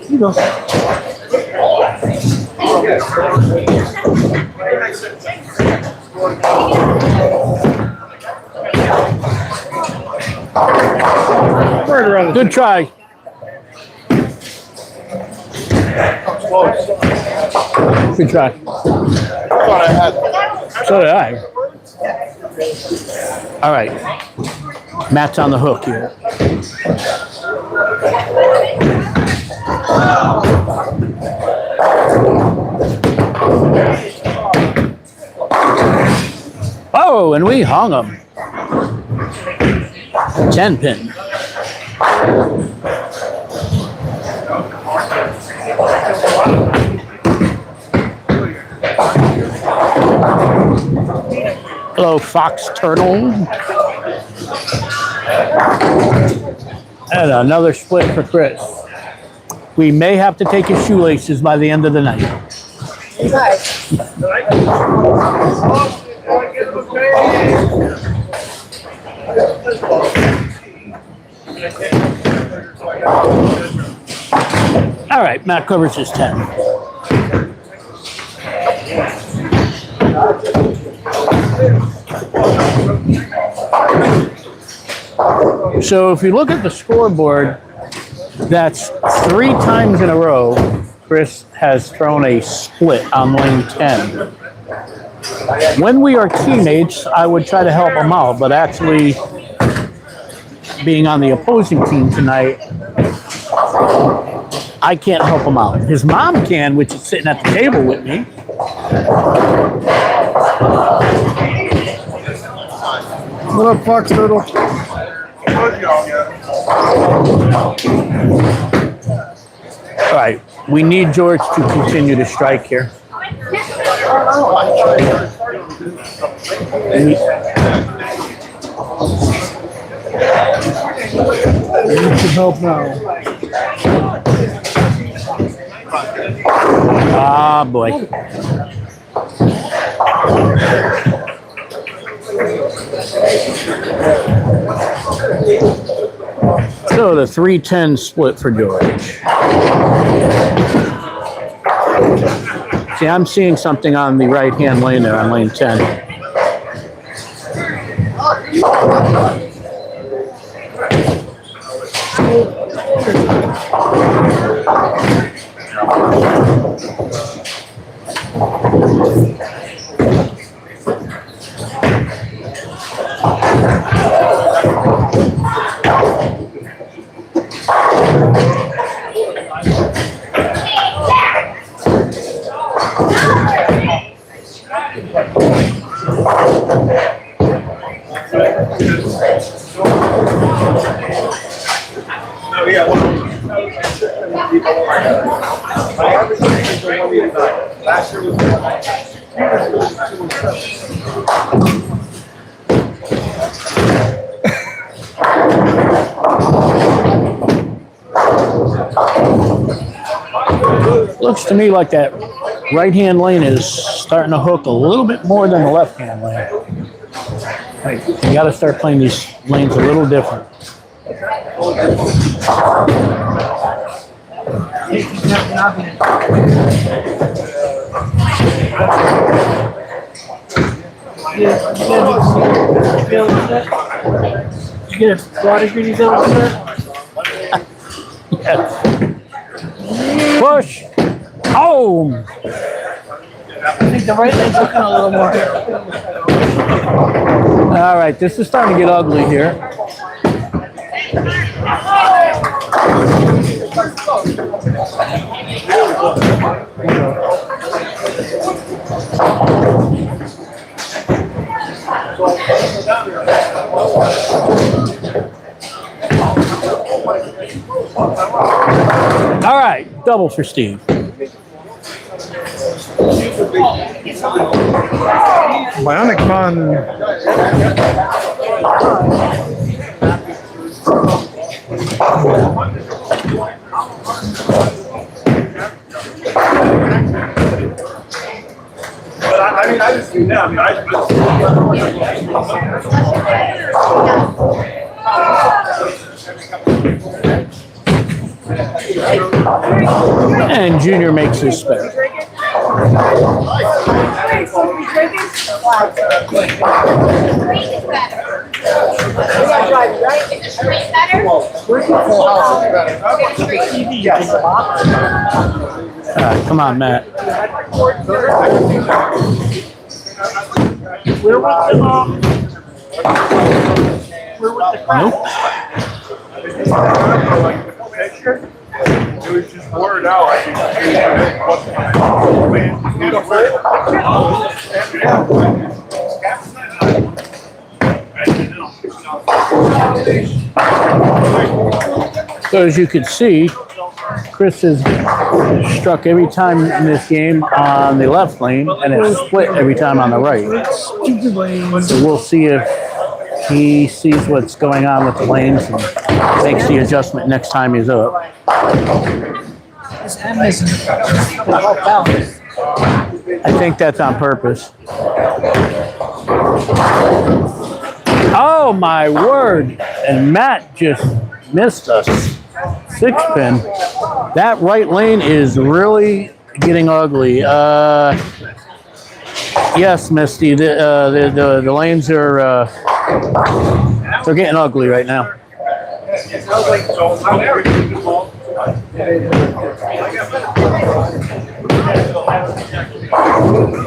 You know. Right around the Good try. Good try. So did I. All right. Matt's on the hook here. Oh, and we hung him. 10 pin. Hello, Fox Turtle. And another split for Chris. We may have to take his shoelaces by the end of the night. All right, Matt covers his 10. So if you look at the scoreboard, that's 3 times in a row Chris has thrown a split on lane 10. When we are teammates, I would try to help him out, but actually being on the opposing team tonight, I can't help him out. His mom can, which is sitting at the table with me. What up, Fox Turtle? All right, we need George to continue to strike here. I need some help now. Ah, boy. So the 3-10 split for George. See, I'm seeing something on the right-hand lane there on lane 10. Looks to me like that right-hand lane is starting to hook a little bit more than the left-hand lane. Right, you got to start playing these lanes a little different. You get a water greedy bill with that? Yes. Push. Home. I think the right leg's looking a little more. All right, this is starting to get ugly here. All right, double for Steve. Bionic Mon. But I mean, I just do now. I mean, And Junior makes his spin. Come on, Matt. Nope. it was just word out. So as you can see, Chris has struck every time in this game on the left lane and it's split every time on the right. So we'll see if he sees what's going on with the lanes and makes the adjustment next time he's up. This M isn't well balanced. I think that's on purpose. Oh my word! And Matt just missed us. 6-pin. That right lane is really getting ugly. Yes, Misty. The lanes are they're getting ugly right now.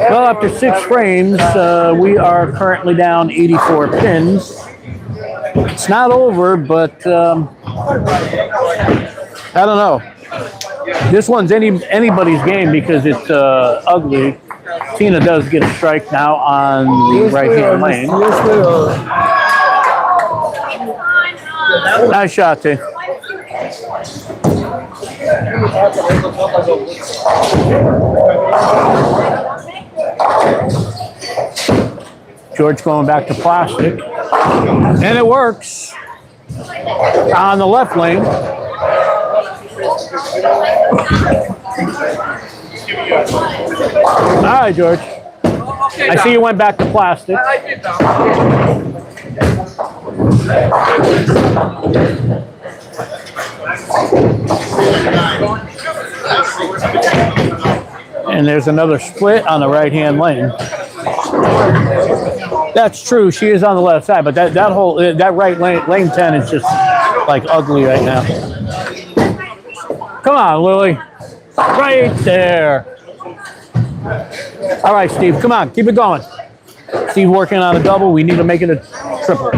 Well, after 6 frames, we are currently down 84 pins. It's not over, but I don't know. This one's anybody's game because it's ugly. Tina does get a strike now on the right-hand lane. Nice shot, T. George going back to plastic. And it works. On the left lane. All right, George. I see you went back to plastic. And there's another split on the right-hand lane. That's true. She is on the left side, but that right lane 10 is just like ugly right now. Come on, Lily. Right there. All right, Steve. Come on. Keep it going. Steve working on a double. We need to make it a triple.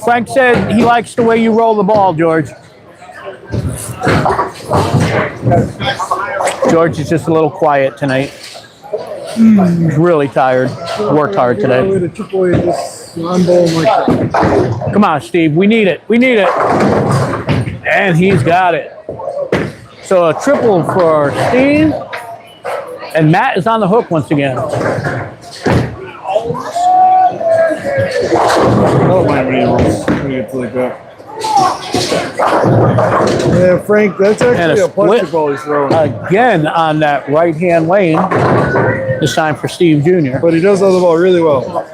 Frank said he likes the way you roll the ball, George. George is just a little quiet tonight. He's really tired. Worked hard today. Come on, Steve. We need it. We need it. And he's got it. So a triple for Steve. And Matt is on the hook once again. Oh, my wheels. Yeah, Frank, that's actually a plastic ball he's throwing. Again on that right-hand lane. This time for Steve Jr. But he does throw the ball really well.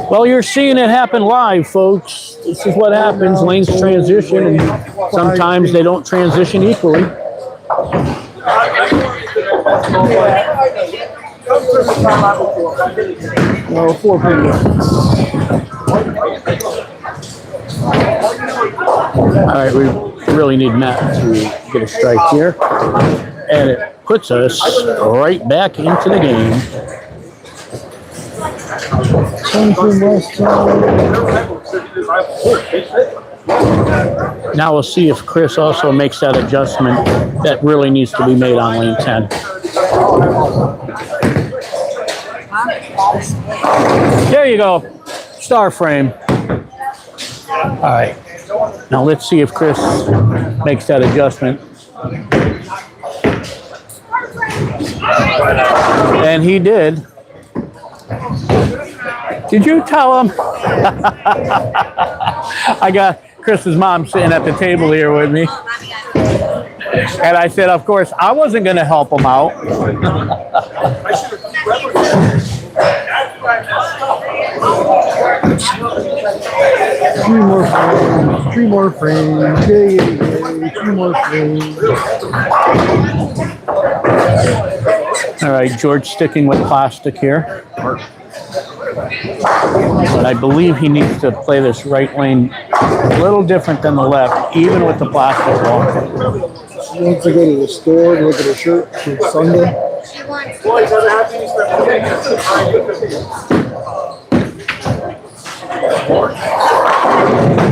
Well, you're seeing it happen live, folks. This is what happens. Lanes transition, and sometimes they don't transition equally. No, 4 pin. All right, we really need Matt to get a strike here. And it puts us right back into the game. Now we'll see if Chris also makes that adjustment that really needs to be made on lane 10. There you go. Star frame. All right. Now let's see if Chris makes that adjustment. And he did. Did you tell him? I got Chris's mom sitting at the table here with me. And I said, of course, I wasn't going to help him out. Three more frames. Yay, yay, yay. 3 more frames. All right, George sticking with plastic here. But I believe he needs to play this right lane a little different than the left, even with the plastic ball. She wants to go to the store and look at her shirt for Sunday. She wants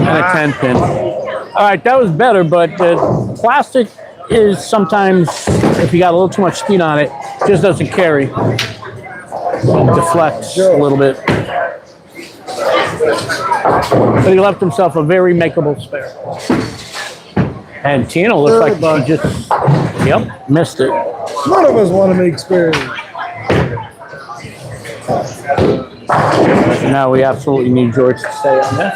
And a 10 pin. All right, that was better, but the plastic is sometimes, if you got a little too much speed on it, just doesn't carry. It deflects a little bit. But he left himself a very makeable spare. And Tino looks like he just, missed it. None of us want to make spares. Now we absolutely need George to stay on this.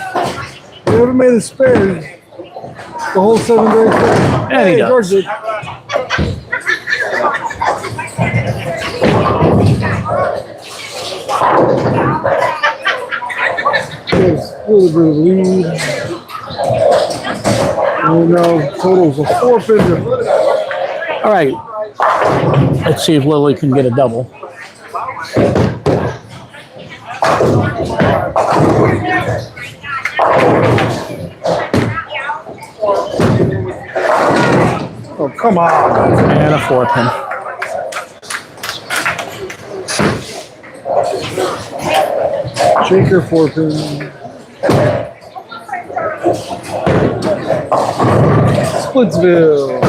We haven't made a spare the whole 7 days. And he does. George did. There's a little bit of lead. And now totals of 4 pins. All right. Let's see if Lily can get a double. Oh, come on. And a 4 pin. Shaker 4 pin. Splitsville.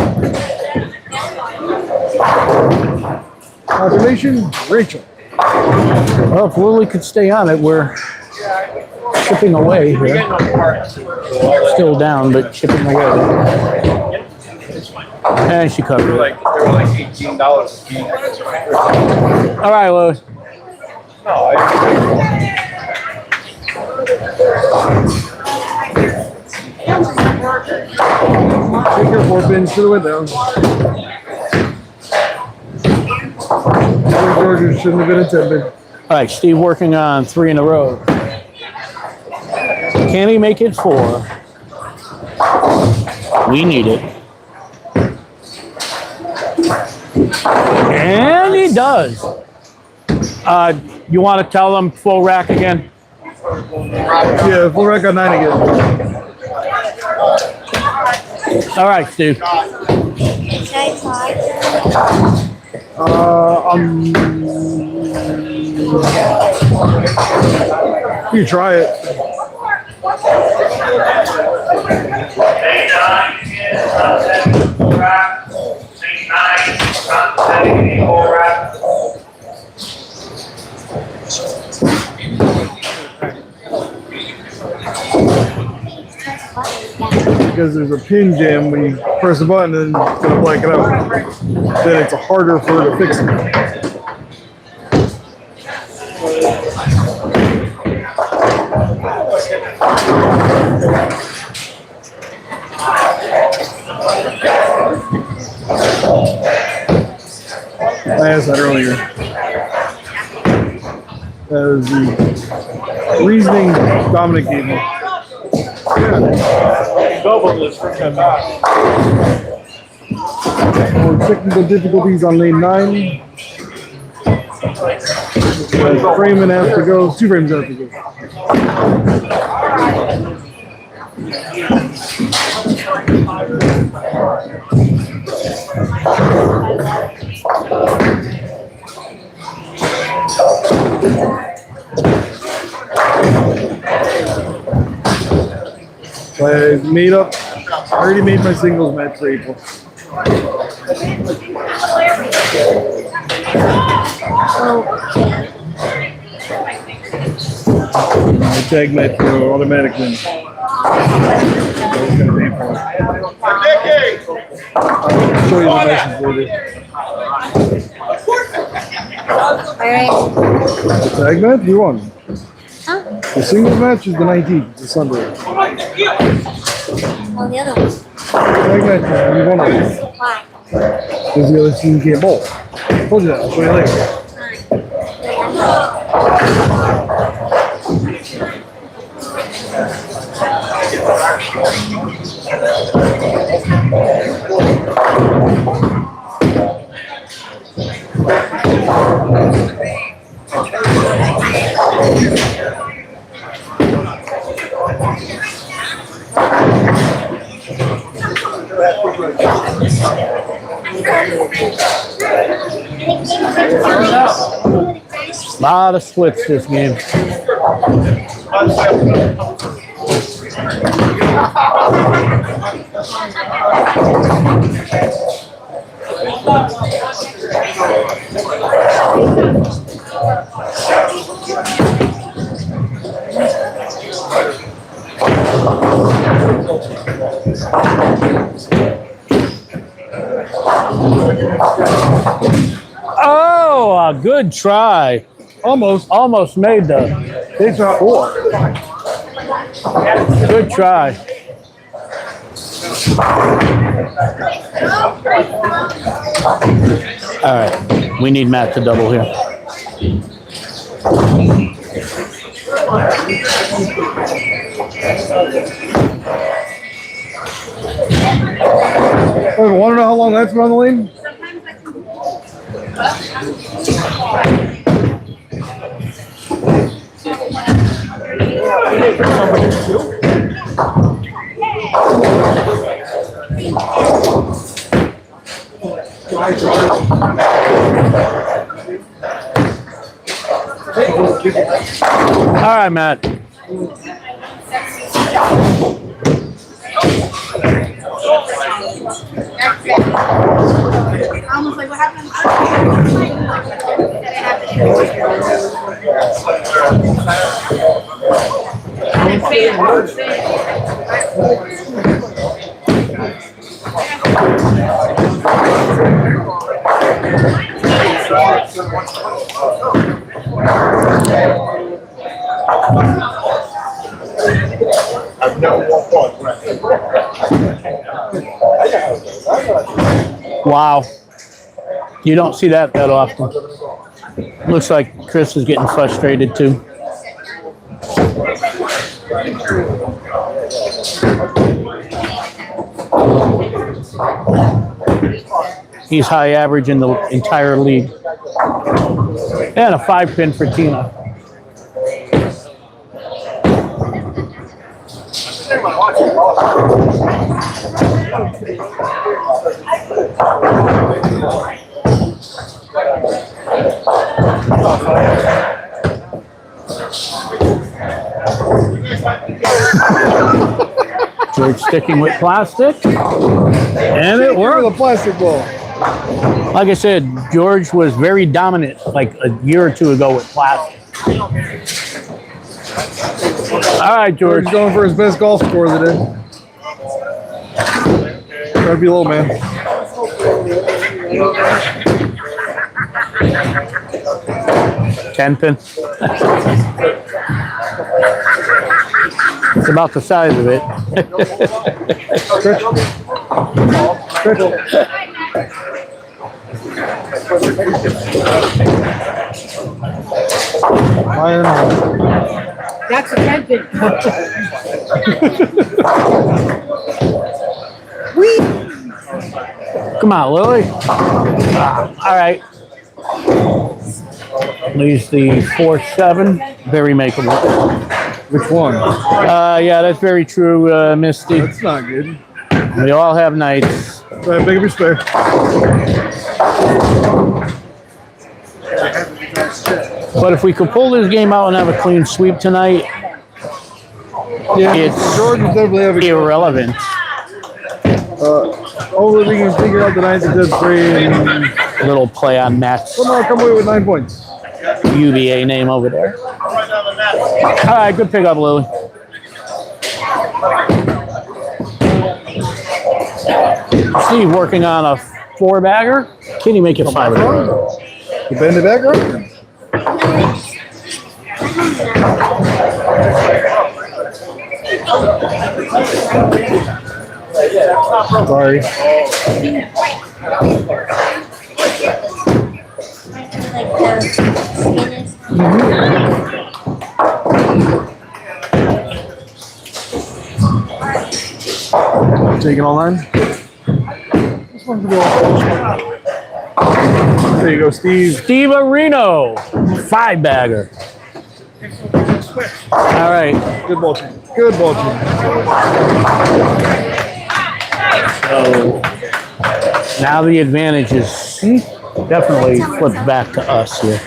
Confirmation, Rachel. Well, if Lily could stay on it, we're chipping away here. Still down, but chipping away. And she covered it. They were like $18 a piece. All right, Lois. Take your 4 pins to the window. Georgia shouldn't have been attempted. All right, Steve working on 3 in a row. Can he make it 4? We need it. And he does. You want to tell them full rack again? Yeah, full rack on 9 again. All right, Steve. You try it. Because there's a pin jam when you press the button and it's going to blank it out. Then it's harder for her to fix it. I asked that earlier. That is the Reasoning Dominic gave me. Double this for 10 minutes. Technical difficulties on lane 9. Frame and a half to go. 2 frames have to go. So I already made my singles match for April. My tag match for automatic win. I'll show you the message later. Alright. The tag match? You won. Huh? The singles match is the 19th. It's Sunday. Well, the other one. Tag match, you won it. Why? Because the other team can't bowl. I told you that. I'll show you later. A lot of splits this game. Oh, a good try. Almost made the. It's not 4. Good try. All right, we need Matt to double here. Want to know how long that's been on the lane? All right, Matt. Almost like what happened? Wow. You don't see that often. Looks like Chris is getting frustrated too. He's high average in the entire league. And a 5-pin for Tina. George sticking with plastic. And it worked. With a plastic ball. Like I said, George was very dominant like a year or two ago with plastic. All right, George. He's going for his best golf score of the day. Try to be low, man. $10 It's about the size of it. That's attempted. Come on, Lily. All right. Leaves the 4-7. Very makeable. Which one? Yeah, that's very true, Misty. That's not good. We all have nights. Right, big respect. But if we could pull this game out and have a clean sweep tonight, Yeah, it's George will definitely have a irrelevant. hopefully we can figure out the 9th and 10th frame. A little play on Matt's Somehow come away with 9 points. UVA name over there. All right, good pickup, Lily. Steve working on a 4-bagger. Can you make it 5? You bend it back, right? Sorry. Taking all 9? This one's good. There you go, Steve. Steve Areno, 5-bagger. All right. Good ball team. Good ball team. So now the advantage is definitely flipped back to us here.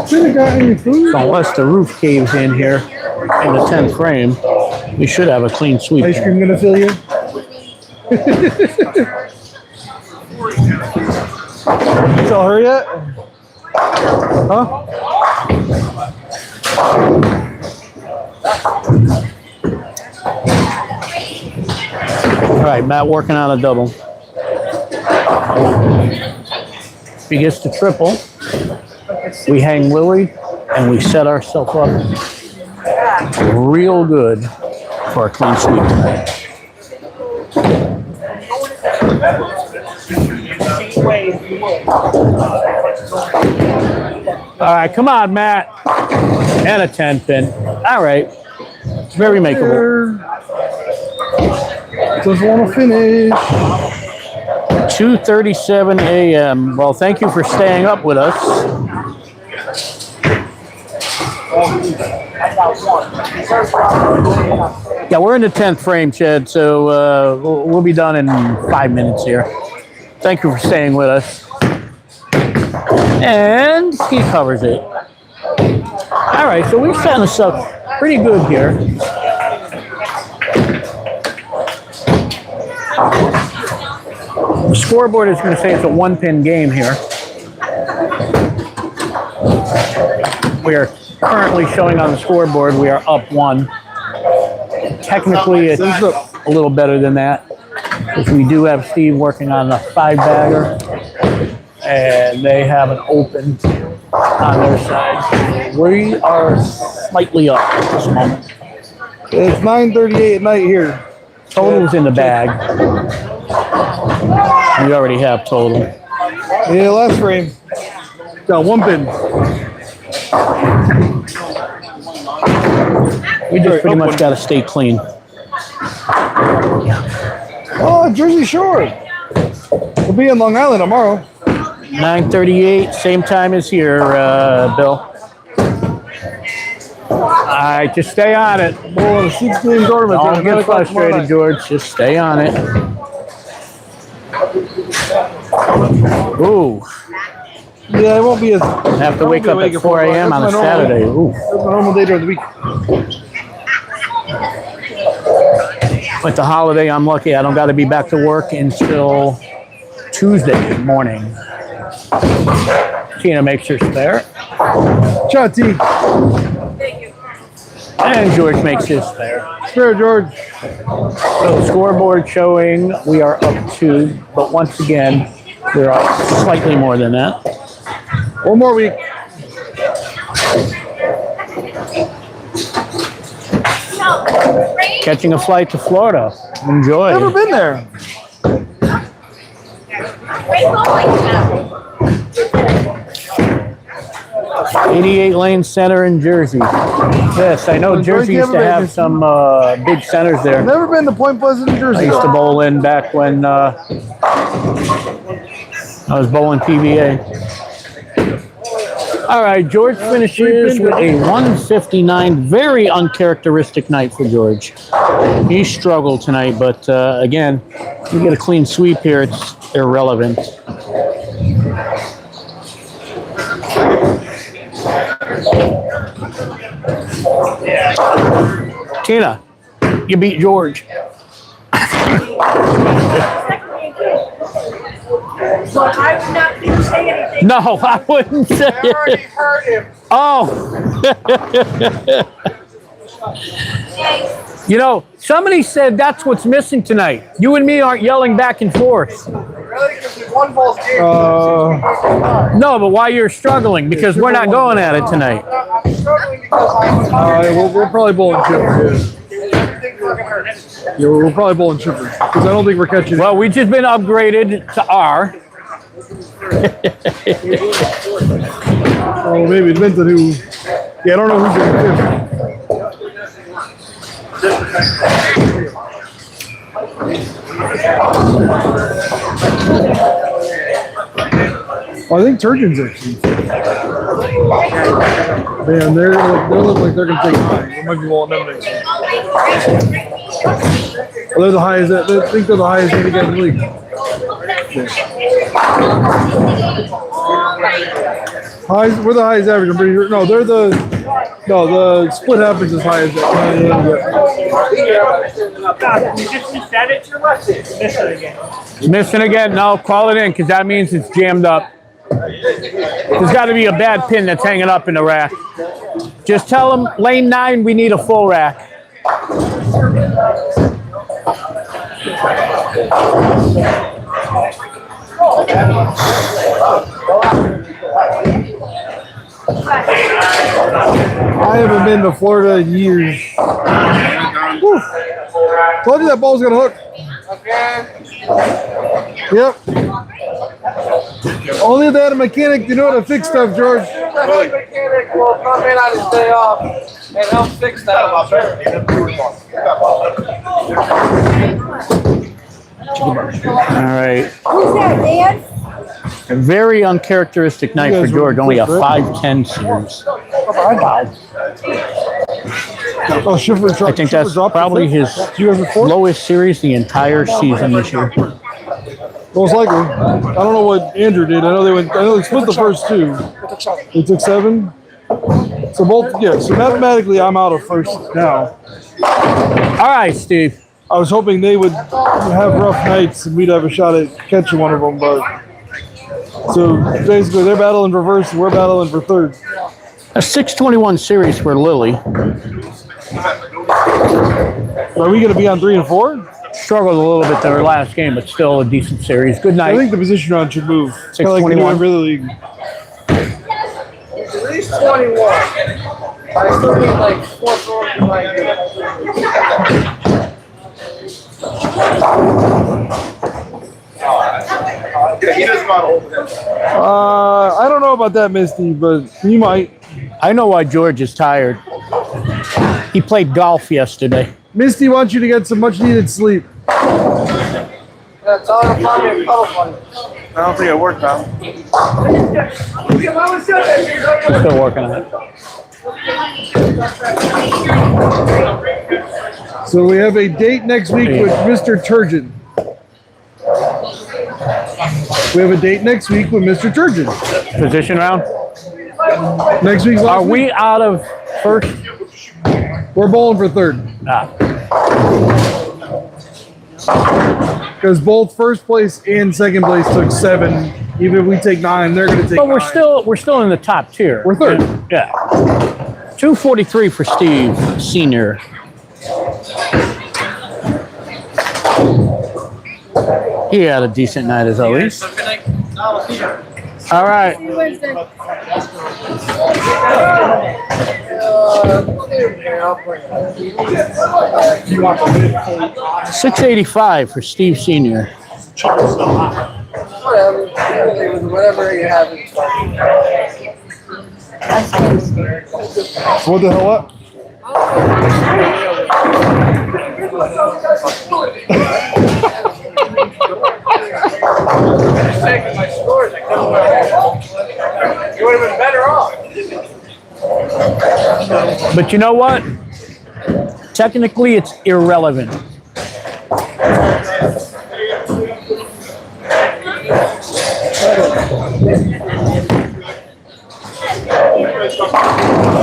Should have got any food. So unless the roof caves in here in the 10th frame, we should have a clean sweep. Ice cream gonna fill you? Tell her yet? Huh? All right, Matt working on a double. If he gets the triple, we hang Lily and we set ourselves up real good for a clean sweep tonight. All right, come on, Matt. And a 10 pin. All right. Very makeable. Doesn't want to finish. 2:37 a.m. Well, thank you for staying up with us. Yeah, we're in the 10th frame, Chad, so we'll be done in 5 minutes here. Thank you for staying with us. And he covers it. All right, so we've set us up pretty good here. The scoreboard is going to say it's a 1-pin game here. We are currently showing on the scoreboard we are up 1. Technically, it's a little better than that, because we do have Steve working on a 5-bagger, and they have an open on their side. We are slightly up at this moment. It's 9:38 at night here. Total's in the bag. We already have total. Yeah, last frame. Got 1 pin. We just pretty much got to stay clean. Oh, Jersey Shore. We'll be in Long Island tomorrow. 9:38, same time as here, Bill. All right, just stay on it. Well, 6-game tournament. Don't get frustrated, George. Just stay on it. Ooh. Yeah, it won't be as. Have to wake up at 4 a.m. on a Saturday. Ooh. That's my normal day during the week. With the holiday, I'm lucky I don't got to be back to work until Tuesday morning. Tina makes her spare. Ciao, T. And George makes his spare. Spare, George. So the scoreboard showing we are up 2, but once again, we're up slightly more than that. 1 more week. Catching a flight to Florida. Enjoy. Never been there. 88 lane center in Jersey. Yes, I know Jersey used to have some big centers there. Never been to Point Pleasant, New Jersey. I used to bowl in back when I was bowling PVA. All right, George finishes with a 159. Very uncharacteristic night for George. He struggled tonight, but again, you get a clean sweep here, it's irrelevant. Tina, you beat George. So I would not say anything. No, I wouldn't say I already it. heard him. Oh. You know, somebody said that's what's missing tonight. You and me aren't yelling back and forth. Really? Because we won both games. No, but why you're struggling? Because we're not going at it tonight. I'm struggling because I'm We're probably bowling chipper. everything fucking hurts. Yeah, we're probably bowling chipper because I don't think we're catching. Well, we've just been upgraded to R. Oh, maybe it meant that who. Yeah, I don't know who's going to. I think Turgeon's actually. Man, they look like they're going to take time. It might be well eliminated. They're the highest. I think they're the highest handicap in the league. Highest, we're the highest average. I'm pretty sure. No, they're the. No, the split happens as high as that. You just said it, you're missing again. Missing again? No, call it in because that means it's jammed up. There's got to be a bad pin that's hanging up in the rack. Just tell them, lane 9, we need a full rack. I haven't been to Florida in years. Woo. Told you that ball's gonna hook. Yep. Only that a mechanic to know how to fix stuff, George. The mechanic will come in on his day off and help fix that. All right. Who's that, Dan? A very uncharacteristic night for George. Only a 5-10 series. Oh, Schiffer, I think that's probably his lowest series the entire season this year. Most likely. I don't know what Andrew did. I know they split the first two. They took 7. So both, yeah. So mathematically, I'm out of first now. All right, Steve. I was hoping they would have rough nights and we'd have a shot at catching one of them, but so basically they're battling for first and we're battling for third. A 621 series for Lily. Are we going to be on 3 and 4? Struggled a little bit their last game, but still a decent series. Good night. I think the position round should move. 621. Really league. At least 21. I still need like 4 throws behind you. He doesn't want to hold it. I don't know about that, Misty, but you might. I know why George is tired. He played golf yesterday. Misty wants you to get some much needed sleep. That's all I'm probably a puddle funny. I don't think it worked out. Still working on it. So we have a date next week with Mr. Turgeon. We have a date next week with Mr. Turgeon. Position round. Next week's last Are we out of first? We're bowling for third. Because both first place and second place took 7. Even if we take 9, they're going to take. But 9. we're still in the top tier. We're third. Yeah. 243 for Steve Senior. He had a decent night as always. All right. 685 for Steve Senior. Whatever you have in What the hell up? Taking my scores, I couldn't. You would have been better off. But you know what? Technically, it's irrelevant.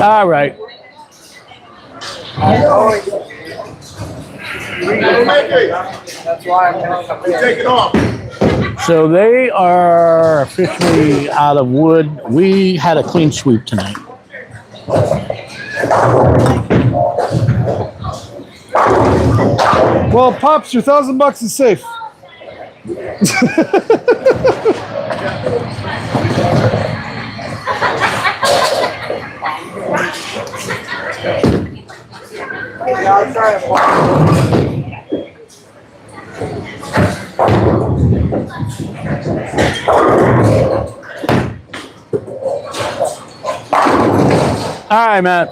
All right. That's why I'm going to come here. Take it off. So they are officially out of wood. We had a clean sweep tonight. Well, Pops, your $1,000 is safe. Yeah, I'll try it. All right, Matt.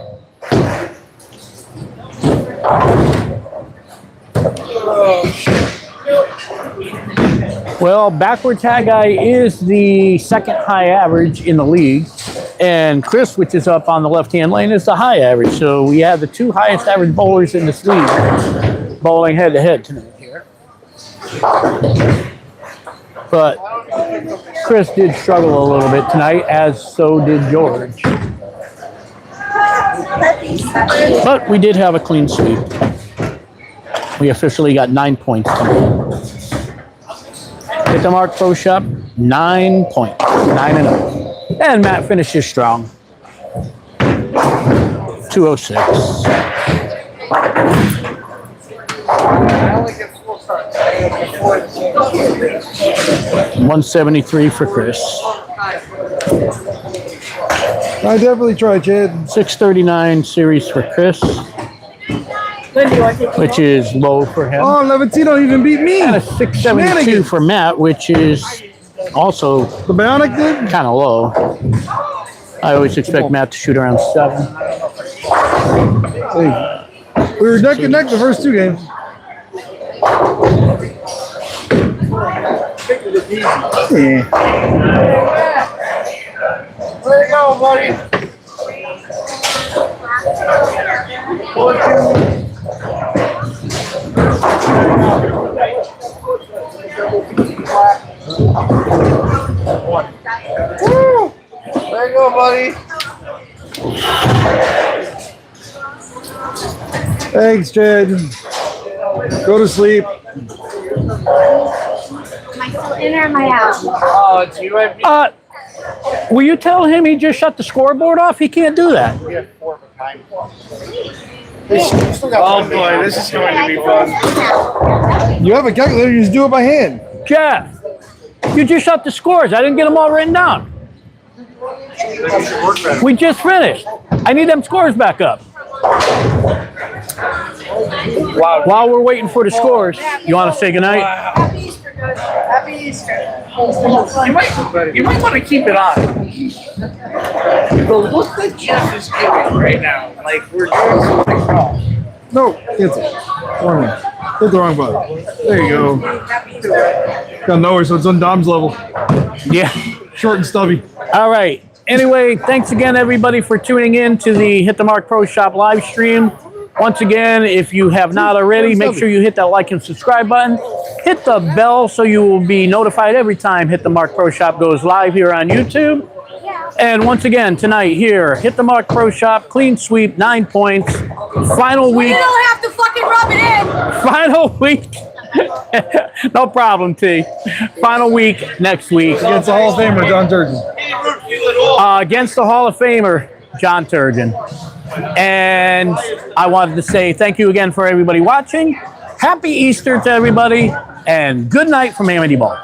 Well, backward tag guy is the second high average in the league. And Chris, which is up on the left-hand lane, is the high average. So we have the two highest average bowlers in this league bowling head-to-head tonight here. But Chris did struggle a little bit tonight, as so did George. But we did have a clean sweep. We officially got 9 points tonight. Hit the Mark Pro Shop, 9 points, 9-0. And Matt finishes strong. 206. I only get full starts. 173 for Chris. I definitely try, Chad. 639 series for Chris, which is low for him. Oh, Levantino even beat me. And a 672 for Matt, which is also The Bionic did? kind of low. I always expect Matt to shoot around 7. Hey, we were neck and neck the first two games. Yeah. There you go, buddy. Woo! There you go, buddy. Thanks, Chad. Go to sleep. Am I still in or am I out? Oh, it's you. Will you tell him he just shut the scoreboard off? He can't do that. We have 4 behind. Oh boy, this is going to be fun. You have a calculator, you just do it by hand. Jeff, you just shut the scores. I didn't get them all written down. We just finished. I need them scores back up. Wow. While we're waiting for the scores, you want to say goodnight? Happy Easter, guys. Happy Easter. You might want to keep it on. The look that Jeff is giving right now, like we're doing something wrong. No, cancel. Wrong one. Hit the wrong button. There you go. Got nowhere, so it's on Dom's level. Yeah. Short and stubby. All right. Anyway, thanks again, everybody, for tuning in to the Hit the Mark Pro Shop live stream. Once again, if you have not already, make sure you hit that like and subscribe button. Hit the bell so you will be notified every time Hit the Mark Pro Shop goes live here on YouTube. And once again, tonight here, Hit the Mark Pro Shop, clean sweep, 9 points. Final week. You don't have to fucking rub it in. Final week. No problem, T. Final week next week. Against the Hall of Famer, John Turgeon. Against the Hall of Famer, John Turgeon. And I wanted to say thank you again for everybody watching. Happy Easter to everybody, and good night from Amity Ball.